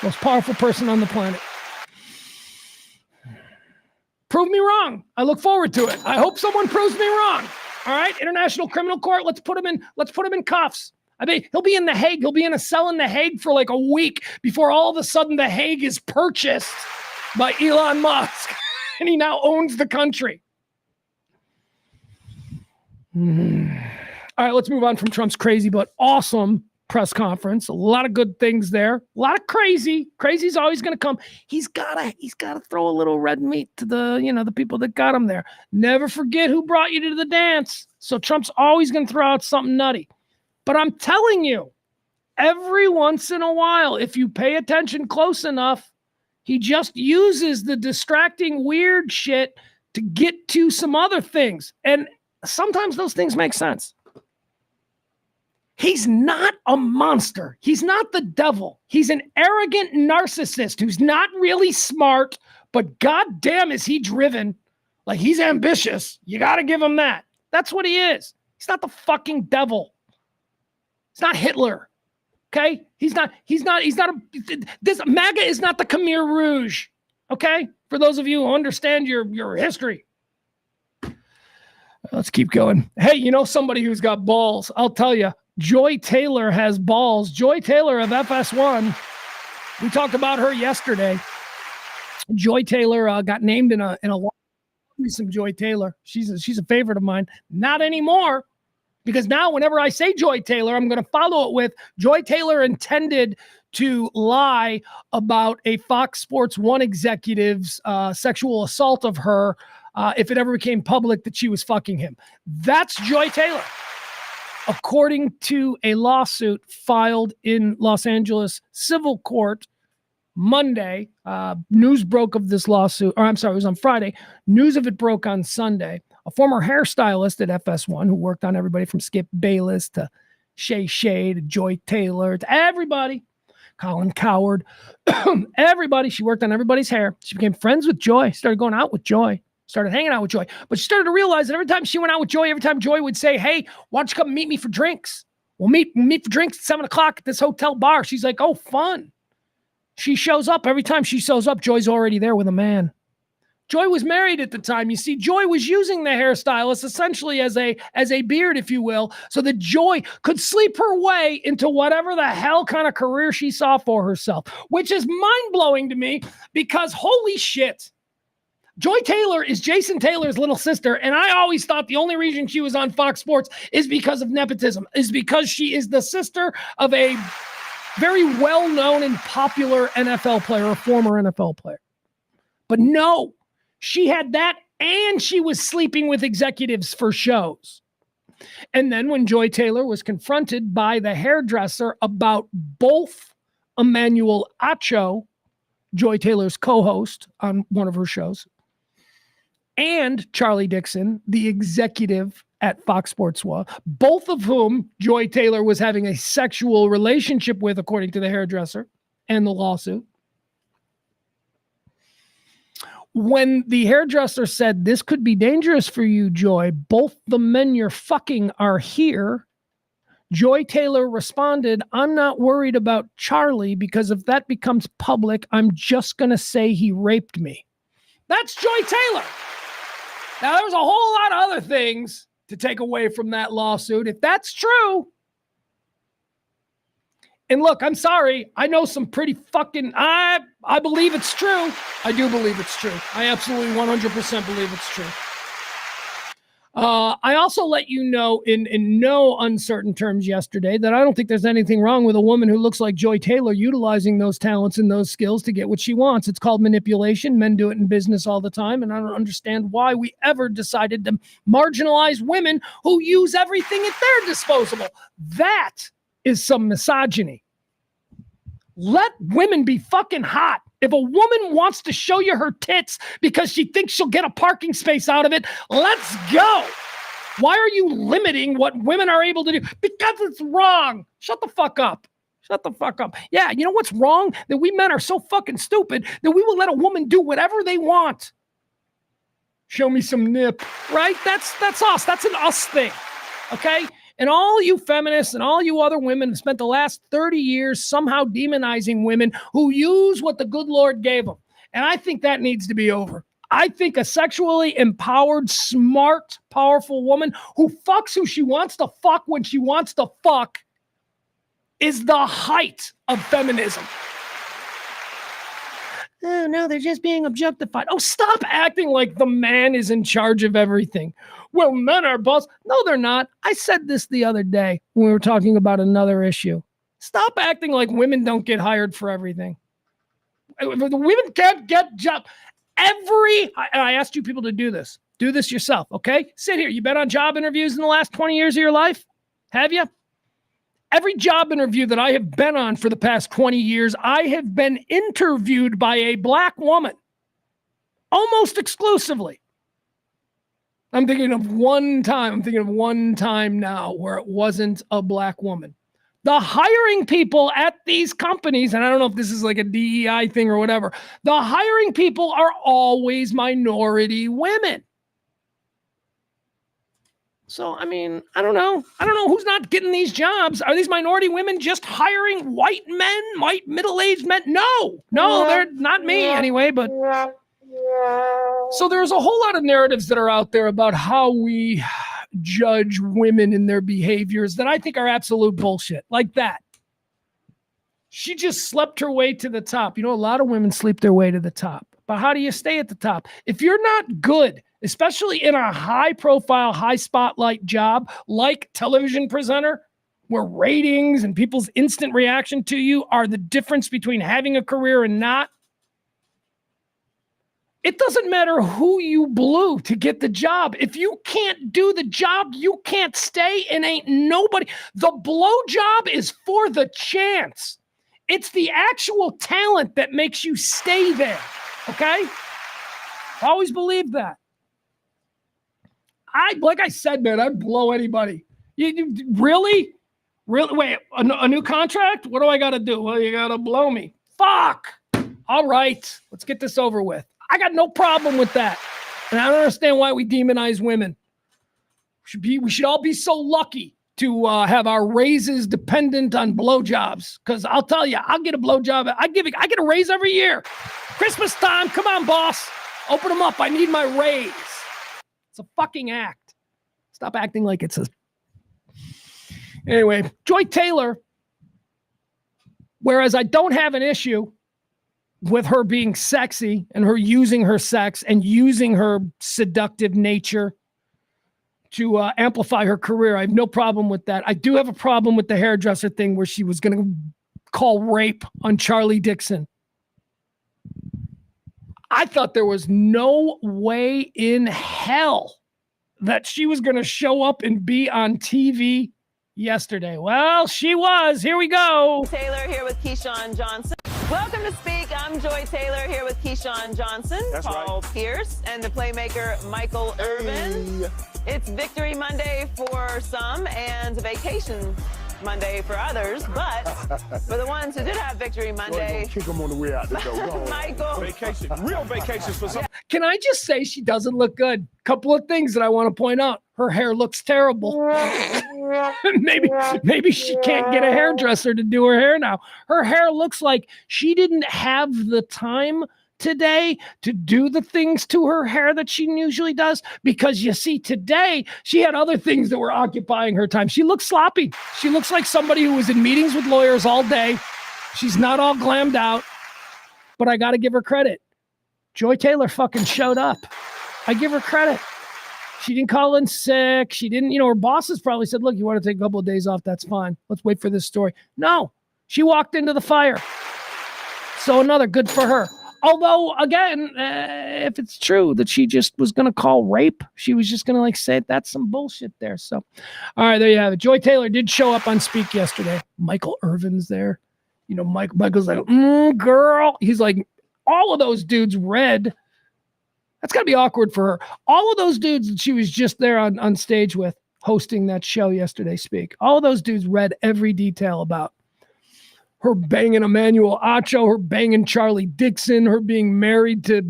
Most powerful person on the planet. Prove me wrong. I look forward to it. I hope someone proves me wrong. All right, International Criminal Court. Let's put him in cuffs. I mean, he'll be in The Hague. He'll be in a cell in The Hague for like a week before all of a sudden The Hague is purchased by Elon Musk and he now owns the country. All right, let's move on from Trump's crazy but awesome press conference. A lot of good things there. A lot of crazy. Crazy's always going to come. He's gotta throw a little red meat to the people that got him there. Never forget who brought you to the dance. So Trump's always going to throw out something nutty. But I'm telling you, every once in a while, if you pay attention close enough, he just uses the distracting weird shit to get to some other things. And sometimes those things make sense. He's not a monster. He's not the devil. He's an arrogant narcissist who's not really smart, but goddamn is he driven. Like, he's ambitious. You got to give him that. That's what he is. He's not the fucking devil. It's not Hitler, okay? This MAGA is not the Khmer Rouge, okay? For those of you who understand your history. Let's keep going. Hey, somebody who's got balls. I'll tell you, Joy Taylor has balls. Joy Taylor of FS1. We talked about her yesterday. Joy Taylor got named in a some Joy Taylor. She's a favorite of mine. Not anymore. Because now whenever I say Joy Taylor, I'm going to follow it with Joy Taylor intended to lie about a Fox Sports 1 executive's sexual assault of her if it ever became public that she was fucking him. That's Joy Taylor. According to a lawsuit filed in Los Angeles civil court Monday, news broke of this lawsuit, or I'm sorry, it was on Friday. News of it broke on Sunday. A former hairstylist at FS1 who worked on everybody from Skip Bayless to Shay Shay to Joy Taylor to everybody, Colin Coward, everybody. She worked on everybody's hair. She became friends with Joy, started going out with Joy, started hanging out with Joy. But she started to realize that every time she went out with Joy, every time Joy would say, hey, why don't you come meet me for drinks? We'll meet for drinks at 7 o'clock at this hotel bar. She's like, oh, fun. She shows up. Every time she shows up, Joy's already there with a man. Joy was married at the time. You see, Joy was using the hairstylist essentially as a beard, if you will, so that Joy could sleep her way into whatever the hell kind of career she saw for herself, which is mind-blowing to me because holy shit. Joy Taylor is Jason Taylor's little sister, and I always thought the only reason she was on Fox Sports is because of nepotism, is because she is the sister of a very well-known and popular NFL player, a former NFL player. But no. She had that, and she was sleeping with executives for shows. And then when Joy Taylor was confronted by the hairdresser about both Emmanuel Acho, Joy Taylor's co-host on one of her shows, and Charlie Dixon, the executive at Fox Sports Law, both of whom Joy Taylor was having a sexual relationship with, according to the hairdresser and the lawsuit. When the hairdresser said, this could be dangerous for you, Joy, both the men you're fucking are here, Joy Taylor responded, I'm not worried about Charlie because if that becomes public, I'm just going to say he raped me. That's Joy Taylor. Now, there's a whole lot of other things to take away from that lawsuit. If that's true, and look, I'm sorry, I know some pretty fucking, I believe it's true. I do believe it's true. I absolutely 100% believe it's true. I also let you know in no uncertain terms yesterday that I don't think there's anything wrong with a woman who looks like Joy Taylor utilizing those talents and those skills to get what she wants. It's called manipulation. Men do it in business all the time, and I don't understand why we ever decided to marginalize women who use everything at their disposal. That is some misogyny. Let women be fucking hot. If a woman wants to show you her tits because she thinks she'll get a parking space out of it, let's go. Why are you limiting what women are able to do? Because it's wrong. Shut the fuck up. Shut the fuck up. Yeah, you know what's wrong? That we men are so fucking stupid that we will let a woman do whatever they want. Show me some nip, right? That's us. That's an us thing, okay? And all you feminists and all you other women have spent the last 30 years somehow demonizing women who use what the good Lord gave them. And I think that needs to be over. I think a sexually empowered, smart, powerful woman who fucks who she wants to fuck when she wants to fuck is the height of feminism. Oh, no, they're just being objectified. Oh, stop acting like the man is in charge of everything. Well, men are boss. No, they're not. I said this the other day when we were talking about another issue. Stop acting like women don't get hired for everything. The women can't get jobs. I asked you people to do this. Do this yourself, okay? Sit here. You been on job interviews in the last 20 years of your life? Have you? Every job interview that I have been on for the past 20 years, I have been interviewed by a black woman. Almost exclusively. I'm thinking of one time now where it wasn't a black woman. The hiring people at these companies, and I don't know if this is like a DEI thing or whatever, the hiring people are always minority women. So, I mean, I don't know who's not getting these jobs. Are these minority women just hiring white men, white middle-aged men? No, they're not me anyway, but... So there's a whole lot of narratives that are out there about how we judge women and their behaviors that I think are absolute bullshit. Like that. She just slept her way to the top. You know, a lot of women sleep their way to the top. But how do you stay at the top? If you're not good, especially in a high-profile, high-spotlight job like television presenter, where ratings and people's instant reaction to you are the difference between having a career and not, it doesn't matter who you blew to get the job. If you can't do the job, you can't stay and ain't nobody. The blow job is for the chance. It's the actual talent that makes you stay there. Okay? I always believed that. Like I said, man, I'd blow anybody. You really? Really? Wait, a new contract? What do I got to do? Well, you got to blow me. Fuck. All right. Let's get this over with. I got no problem with that. And I don't understand why we demonize women. We should all be so lucky to have our raises dependent on blowjobs. Because I'll tell you, I'll get a blowjob. I get a raise every year. Christmas time. Come on, boss. Open them up. I need my raise. It's a fucking act. Stop acting like it's a... Anyway, Joy Taylor, whereas I don't have an issue with her being sexy and her using her sex and using her seductive nature to amplify her career. I have no problem with that. I do have a problem with the hairdresser thing where she was going to call rape on Charlie Dixon. I thought there was no way in hell that she was going to show up and be on TV yesterday. Well, she was. Here we go. Taylor here with Keyshawn Johnson. Welcome to Speak. I'm Joy Taylor here with Keyshawn Johnson, Paul Pierce, and the playmaker Michael Irvin. It's Victory Monday for some and Vacation Monday for others, but for the ones who did have Victory Monday, Kick them on the way out the door. Go on. Michael. Vacation, real vacations for some. Can I just say she doesn't look good? Couple of things that I want to point out. Her hair looks terrible. maybe she can't get a hairdresser to do her hair now. Her hair looks like she didn't have the time today to do the things to her hair that she usually does, because you see, today she had other things that were occupying her time. She looks sloppy. She looks like somebody who was in meetings with lawyers all day. She's not all glammed out, but I got to give her credit. Joy Taylor fucking showed up. I give her credit. She didn't call in sick. She didn't, her bosses probably said, look, you want to take a couple of days off? That's fine. Let's wait for this story. No, she walked into the fire. So another good for her. Although, again, if it's true that she just was going to call rape, she was just going to say that's some bullshit there. So, all right, there you have it. Joy Taylor did show up on Speak yesterday. Michael Irvin's there. Michael's like, girl. He's like, all of those dudes read. That's got to be awkward for her. All of those dudes that she was just there on stage with, hosting that show yesterday, Speak. All of those dudes read every detail about her banging Emmanuel Acho, her banging Charlie Dixon, her being married to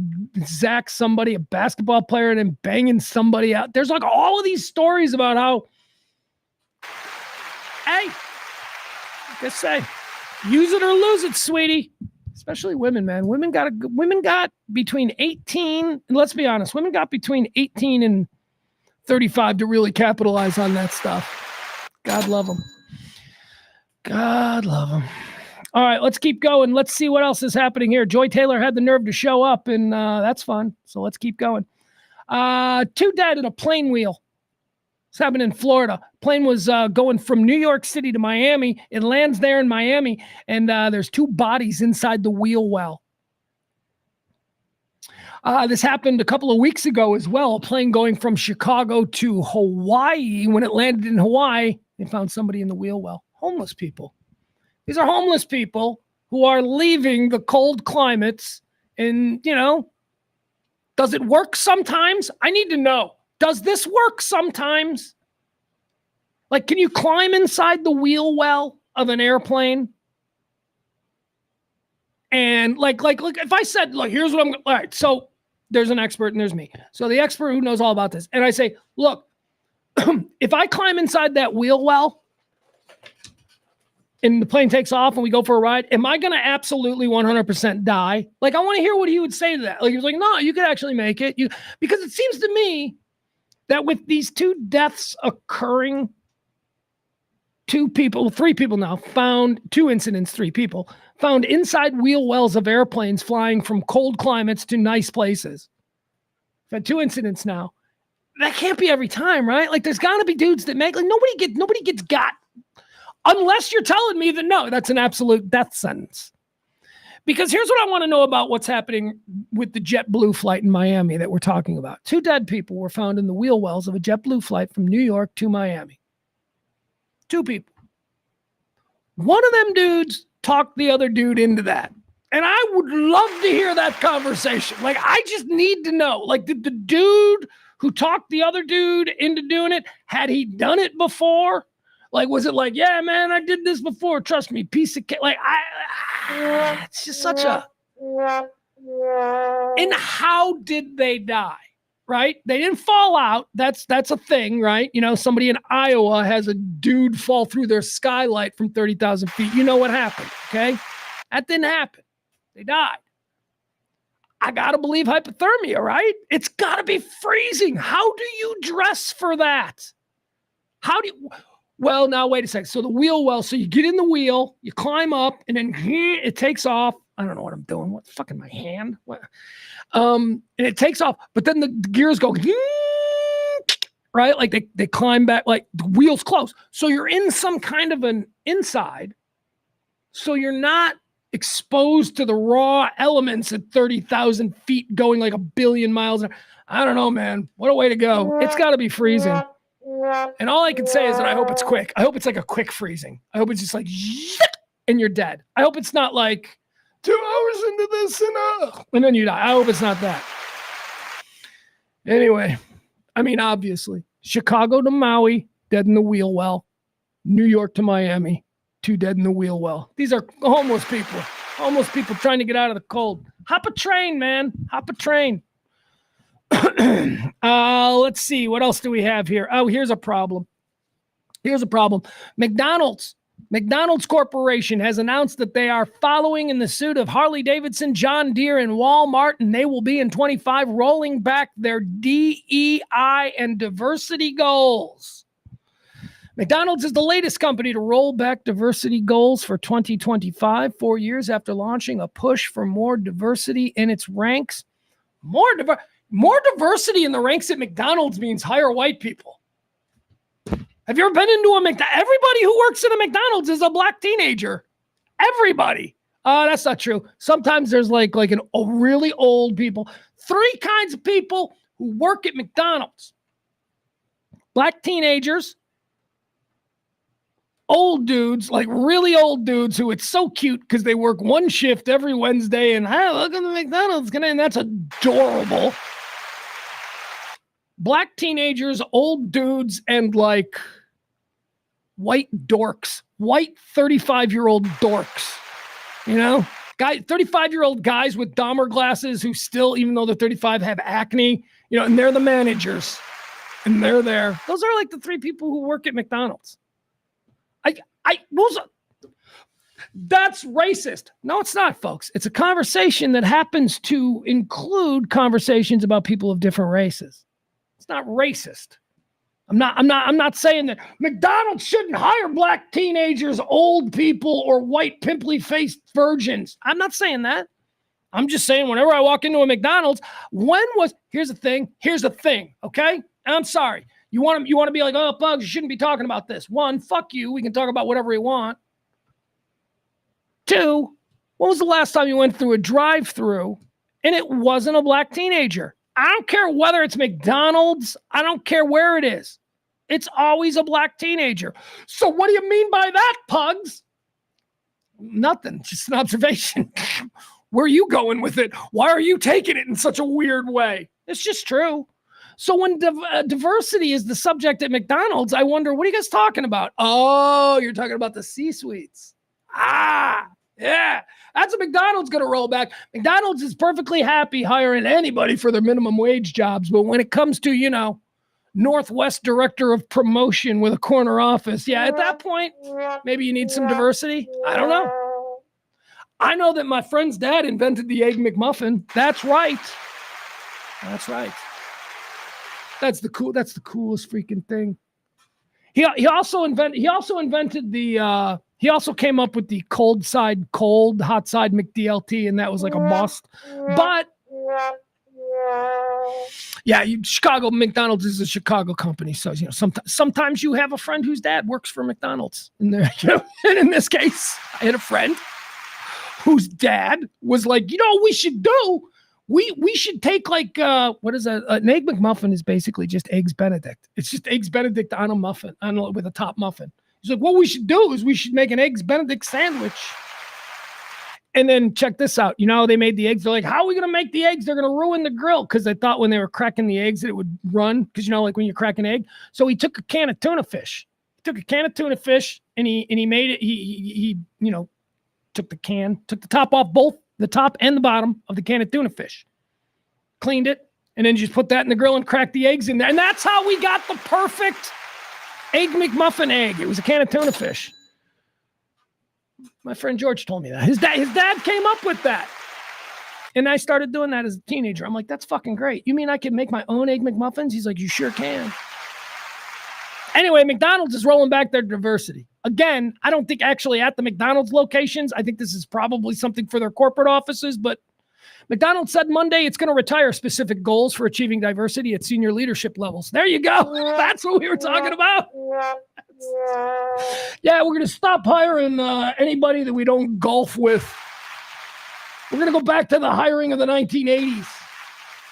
Zach somebody, a basketball player, and then banging somebody out. There's all of these stories about how, hey, just say, use it or lose it, sweetie. Especially women, man. Women got between 18, and let's be honest, women got between 18 and 35 to really capitalize on that stuff. God love them. God love them. All right, let's keep going. Let's see what else is happening here. Joy Taylor had the nerve to show up, and that's fun. So let's keep going. 2 dead in a plane wheel. It's happened in Florida. Plane was going from New York City to Miami. It lands there in Miami, and there's 2 bodies inside the wheel well. This happened a couple of weeks ago as well. A plane going from Chicago to Hawaii. When it landed in Hawaii, they found somebody in the wheel well. Homeless people. These are homeless people who are leaving the cold climates. And, does it work sometimes? I need to know. Does this work sometimes? Can you climb inside the wheel well of an airplane? And look, if I said, look, here's what all right, so there's an expert and there's me. So the expert who knows all about this. And I say, look, if I climb inside that wheel well, and the plane takes off and we go for a ride, am I going to absolutely 100% die? I want to hear what he would say to that. He was like, no, you could actually make it. Because it seems to me that with these 2 deaths occurring, 3 people now found, 2 incidents, 3 people found inside wheel wells of airplanes flying from cold climates to nice places. We've had 2 incidents now. That can't be every time, right? There's got to be dudes that make, nobody gets got. Unless you're telling me that, no, that's an absolute death sentence. Because here's what I want to know about what's happening with the JetBlue flight in Miami that we're talking about. 2 dead people were found in the wheel wells of a JetBlue flight from New York to Miami. 2 people. One of them dudes talked the other dude into that. And I would love to hear that conversation. I just need to know. Did the dude who talked the other dude into doing it, had he done it before? Was it yeah, man, I did this before. Trust me, piece of cake. It's just such a. And how did they die? Right? They didn't fall out. That's a thing, right? Somebody in Iowa has a dude fall through their skylight from 30,000 feet. You know what happened, okay? That didn't happen. They died. I got to believe hypothermia, right? It's got to be freezing. How do you dress for that? Well, now, wait a second. So the wheel well, so you get in the wheel, you climb up, and then it takes off. I don't know what I'm doing. What's fucking my hand? What? And it takes off, but then the gears go, right? They climb back, the wheels close. So you're in some kind of an inside. So you're not exposed to the raw elements at 30,000 feet going a billion miles. I don't know, man. What a way to go. It's got to be freezing. And all I can say is that I hope it's quick. I hope it's a quick freezing. I hope it's just and you're dead. I hope it's not 2 hours into this and then you die. I hope it's not that. Anyway, I mean, obviously, Chicago to Maui, dead in the wheel well. New York to Miami, 2 dead in the wheel well. These are homeless people trying to get out of the cold. Hop a train, man. Hop a train. Let's see. What else do we have here? Oh, here's a problem. McDonald's Corporation has announced that they are following in the suit of Harley Davidson, John Deere, and Walmart, and they will be in 25 rolling back their DEI and diversity goals. McDonald's is the latest company to roll back diversity goals for 2025, 4 years after launching a push for more diversity in its ranks. More diversity in the ranks at McDonald's means hire white people. Have you ever been into a McDonald's? Everybody who works in a McDonald's is a black teenager. Everybody. That's not true. Sometimes there's like really old people. 3 kinds of people who work at McDonald's. Black teenagers, old dudes, like really old dudes who it's so cute because they work 1 shift every Wednesday and hey, look at the McDonald's, and that's adorable. Black teenagers, old dudes, and like white dorks, white 35-year-old dorks, 35-year-old guys with Dahmer glasses who still, even though they're 35, have acne, and they're the managers and they're there. Those are like the 3 people who work at McDonald's. That's racist. No, it's not, folks. It's a conversation that happens to include conversations about people of different races. It's not racist. I'm not saying that McDonald's shouldn't hire black teenagers, old people, or white pimply-faced virgins. I'm not saying that. I'm just saying whenever I walk into a McDonald's, here's the thing, okay? I'm sorry. You want to be like, oh, Pugs, you shouldn't be talking about this. 1, fuck you. We can talk about whatever we want. 2, when was the last time you went through a drive-thru and it wasn't a black teenager? I don't care whether it's McDonald's. I don't care where it is. It's always a black teenager. So what do you mean by that, Pugs? Nothing. Just an observation. Where are you going with it? Why are you taking it in such a weird way? It's just true. So when diversity is the subject at McDonald's, I wonder, what are you guys talking about? Oh, you're talking about the C-suites. Yeah. That's what McDonald's going to roll back. McDonald's is perfectly happy hiring anybody for their minimum wage jobs. But when it comes to, Northwest director of promotion with a corner office, yeah, at that point, maybe you need some diversity. I don't know. I know that my friend's dad invented the Egg McMuffin. That's right. That's the coolest freaking thing. He also invented the he also came up with the cold side cold, hot side McDLT, and that was like a bust. But yeah, Chicago McDonald's is a Chicago company, so sometimes you have a friend whose dad works for McDonald's, and there, and in this case, I had a friend whose dad was like, we should do. We should take like what is that? An Egg McMuffin is basically just Eggs Benedict. It's just Eggs Benedict on a muffin, with a top muffin. He's like, what we should do is we should make an Eggs Benedict sandwich. And then check this out. They made the eggs. They're like, how are we going to make the eggs? They're going to ruin the grill. Because they thought when they were cracking the eggs that it would run. Because, like when you crack an egg. So he took a can of tuna fish. And he made it. He took the top off, both the top and the bottom of the can of tuna fish. Cleaned it. And then just put that in the grill and cracked the eggs in there. And that's how we got the perfect Egg McMuffin egg. It was a can of tuna fish. My friend George told me that. His dad came up with that. And I started doing that as a teenager. I'm like, that's fucking great. You mean I can make my own Egg McMuffins? He's like, you sure can. Anyway, McDonald's is rolling back their diversity. Again, I don't think actually at the McDonald's locations. I think this is probably something for their corporate offices. But McDonald's said Monday it's going to retire specific goals for achieving diversity at senior leadership levels. There you go. That's what we were talking about. Yeah, we're going to stop hiring anybody that we don't golf with. We're going to go back to the hiring of the 1980s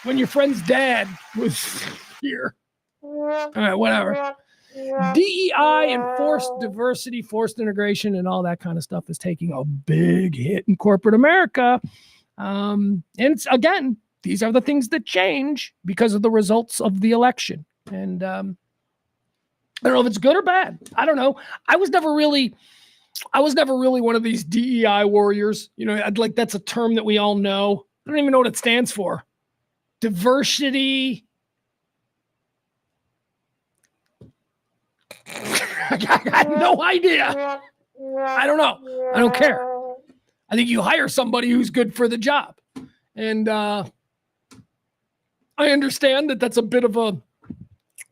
when your friend's dad was here. All right, whatever. DEI and forced diversity, forced integration, and all that kind of stuff is taking a big hit in corporate America. And it's, again, these are the things that change because of the results of the election. And I don't know if it's good or bad. I don't know. I was never really one of these DEI warriors. You know, I'd like, that's a term that we all know. I don't even know what it stands for. Diversity. I got no idea. I don't know. I don't care. I think you hire somebody who's good for the job. And I understand that that's a bit of a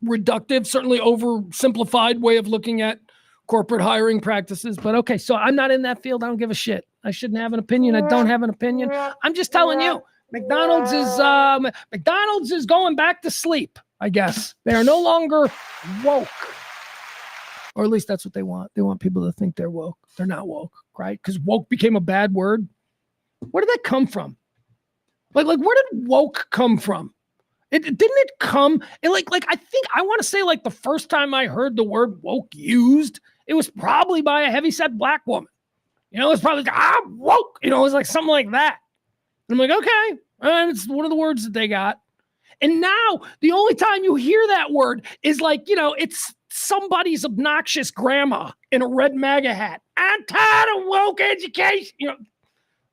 reductive, certainly oversimplified way of looking at corporate hiring practices. But okay, so I'm not in that field. I don't give a shit. I shouldn't have an opinion. I don't have an opinion. I'm just telling you, McDonald's is going back to sleep, I guess. They are no longer woke. Or at least that's what they want. They want people to think they're woke. They're not woke, right? Because woke became a bad word. Where did that come from? Like where did woke come from? Didn't it come? And like I think I want to say like the first time I heard the word woke used, it was probably by a heavyset black woman. You know, it's probably like, woke. You know, it was like something like that. And I'm like, okay, and it's one of the words that they got. And now the only time you hear that word is like, you know, it's somebody's obnoxious grandma in a red MAGA hat. I'm tired of woke education. You know,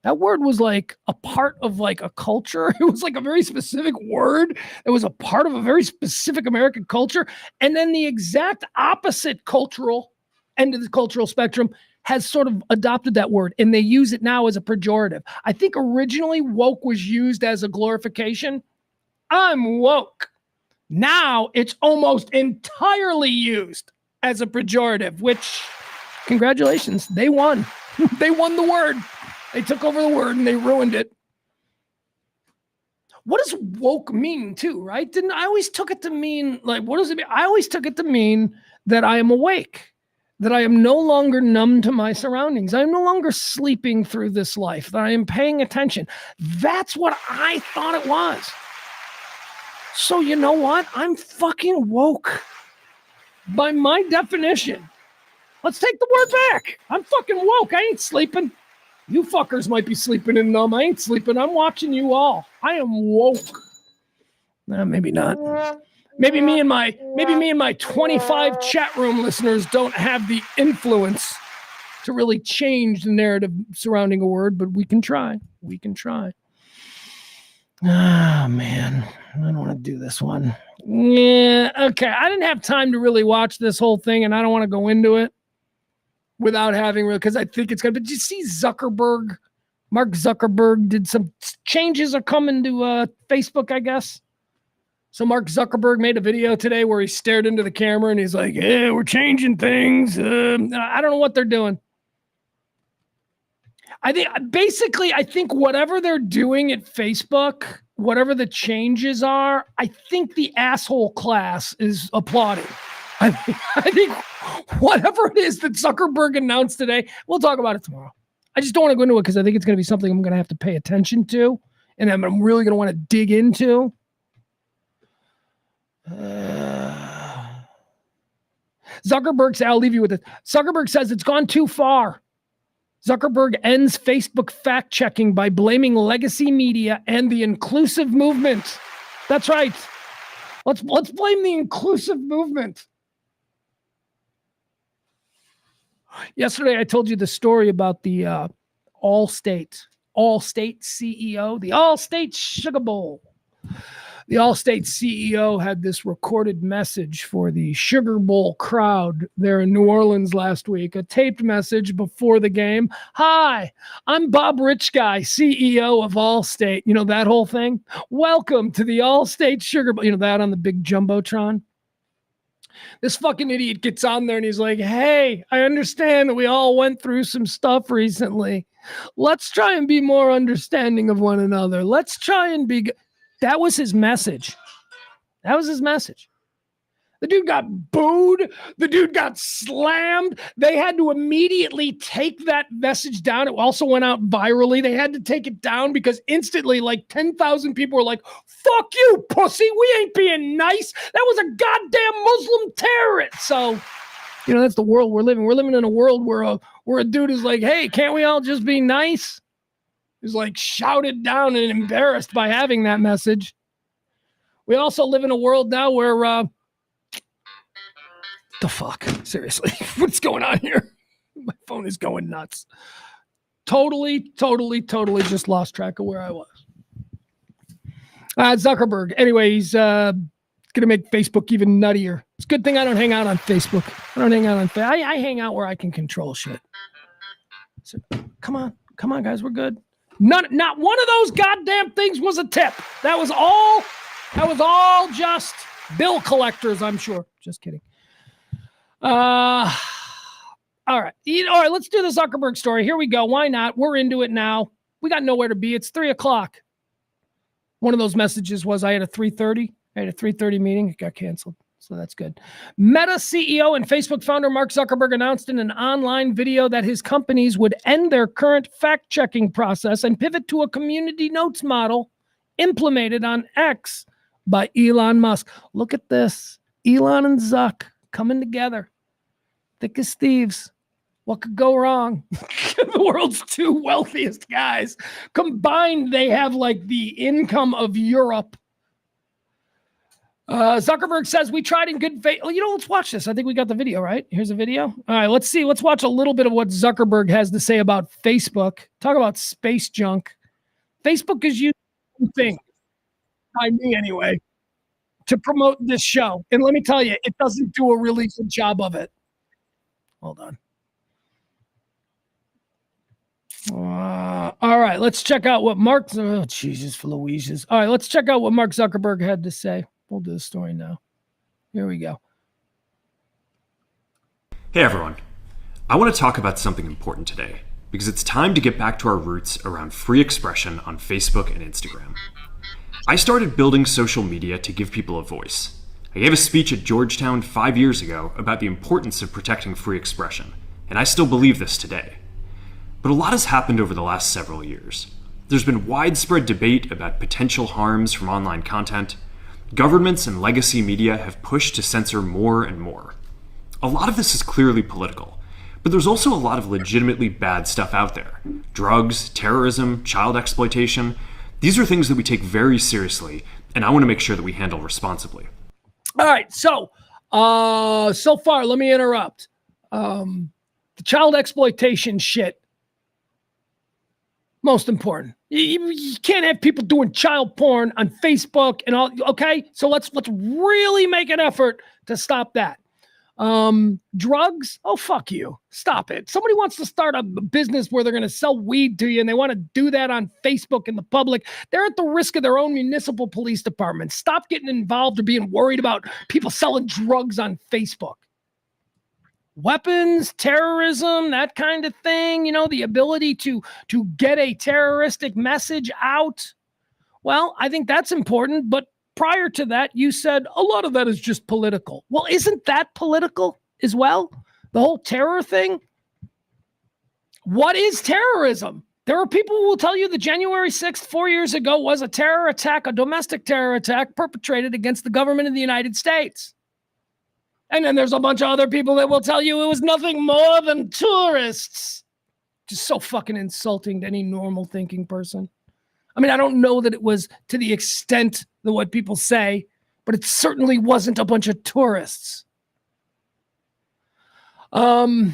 that word was like a part of like a culture. It was like a very specific word. It was a part of a very specific American culture. And then the exact opposite cultural end of the cultural spectrum has sort of adopted that word, and they use it now as a pejorative. I think originally woke was used as a glorification. I'm woke. Now it's almost entirely used as a pejorative, which, congratulations, they won. They won the word. They took over the word and they ruined it. What does woke mean too, right? I always took it to mean, like, what does it mean? I always took it to mean that I am awake, that I am no longer numb to my surroundings. I am no longer sleeping through this life, that I am paying attention. That's what I thought it was. So you know what? I'm fucking woke. By my definition. Let's take the word back. I'm fucking woke. I ain't sleeping. You fuckers might be sleeping and numb. I ain't sleeping. I'm watching you all. I am woke. Maybe not. Maybe me and my 25 chat room listeners don't have the influence to really change the narrative surrounding a word, but we can try. We can try. Ah, man. I don't want to do this one. Yeah, okay. I didn't have time to really watch this whole thing, and I don't want to go into it without having, because I think it's going to, but did you see Zuckerberg? Mark Zuckerberg did some changes are coming to Facebook, I guess. So Mark Zuckerberg made a video today where he stared into the camera and he's like, yeah, we're changing things. I don't know what they're doing. I think whatever they're doing at Facebook, whatever the changes are, I think the asshole class is applauding. I think whatever it is that Zuckerberg announced today, we'll talk about it tomorrow. I just don't want to go into it because I think it's going to be something I'm going to have to pay attention to, and I'm really going to want to dig into. Zuckerberg, I'll leave you with it. Zuckerberg says it's gone too far. Zuckerberg ends Facebook fact-checking by blaming legacy media and the inclusive movement. That's right. Let's blame the inclusive movement. Yesterday, I told you the story about the Allstate CEO, the Allstate Sugar Bowl. The Allstate CEO had this recorded message for the Sugar Bowl crowd there in New Orleans last week, a taped message before the game. Hi, I'm Bob Richguy, CEO of Allstate. You know, that whole thing. Welcome to the Allstate Sugar Bowl. You know, that on the big Jumbotron. This fucking idiot gets on there and he's like, hey, I understand that we all went through some stuff recently. Let's try and be more understanding of one another. Let's try and be... That was his message. That was his message. The dude got booed. The dude got slammed. They had to immediately take that message down. It also went out virally. They had to take it down because instantly, like 10,000 people were like, fuck you, pussy. We ain't being nice. That was a goddamn Muslim terrorist. So, you know, that's the world we're living. We're living in a world where a dude is like, hey, can't we all just be nice? He's like shouted down and embarrassed by having that message. We also live in a world now where, the fuck? Seriously, what's going on here? My phone is going nuts. Totally just lost track of where I was. Zuckerberg. Anyway, he's going to make Facebook even nuttier. It's a good thing I don't hang out on Facebook. I don't hang out on Facebook. I hang out where I can control shit. So, come on, guys, we're good. Not one of those goddamn things was a tip. That was all just bill collectors, I'm sure. Just kidding. All right. Let's do the Zuckerberg story. Here we go. Why not? We're into it now. We got nowhere to be. It's 3:00. One of those messages was I had a 3:30 meeting. It got canceled. So that's good. Meta CEO and Facebook founder Mark Zuckerberg announced in an online video that his companies would end their current fact-checking process and pivot to a community notes model implemented on X by Elon Musk. Look at this. Elon and Zuck coming together. Thick as thieves. What could go wrong? The world's two wealthiest guys. Combined, they have like the income of Europe. Zuckerberg says, we tried in good faith. Let's watch this. I think we got the video, right? Here's a video. All right, let's see. Let's watch a little bit of what Zuckerberg has to say about Facebook. Talk about space junk. Facebook is using thing, by me anyway, to promote this show. And let me tell you, it doesn't do a really good job of it. Hold on. All right, let's check out what Mark. Oh, Jesus, Louises. All right, let's check out what Mark Zuckerberg had to say. We'll do the story now. Here we go. Hey everyone. I want to talk about something important today because it's time to get back to our roots around free expression on Facebook and Instagram. I started building social media to give people a voice. I gave a speech at Georgetown 5 years ago about the importance of protecting free expression, and I still believe this today. But a lot has happened over the last several years. There's been widespread debate about potential harms from online content. Governments and legacy media have pushed to censor more and more. A lot of this is clearly political, but there's also a lot of legitimately bad stuff out there. Drugs, terrorism, child exploitation. These are things that we take very seriously, and I want to make sure that we handle responsibly. All right, so far, let me interrupt. The child exploitation shit, most important. You can't have people doing child porn on Facebook and all. Okay, so let's really make an effort to stop that. Drugs? Oh, fuck you. Stop it. Somebody wants to start a business where they're going to sell weed to you and they want to do that on Facebook in the public. They're at the risk of their own municipal police department. Stop getting involved or being worried about people selling drugs on Facebook. Weapons, terrorism, that kind of thing, the ability to get a terroristic message out. Well, I think that's important, but prior to that, you said a lot of that is just political. Well, isn't that political as well? The whole terror thing? What is terrorism? There are people who will tell you that January 6th, 4 years ago, was a terror attack, a domestic terror attack perpetrated against the government of the United States. And then there's a bunch of other people that will tell you it was nothing more than tourists. Just so fucking insulting to any normal thinking person. I mean, I don't know that it was to the extent that what people say, but it certainly wasn't a bunch of tourists. So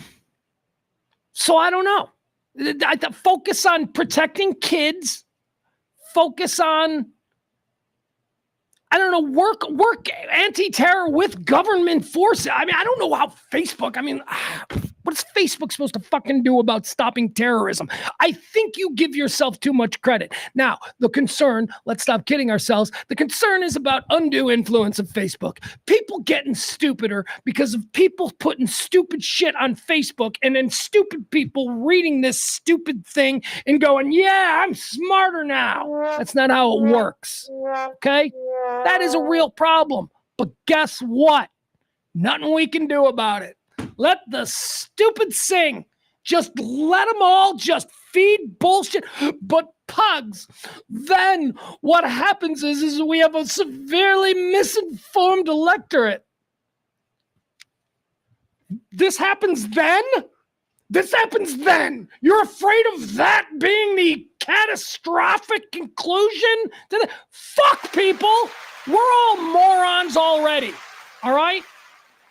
I don't know. I focus on protecting kids. Focus on, work anti-terror with government forces. I mean, I don't know how Facebook, what is Facebook supposed to fucking do about stopping terrorism? I think you give yourself too much credit. Now, the concern, let's stop kidding ourselves. The concern is about undue influence of Facebook. People getting stupider because of people putting stupid shit on Facebook and then stupid people reading this stupid thing and going, yeah, I'm smarter now. That's not how it works. Okay? That is a real problem. But guess what? Nothing we can do about it. Let the stupid sing. Just let them all just feed bullshit. But Pugs, then what happens is we have a severely misinformed electorate. This happens then? This happens then. You're afraid of that being the catastrophic conclusion? Fuck, people. We're all morons already. All right?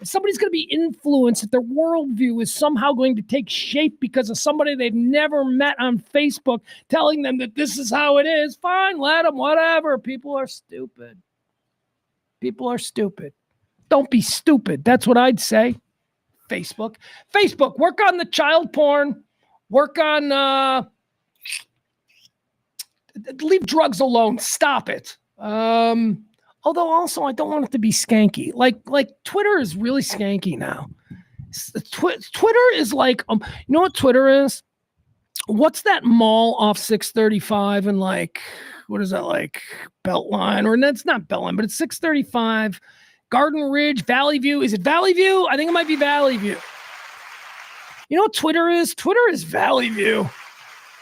If somebody's going to be influenced, if their worldview is somehow going to take shape because of somebody they've never met on Facebook telling them that this is how it is, fine, let them, whatever. People are stupid. People are stupid. Don't be stupid. That's what I'd say. Facebook, work on the child porn. Work on, leave drugs alone. Stop it. Although also I don't want it to be skanky. Like Twitter is really skanky now. Twitter is like, you know what Twitter is? What's that mall off 635 and like, what is that, like Beltline? Or that's not Beltline, but it's 635, Garden Ridge, Valley View. Is it Valley View? I think it might be Valley View. You know what Twitter is? Twitter is Valley View.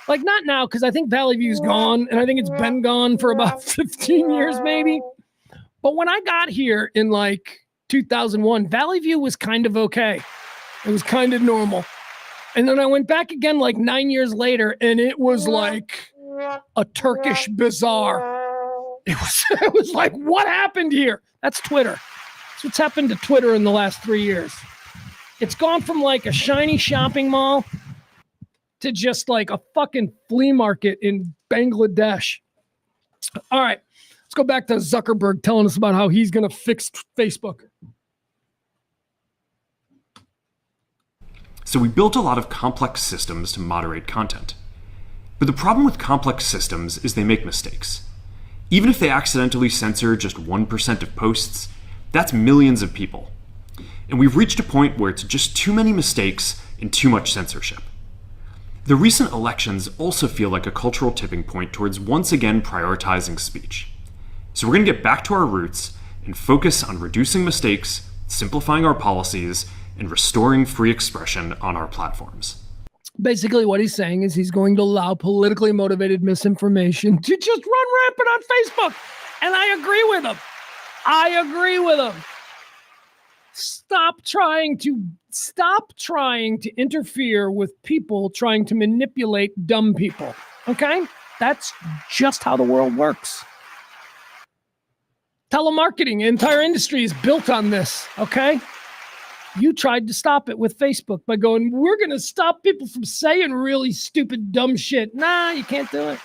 Like not now, because I think Valley View's gone, and I think it's been gone for about 15 years maybe. But when I got here in like 2001, Valley View was kind of okay. It was kind of normal. And then I went back again like 9 years later, and it was like a Turkish bazaar. It was like, what happened here? That's Twitter. That's what's happened to Twitter in the last 3 years. It's gone from like a shiny shopping mall to just like a fucking flea market in Bangladesh. All right. Let's go back to Zuckerberg telling us about how he's going to fix Facebook. So we built a lot of complex systems to moderate content. But the problem with complex systems is they make mistakes. Even if they accidentally censor just 1% of posts, that's millions of people. And we've reached a point where it's just too many mistakes and too much censorship. The recent elections also feel like a cultural tipping point towards once again prioritizing speech. So we're going to get back to our roots and focus on reducing mistakes, simplifying our policies, and restoring free expression on our platforms. Basically what he's saying is he's going to allow politically motivated misinformation to just run rampant on Facebook. And I agree with him. Stop trying to interfere with people trying to manipulate dumb people. Okay? That's just how the world works. Telemarketing, entire industry is built on this. Okay? You tried to stop it with Facebook by going, we're going to stop people from saying really stupid, dumb shit. Nah, you can't do it.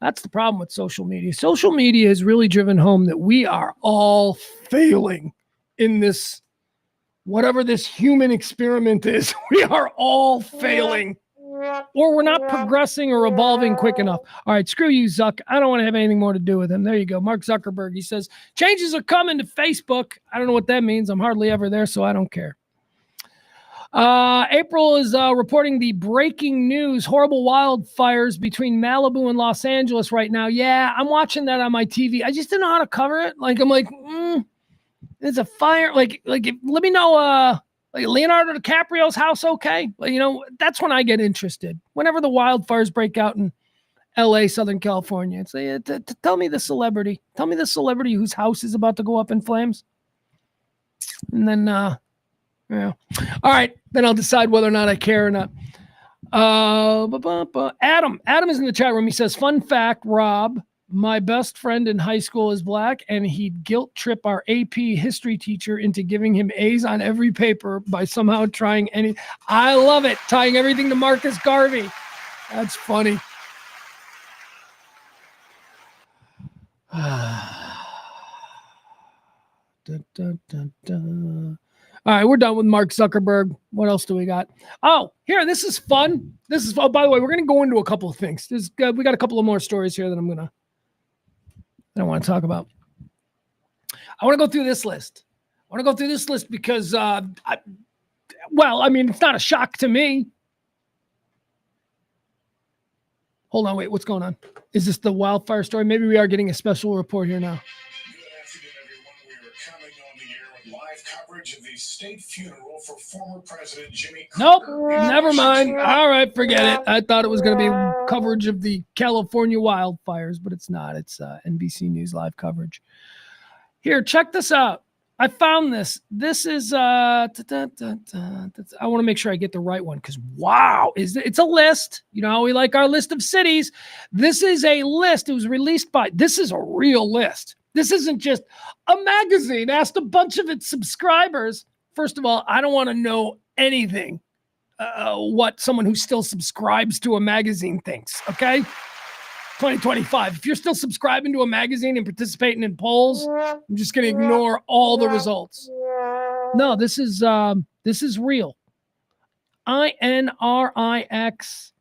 That's the problem with social media. Social media has really driven home that we are all failing in this, whatever this human experiment is. We are all failing. Or we're not progressing or evolving quick enough. All right, screw you, Zuck. I don't want to have anything more to do with him. There you go. Mark Zuckerberg. He says, changes are coming to Facebook. I don't know what that means. I'm hardly ever there, so I don't care. April is reporting the breaking news, horrible wildfires between Malibu and Los Angeles right now. Yeah, I'm watching that on my TV. I just didn't know how to cover it. Like, I'm like, there's a fire. Like, let me know, like Leonardo DiCaprio's house, okay? Well, you know, that's when I get interested. Whenever the wildfires break out in LA, Southern California, it's like, tell me the celebrity. Tell me the celebrity whose house is about to go up in flames. And then, yeah. All right, then I'll decide whether or not I care or not. Adam is in the chat room. He says, fun fact, Rob, my best friend in high school is black, and he'd guilt trip our AP history teacher into giving him A's on every paper by somehow trying any. I love it. Tying everything to Marcus Garvey. That's funny. All right, we're done with Mark Zuckerberg. What else do we got? Oh, here, this is fun. Oh, by the way, we're going to go into a couple of things. We got a couple of more stories here that I want to talk about. I want to go through this list. Because, it's not a shock to me. Hold on, wait, what's going on? Is this the wildfire story? Maybe we are getting a special report here now. coming on the air with live coverage of the state funeral for former President Jimmy Nope, Carter. never mind. All right, forget it. I thought it was going to be coverage of the California wildfires, but it's not. It's NBC News live coverage. Here, check this out. I found this. This is I want to make sure I get the right one because wow, it's a list. You know how we like our list of cities. This is a list. It was released by. This is a real list. This isn't just a magazine. Asked a bunch of its subscribers. First of all, I don't want to know anything what someone who still subscribes to a magazine thinks. Okay. 2025. If you're still subscribing to a magazine and participating in polls, I'm just going to ignore all the results. No, this is real. INRIX.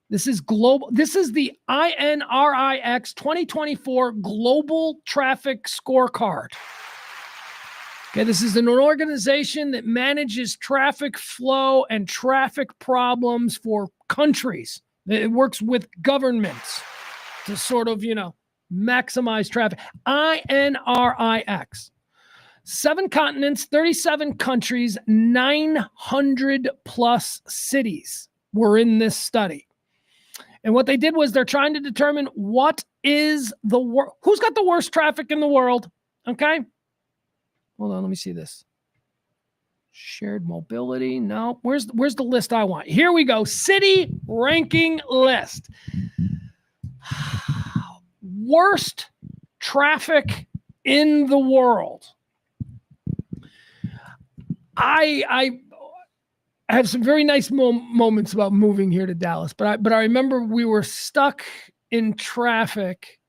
This is global. This is the INRIX 2024 Global Traffic Scorecard. Okay, this is an organization that manages traffic flow and traffic problems for countries. It works with governments to sort of, maximize traffic. INRIX. 7 continents, 37 countries, 900 plus cities were in this study. And what they did was they're trying to determine what is who's got the worst traffic in the world. Okay. Hold on. Let me see this. Shared mobility. No, where's the list I want? Here we go. City ranking list. Worst traffic in the world. I have some very nice moments about moving here to Dallas, but I remember we were stuck in traffic.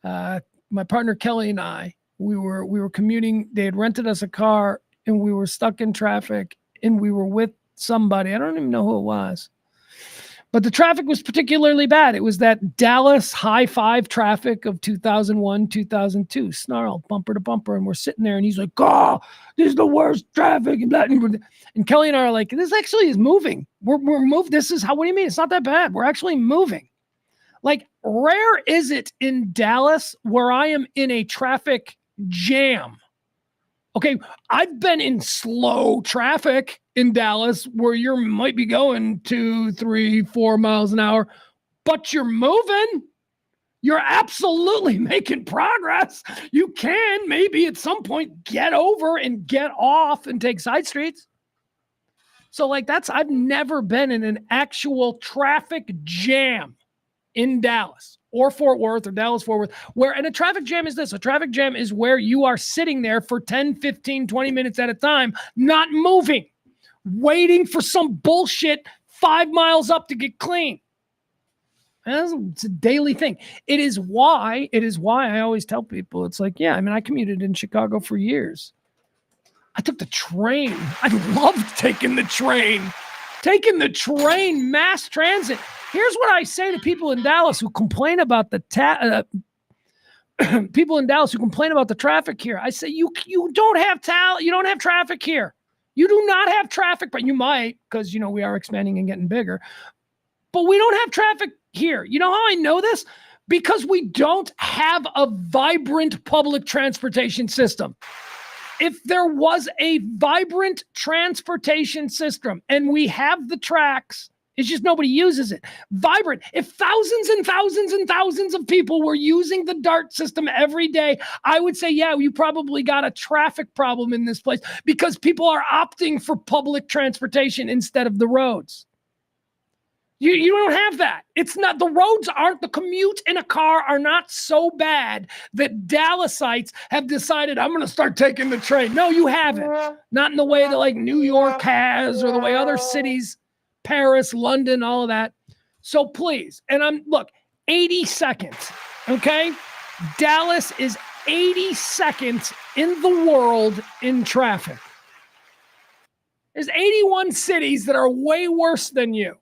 My partner Kelly and I, we were commuting. They had rented us a car, and we were stuck in traffic, and we were with somebody. I don't even know who it was. But the traffic was particularly bad. It was that Dallas high five traffic of 2001, 2002, snarl, bumper to bumper. And we're sitting there and he's like, oh, this is the worst traffic. And Kelly and I are like, this actually is moving. We're moving. What do you mean? It's not that bad. We're actually moving. Like, rare is it in Dallas where I am in a traffic jam. Okay, I've been in slow traffic in Dallas where you might be going 2, 3, 4 miles an hour, but you're moving. You're absolutely making progress. You can maybe at some point get over and get off and take side streets. So I've never been in an actual traffic jam in Dallas or Fort Worth or Dallas-Fort Worth, and a traffic jam is this. A traffic jam is where you are sitting there for 10, 15, 20 minutes at a time, not moving, waiting for some bullshit 5 miles up to get clean. It's a daily thing. It is why I always tell people, it's like, yeah, I mean, I commuted in Chicago for years. I took the train. I loved taking the train. Mass transit. Here's what I say to people in Dallas who complain about the traffic here. I say, you don't have you don't have traffic here. You do not have traffic, but you might, because we are expanding and getting bigger. But we don't have traffic here. You know how I know this? Because we don't have a vibrant public transportation system. If there was a vibrant transportation system and we have the tracks, it's just nobody uses it. Vibrant. If thousands and thousands and thousands of people were using the DART system every day, I would say, yeah, you probably got a traffic problem in this place because people are opting for public transportation instead of the roads. You don't have that. It's not, the roads aren't, the commute in a car are not so bad that Dallasites have decided, I'm going to start taking the train. No, you haven't. Not in the way that New York has or the way other cities, Paris, London, all of that. So please, and 82nd, okay? Dallas is 82nd in the world in traffic. There's 81 cities that are way worse than you.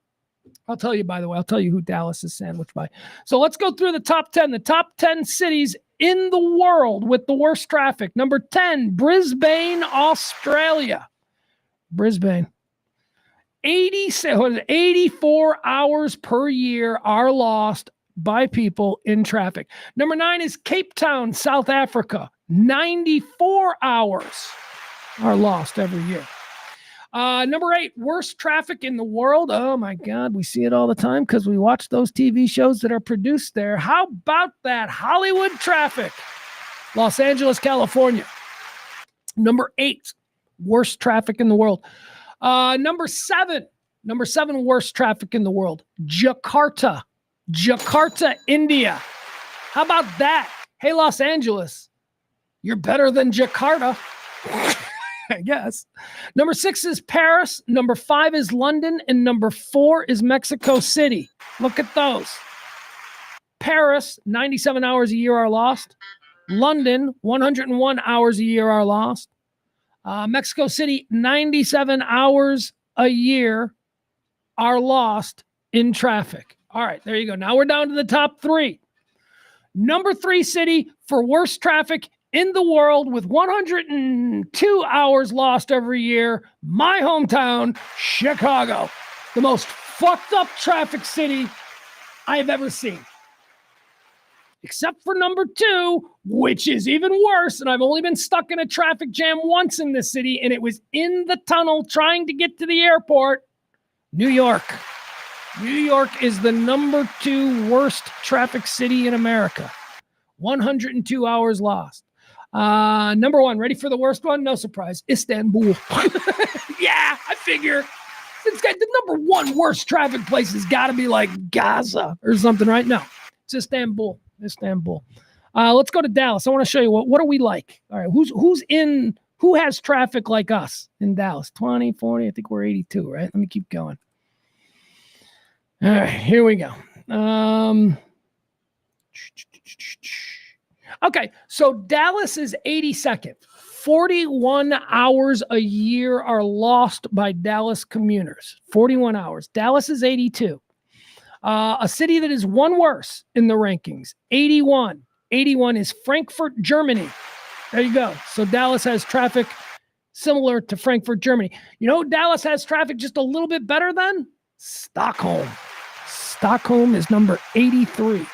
I'll tell you, by the way, who Dallas is sandwiched by. So let's go through the top 10. The top 10 cities in the world with the worst traffic. Number 10, Brisbane, Australia. Brisbane. 84 hours per year are lost by people in traffic. Number 9 is Cape Town, South Africa. 94 hours are lost every year. Number 8, worst traffic in the world. Oh my God, we see it all the time because we watch those TV shows that are produced there. How about that Hollywood traffic? Los Angeles, California. Number 8, worst traffic in the world. Number 7, worst traffic in the world. Jakarta, India. How about that? Hey, Los Angeles, you're better than Jakarta. I guess. Number 6 is Paris. Number 5 is London. And number 4 is Mexico City. Look at those. Paris, 97 hours a year are lost. London, 101 hours a year are lost. Mexico City, 97 hours a year are lost in traffic. All right, there you go. Now we're down to the top 3. Number 3 city for worst traffic in the world with 102 hours lost every year, my hometown, Chicago. The most fucked up traffic city I've ever seen. Except for number 2, which is even worse, and I've only been stuck in a traffic jam once in this city, and it was in the tunnel trying to get to the airport, New York. New York is the number 2 worst traffic city in America. 102 hours lost. Number 1, ready for the worst one? No surprise, Istanbul. Yeah, I figure. It's got the number 1 worst traffic place has got to be like Gaza or something, right? No, it's Istanbul. Let's go to Dallas. I want to show you what are we like. All right, who has traffic like us in Dallas? 20, 40, I think we're 82, right? Let me keep going. All right, here we go. Okay, so Dallas is 82nd. 41 hours a year are lost by Dallas commuters. 41 hours. Dallas is 82. A city that is one worse in the rankings, 81. 81 is Frankfurt, Germany. There you go. So Dallas has traffic similar to Frankfurt, Germany. You know, Dallas has traffic just a little bit better than Stockholm. Stockholm is number 83.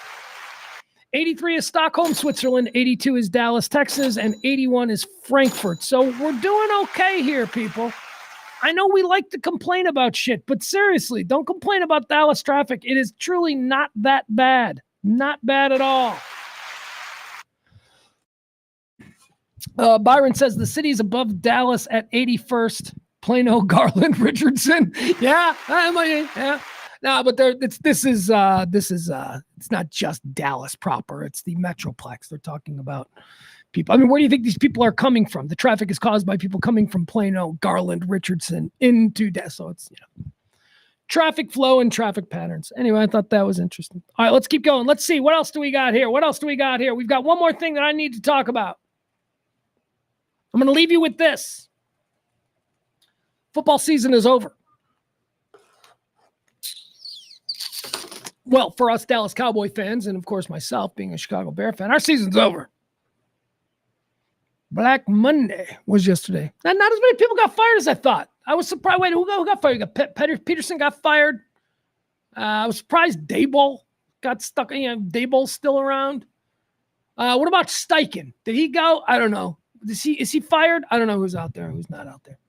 83 is Stockholm, Switzerland. 82 is Dallas, Texas. And 81 is Frankfurt. So we're doing okay here, people. I know we like to complain about shit, but seriously, don't complain about Dallas traffic. It is truly not that bad. Not bad at all. Byron says the city's above Dallas at 81st. Plano, Garland, Richardson. Yeah, yeah. No, but it's not just Dallas proper. It's the Metroplex. They're talking about people. I mean, where do you think these people are coming from? The traffic is caused by people coming from Plano, Garland, Richardson into Dallas. So it's, traffic flow and traffic patterns. Anyway, I thought that was interesting. All right, let's keep going. Let's see. What else do we got here? We've got one more thing that I need to talk about. I'm going to leave you with this. Football season is over. Well, for us Dallas Cowboy fans, and of course myself being a Chicago Bear fan, our season's over. Black Monday was yesterday. And not as many people got fired as I thought. I was surprised. Wait, who got fired? Peterson got fired. I was surprised Daboll got stuck. Daboll's still around. What about Steichen? Did he go? I don't know. Is he fired? I don't know who's out there and who's not out there.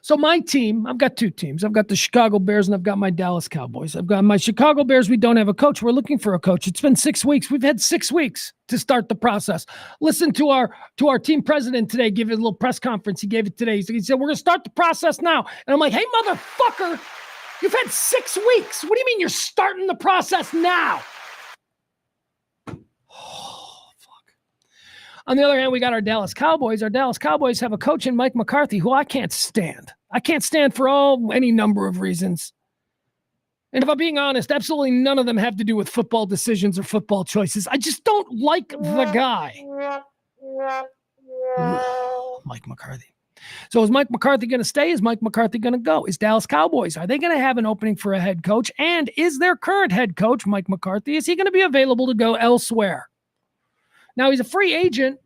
So my team, I've got 2 teams. I've got the Chicago Bears and I've got my Dallas Cowboys. I've got my Chicago Bears. We don't have a coach. We're looking for a coach. It's been 6 weeks. We've had 6 weeks to start the process. Listen to our team president today, give it a little press conference. He gave it today. He said, we're going to start the process now. And I'm like, hey, motherfucker, you've had 6 weeks. What do you mean you're starting the process now? On the other hand, we got our Dallas Cowboys. Our Dallas Cowboys have a coach in Mike McCarthy who I can't stand. I can't stand for any number of reasons. And if I'm being honest, absolutely none of them have to do with football decisions or football choices. I just don't like the guy. Mike McCarthy. So is Mike McCarthy going to stay? Is Mike McCarthy going to go? Is Dallas Cowboys, are they going to have an opening for a head coach? And is their current head coach, Mike McCarthy, is he going to be available to go elsewhere? Now, he's a free agent,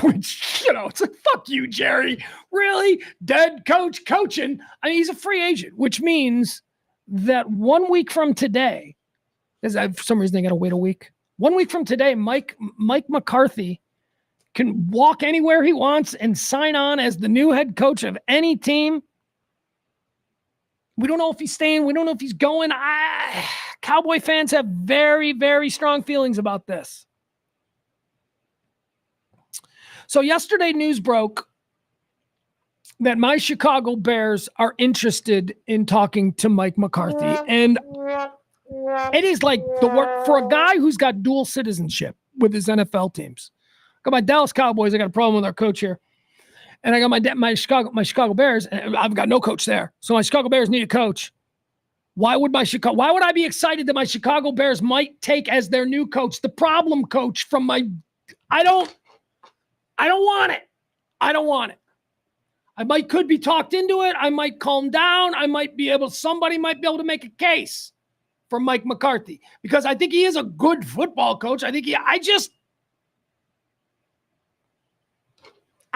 which, it's like, fuck you, Jerry. Really? Dead coach coaching. I mean, he's a free agent, which means that 1 week from today, for some reason they got to wait a week. 1 week from today, Mike McCarthy can walk anywhere he wants and sign on as the new head coach of any team. We don't know if he's staying. We don't know if he's going. Cowboy fans have very, very strong feelings about this. So yesterday, news broke that my Chicago Bears are interested in talking to Mike McCarthy. And it is like the work for a guy who's got dual citizenship with his NFL teams. I got my Dallas Cowboys. I got a problem with our coach here. And I got my Chicago Bears, and I've got no coach there. So my Chicago Bears need a coach. Why would I be excited that my Chicago Bears might take as their new coach the problem coach from my I don't want it. I don't want it. Could be talked into it. I might calm down. Somebody might be able to make a case for Mike McCarthy because I think he is a good football coach. I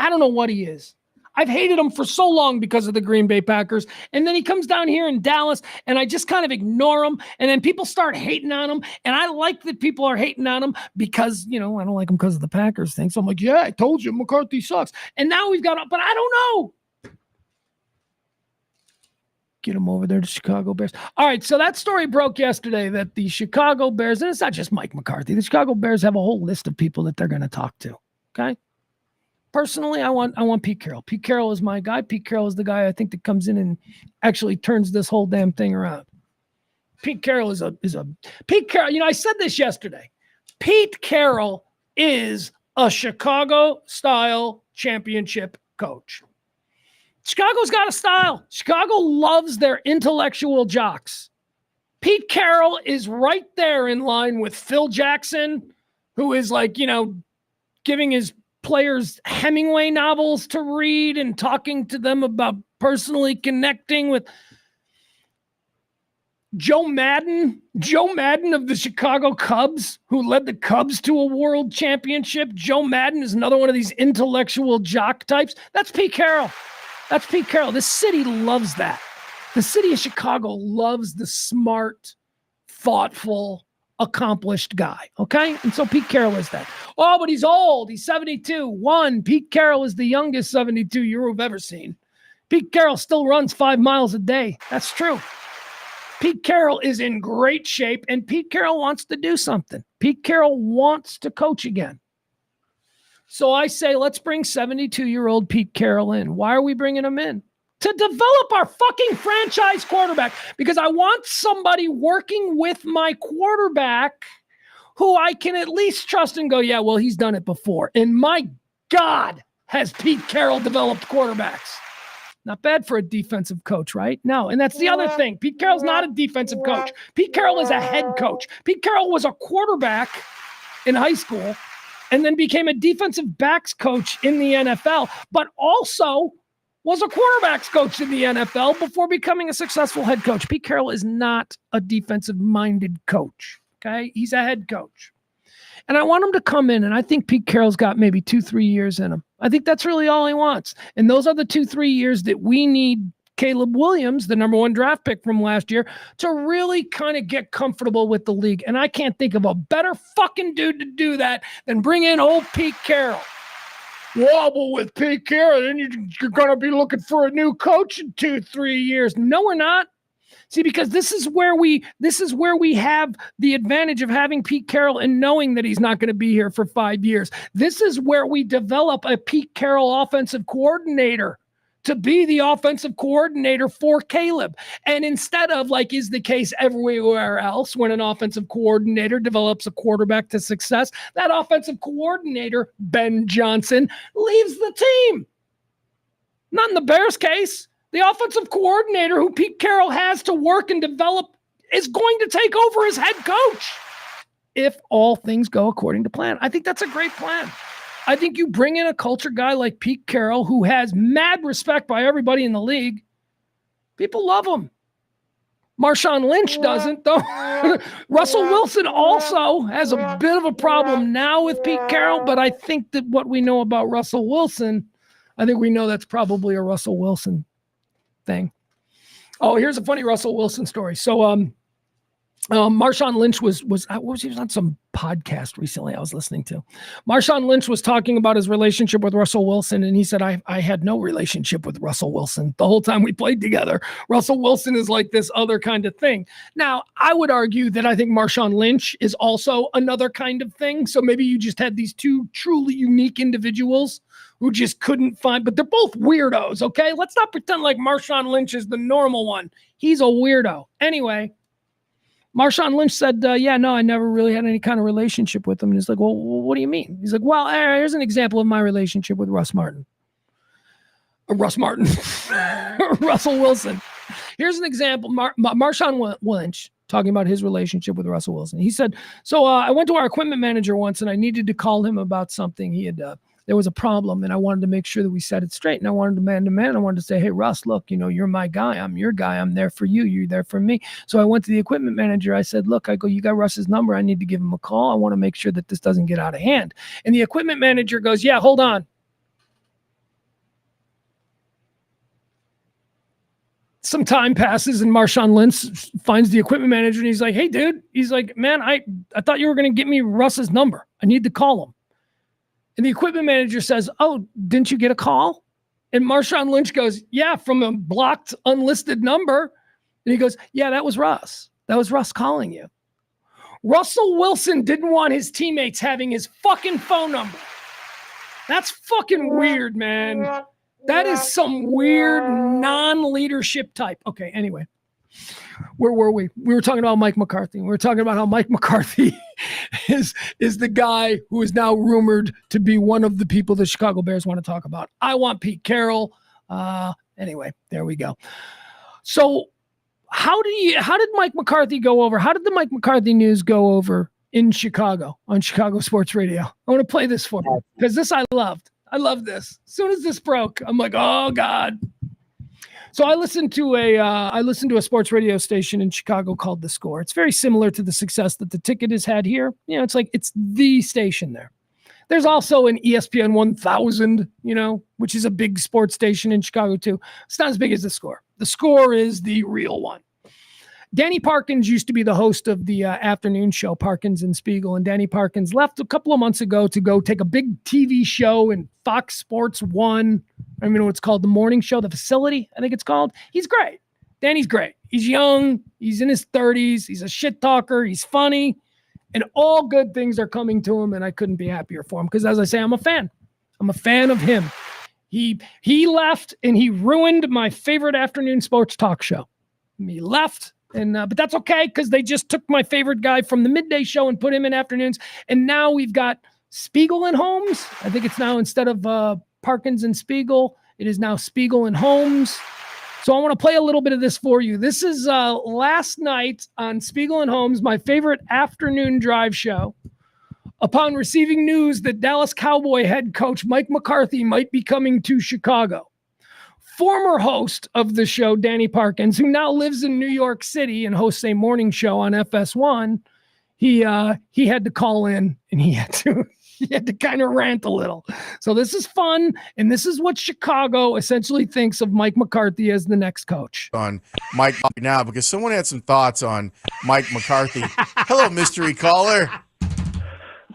don't know what he is. I've hated him for so long because of the Green Bay Packers. And then he comes down here in Dallas and I just kind of ignore him. And then people start hating on him. And I like that people are hating on him because, I don't like him because of the Packers thing. So I'm like, yeah, I told you McCarthy sucks. And now we've got, but I don't know. Get him over there to Chicago Bears. All right. So that story broke yesterday that the Chicago Bears, and it's not just Mike McCarthy, the Chicago Bears have a whole list of people that they're going to talk to. Okay. Personally, I want Pete Carroll. Pete Carroll is my guy. Pete Carroll is the guy I think that comes in and actually turns this whole damn thing around. Pete Carroll is a Pete Carroll. I said this yesterday. Pete Carroll is a Chicago-style championship coach. Chicago's got a style. Chicago loves their intellectual jocks. Pete Carroll is right there in line with Phil Jackson, who is giving his players Hemingway novels to read and talking to them about personally connecting with Joe Madden of the Chicago Cubs, who led the Cubs to a world championship. Joe Madden is another one of these intellectual jock types. That's Pete Carroll. This city loves that. The city of Chicago loves the smart, thoughtful, accomplished guy. Okay. And so Pete Carroll is that. Oh, but he's old. He's 72. Pete Carroll is the youngest 72-year-old you've ever seen. Pete Carroll still runs 5 miles a day. That's true. Pete Carroll is in great shape, and Pete Carroll wants to do something. Pete Carroll wants to coach again. So I say, let's bring 72-year-old Pete Carroll in. Why are we bringing him in? To develop our fucking franchise quarterback, because I want somebody working with my quarterback who I can at least trust and go, yeah, well, he's done it before. And my God, has Pete Carroll developed quarterbacks. Not bad for a defensive coach, right? No, and that's the other thing. Pete Carroll's not a defensive coach. Pete Carroll is a head coach. Pete Carroll was a quarterback in high school and then became a defensive backs coach in the NFL, but also was a quarterbacks coach in the NFL before becoming a successful head coach. Pete Carroll is not a defensive-minded coach, okay? He's a head coach. And I want him to come in, and I think Pete Carroll's got maybe 2-3 years in him. I think that's really all he wants. And those are the 2-3 years that we need Caleb Williams, the number 1 draft pick from last year, to really kind of get comfortable with the league. And I can't think of a better fucking dude to do that than bring in old Pete Carroll. Wobble with Pete Carroll, then you're going to be looking for a new coach in 2-3 years. No, we're not. See, because this is where we have the advantage of having Pete Carroll and knowing that he's not going to be here for 5 years. This is where we develop a Pete Carroll offensive coordinator to be the offensive coordinator for Caleb. And instead of, like is the case everywhere else, when an offensive coordinator develops a quarterback to success, that offensive coordinator, Ben Johnson, leaves the team. Not in the Bears case. The offensive coordinator who Pete Carroll has to work and develop is going to take over as head coach if all things go according to plan. I think that's a great plan. I think you bring in a culture guy like Pete Carroll, who has mad respect by everybody in the league. People love him. Marshawn Lynch doesn't, though. Russell Wilson also has a bit of a problem now with Pete Carroll, but I think that what we know about Russell Wilson, I think we know that's probably a Russell Wilson thing. Oh, here's a funny Russell Wilson story. So, Marshawn Lynch was he was on some podcast recently I was listening to. Marshawn Lynch was talking about his relationship with Russell Wilson, and he said, I had no relationship with Russell Wilson the whole time we played together. Russell Wilson is like this other kind of thing. Now, I would argue that I think Marshawn Lynch is also another kind of thing. So maybe you just had these two truly unique individuals who just couldn't find, but they're both weirdos, okay? Let's not pretend like Marshawn Lynch is the normal one. He's a weirdo. Anyway, Marshawn Lynch said, yeah, no, I never really had any kind of relationship with him. And he's like, well, what do you mean? He's like, well, here's an example of my relationship with Russell Wilson. Here's an example. Marshawn Lynch talking about his relationship with Russell Wilson. He said, so I went to our equipment manager once and I needed to call him about something. There was a problem and I wanted to make sure that we set it straight. And I wanted to man to man. I wanted to say, hey, Russ, look, you're my guy. I'm your guy. I'm there for you. You're there for me. So I went to the equipment manager. I said, look, you got Russ's number. I need to give him a call. I want to make sure that this doesn't get out of hand. And the equipment manager goes, yeah, hold on. Some time passes and Marshawn Lynch finds the equipment manager and he's like, hey, dude. He's like, man, I thought you were going to get me Russ's number. I need to call him. And the equipment manager says, oh, didn't you get a call? And Marshawn Lynch goes, yeah, from a blocked, unlisted number. And he goes, yeah, that was Russ. That was Russ calling you. Russell Wilson didn't want his teammates having his fucking phone number. That's fucking weird, man. That is some weird non-leadership type. Okay, anyway. Where were we? We were talking about Mike McCarthy. We were talking about how Mike McCarthy is the guy who is now rumored to be one of the people the Chicago Bears want to talk about. I want Pete Carroll. Anyway, there we go. So how did Mike McCarthy go over? How did the Mike McCarthy news go over in Chicago on Chicago Sports Radio? I want to play this for you because this I loved. I love this. As soon as this broke, I'm like, oh God. So I listened to a sports radio station in Chicago called The Score. It's very similar to the success that The Ticket has had here. It's the station there. There's also an ESPN 1000, which is a big sports station in Chicago too. It's not as big as The Score. The Score is the real one. Danny Parkins used to be the host of the afternoon show, Parkins and Spiegel, and Danny Parkins left a couple of months ago to go take a big TV show in Fox Sports 1. I don't know what it's called, the morning show, The Facility, I think it's called. He's great. Danny's great. He's young. He's in his 30s. He's a shit talker. He's funny. And all good things are coming to him, and I couldn't be happier for him because, as I say, I'm a fan. I'm a fan of him. He left, and he ruined my favorite afternoon sports talk show. He left. But that's okay because they just took my favorite guy from the midday show and put him in afternoons. And now we've got Spiegel and Holmes. I think it's now instead of Parkins and Spiegel, it is now Spiegel and Holmes. So I want to play a little bit of this for you. This is last night on Spiegel and Holmes, my favorite afternoon drive show. Upon receiving news that Dallas Cowboy head coach Mike McCarthy might be coming to Chicago. Former host of the show, Danny Parkins, who now lives in New York City and hosts a morning show on FS1, he had to call in and he had to kind of rant a little. So this is fun, and this is what Chicago essentially thinks of Mike McCarthy as the next coach. On Mike now, because someone had some thoughts on Mike McCarthy. Hello, mystery caller.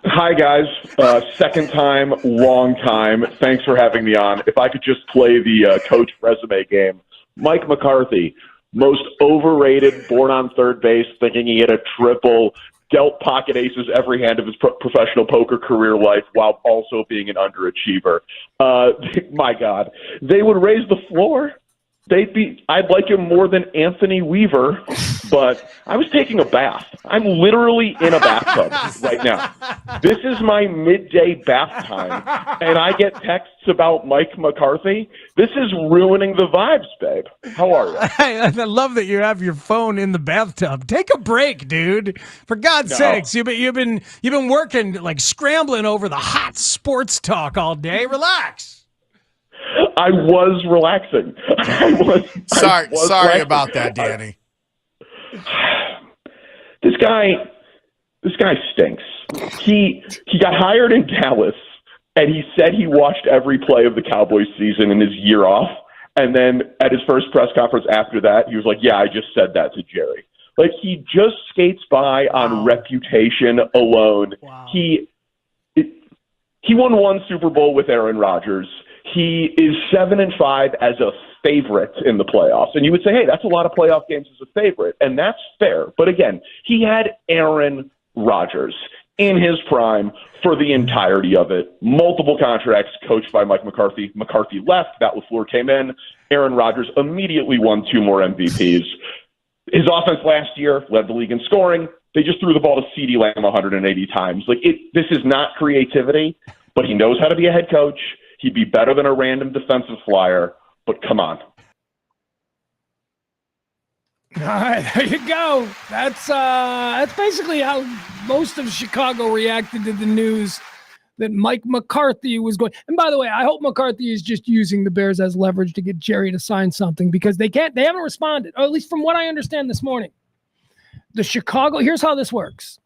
Hi, guys. Second time, long time. Thanks for having me on. If I could just play the coach resume game. Mike McCarthy, most overrated, born on third base, thinking he had a triple, dealt pocket aces every hand of his professional poker career life while also being an underachiever. My God. They would raise the floor. I'd like him more than Anthony Weaver, but I was taking a bath. I'm literally in a bathtub right now. This is my midday bath time, and I get texts about Mike McCarthy. This is ruining the vibes, babe. How are you? I love that you have your phone in the bathtub. Take a break, dude. For God's sakes, you've been working, like scrambling over the hot sports talk all day. Relax. I was relaxing. Sorry relaxing. about that, Danny. This guy stinks. He got hired in Dallas, and he said he watched every play of the Cowboys season in his year off, And then at his first press conference after that, he was like, yeah, I just said that to Jerry. Like, he just skates by on reputation alone. Wow. He won 1 Super Bowl with Aaron Rodgers. He is 7-5 as a favorite in the playoffs. And you would say, hey, that's a lot of playoff games as a favorite. And that's fair. But again, he had Aaron Rodgers in his prime for the entirety of it. Multiple contracts coached by Mike McCarthy. McCarthy left. Matt LaFleur came in. Aaron Rodgers immediately won 2 more MVPs. His offense last year led the league in scoring. They just threw the ball to CeeDee Lamb 180 times. This is not creativity, but he knows how to be a head coach. He'd be better than a random defensive flyer, but come on. All right, there you go. That's basically how most of Chicago reacted to the news that Mike McCarthy was going. And by the way, I hope McCarthy is just using the Bears as leverage to get Jerry to sign something, because they haven't responded, or at least from what I understand this morning. Here's how this works.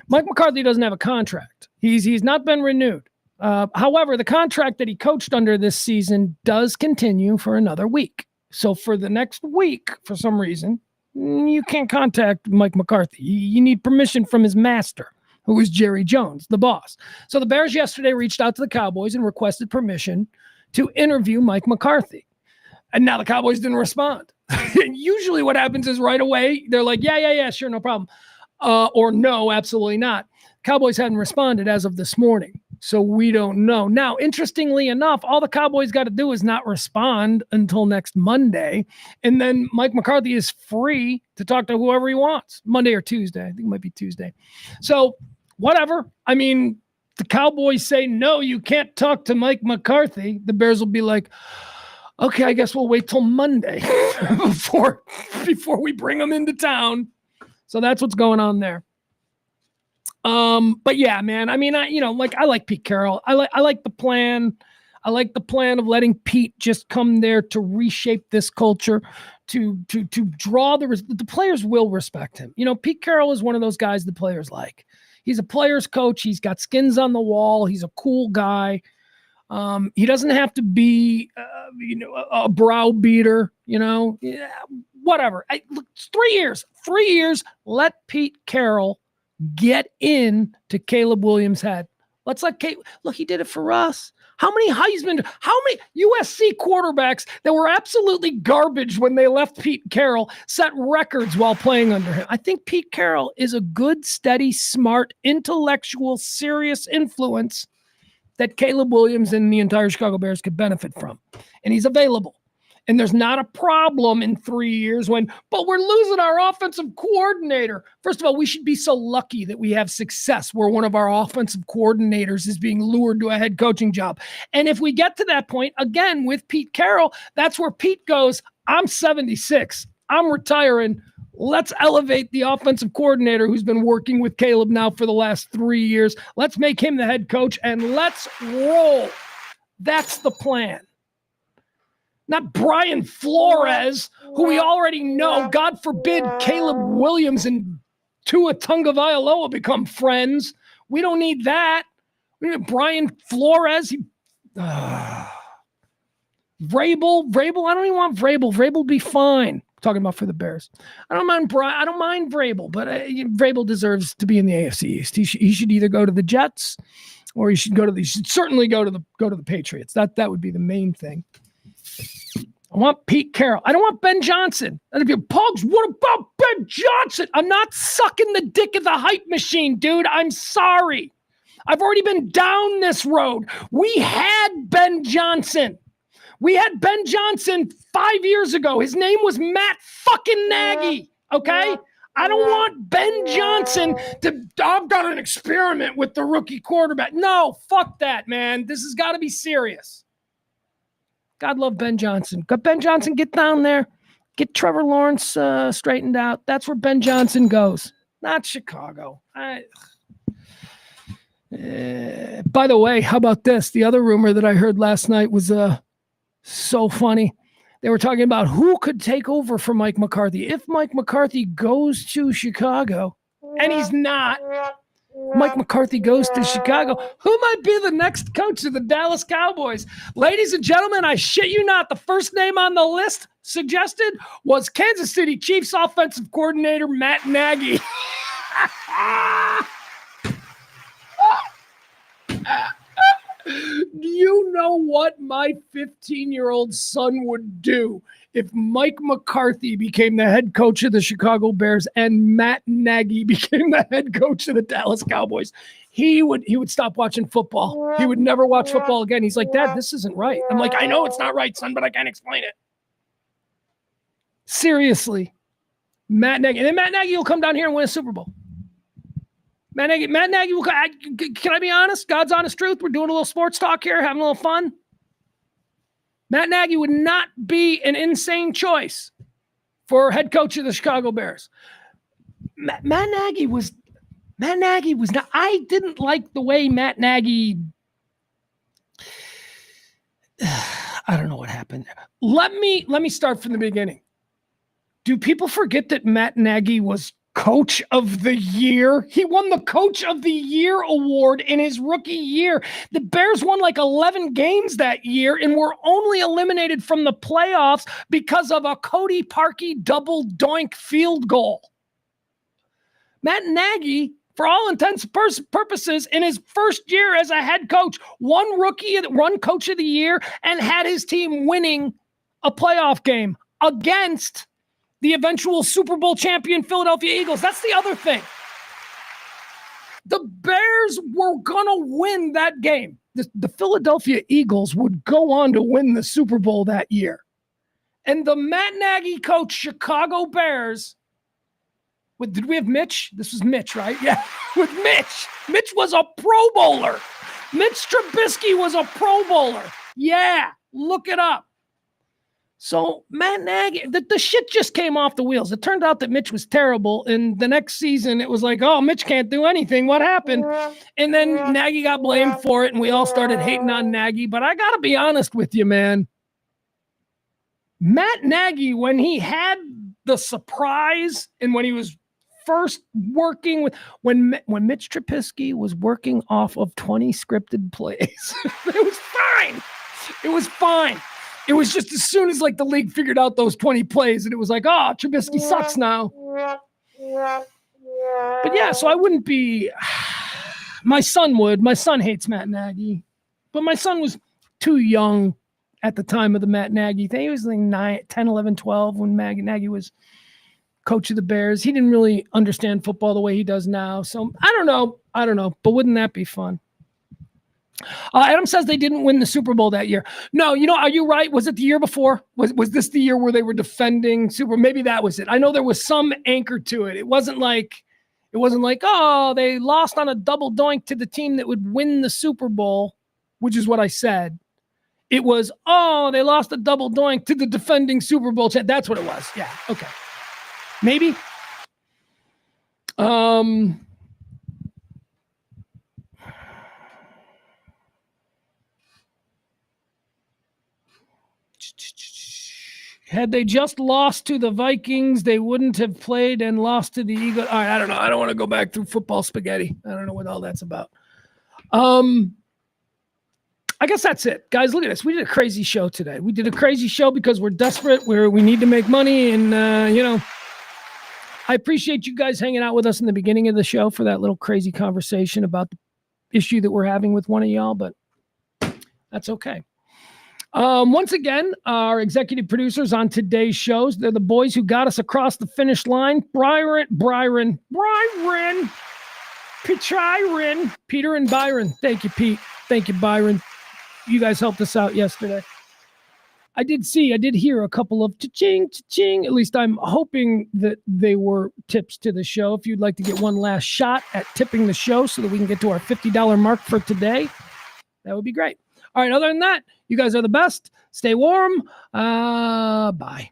Mike McCarthy doesn't have a contract. He's not been renewed. However, the contract that he coached under this season does continue for another week. So for the next week, for some reason, you can't contact Mike McCarthy. You need permission from his master, who is Jerry Jones, the boss. So the Bears yesterday reached out to the Cowboys and requested permission to interview Mike McCarthy. And now the Cowboys didn't respond. And usually what happens is right away, they're like, yeah, sure, no problem. Or no, absolutely not. Cowboys hadn't responded as of this morning. So we don't know. Now, interestingly enough, all the Cowboys got to do is not respond until next Monday. And then Mike McCarthy is free to talk to whoever he wants. Monday or Tuesday. I think it might be Tuesday. So whatever. I mean, the Cowboys say, no, you can't talk to Mike McCarthy. The Bears will be like, okay, I guess we'll wait till Monday before we bring him into town. So that's what's going on there. But yeah, man, I mean, I like Pete Carroll. I like the plan. I like the plan of letting Pete just come there to reshape this culture, to draw the players will respect him. Pete Carroll is one of those guys the players like. He's a player's coach. He's got skins on the wall. He's a cool guy. He doesn't have to be, a brow beater, whatever. Look, it's 3 years, 3 years. Let Pete Carroll get in to Caleb Williams' head. Let's let look, he did it for us. How many USC quarterbacks that were absolutely garbage when they left Pete Carroll set records while playing under him? I think Pete Carroll is a good, steady, smart, intellectual, serious influence that Caleb Williams and the entire Chicago Bears could benefit from. And he's available. And there's not a problem in 3 years but we're losing our offensive coordinator. First of all, we should be so lucky that we have success where one of our offensive coordinators is being lured to a head coaching job. And if we get to that point, again, with Pete Carroll, that's where Pete goes, I'm 76. I'm retiring. Let's elevate the offensive coordinator who's been working with Caleb now for the last 3 years. Let's make him the head coach and let's roll. That's the plan. Not Brian Flores, who we already know. God forbid Caleb Williams and Tua Tagovailoa become friends. We don't need that. We need Brian Flores. Vrabel. I don't even want Vrabel. Vrabel will be fine. Talking about for the Bears. I don't mind Vrabel, but Vrabel deserves to be in the AFC East. He should either go to the Jets or he should certainly go to the Patriots. That would be the main thing. I want Pete Carroll. I don't want Ben Johnson. And if you're Pugs, what about Ben Johnson? I'm not sucking the dick of the hype machine, dude. I'm sorry. I've already been down this road. We had Ben Johnson. We had Ben Johnson 5 years ago. His name was Matt fucking Nagy. Okay? I don't want Ben Johnson I've got an experiment with the rookie quarterback. No, fuck that, man. This has got to be serious. God love Ben Johnson. Got Ben Johnson, get down there. Get Trevor Lawrence straightened out. That's where Ben Johnson goes. Not Chicago. By the way, how about this? The other rumor that I heard last night was so funny. They were talking about who could take over for Mike McCarthy. If Mike McCarthy goes to Chicago, and he's not, Mike McCarthy goes to Chicago. Who might be the next coach of the Dallas Cowboys? Ladies and gentlemen, I shit you not, the first name on the list suggested was Kansas City Chiefs offensive coordinator Matt Nagy. Do you know what my 15-year-old son would do if Mike McCarthy became the head coach of the Chicago Bears and Matt Nagy became the head coach of the Dallas Cowboys? He would stop watching football. He would never watch football again. He's like, Dad, this isn't right. I'm like, I know it's not right, son, but I can't explain it. Seriously. Matt Nagy. And then Matt Nagy will come down here and win a Super Bowl. Matt Nagy will. Can I be honest? God's honest truth. We're doing a little sports talk here, having a little fun. Matt Nagy would not be an insane choice for head coach of the Chicago Bears. Matt Nagy was not. I didn't like the way Matt Nagy. I don't know what happened. Let me start from the beginning. Do people forget that Matt Nagy was Coach of the Year? He won the Coach of the Year award in his rookie year. The Bears won like 11 games that year and were only eliminated from the playoffs because of a Cody Parkey double doink field goal. Matt Nagy, for all intents and purposes, in his first year as a head coach, won Coach of the Year and had his team winning a playoff game against the eventual Super Bowl champion Philadelphia Eagles. That's the other thing. The Bears were going to win that game. The Philadelphia Eagles would go on to win the Super Bowl that year. And the Matt Nagy coach Chicago Bears, did we have Mitch? This was Mitch, right? Yeah, with Mitch. Mitch was a Pro Bowler. Mitch Trubisky was a Pro Bowler. Yeah, look it up. So Matt Nagy, the shit just came off the wheels. It turned out that Mitch was terrible. And the next season, it was like, oh, Mitch can't do anything. What happened? And then Nagy got blamed for it, and we all started hating on Nagy. But I got to be honest with you, man. Matt Nagy, when he had the surprise and when he was first working with, when Mitch Trubisky was working off of 20 scripted plays, it was fine. It was fine. It was just as soon as like the league figured out those 20 plays and it was like, oh, Trubisky sucks now. But yeah, so I wouldn't be, my son would. My son hates Matt Nagy, but my son was too young at the time of the Matt Nagy thing. He was like 10, 11, 12 when Nagy was coach of the Bears. He didn't really understand football the way he does now. So I don't know, but wouldn't that be fun? Adam says they didn't win the Super Bowl that year. No, are you right? Was it the year before? Was this the year where they were defending Super? Maybe that was it. I know there was some anchor to it. It wasn't like, oh, they lost on a double doink to the team that would win the Super Bowl, which is what I said. It was, oh, they lost a double doink to the defending Super Bowl champ. That's what it was. Yeah. Okay. Maybe. Had they just lost to the Vikings, they wouldn't have played and lost to the Eagles. All right, I don't know. I don't want to go back through football spaghetti. I don't know what all that's about. I guess that's it. Guys, look at this. We did a crazy show today. We did a crazy show because we're desperate. We need to make money. And, I appreciate you guys hanging out with us in the beginning of the show for that little crazy conversation about the issue that we're having with one of y'all, but that's okay. Once again, our executive producers on today's shows, they're the boys who got us across the finish line. Byron, Peter and Byron. Thank you, Pete. Thank you, Byron. You guys helped us out yesterday. I did hear a couple of cha-ching. At least I'm hoping that they were tips to the show. If you'd like to get one last shot at tipping the show so that we can get to our $50 mark for today, that would be great. All right, other than that, you guys are the best. Stay warm. Bye.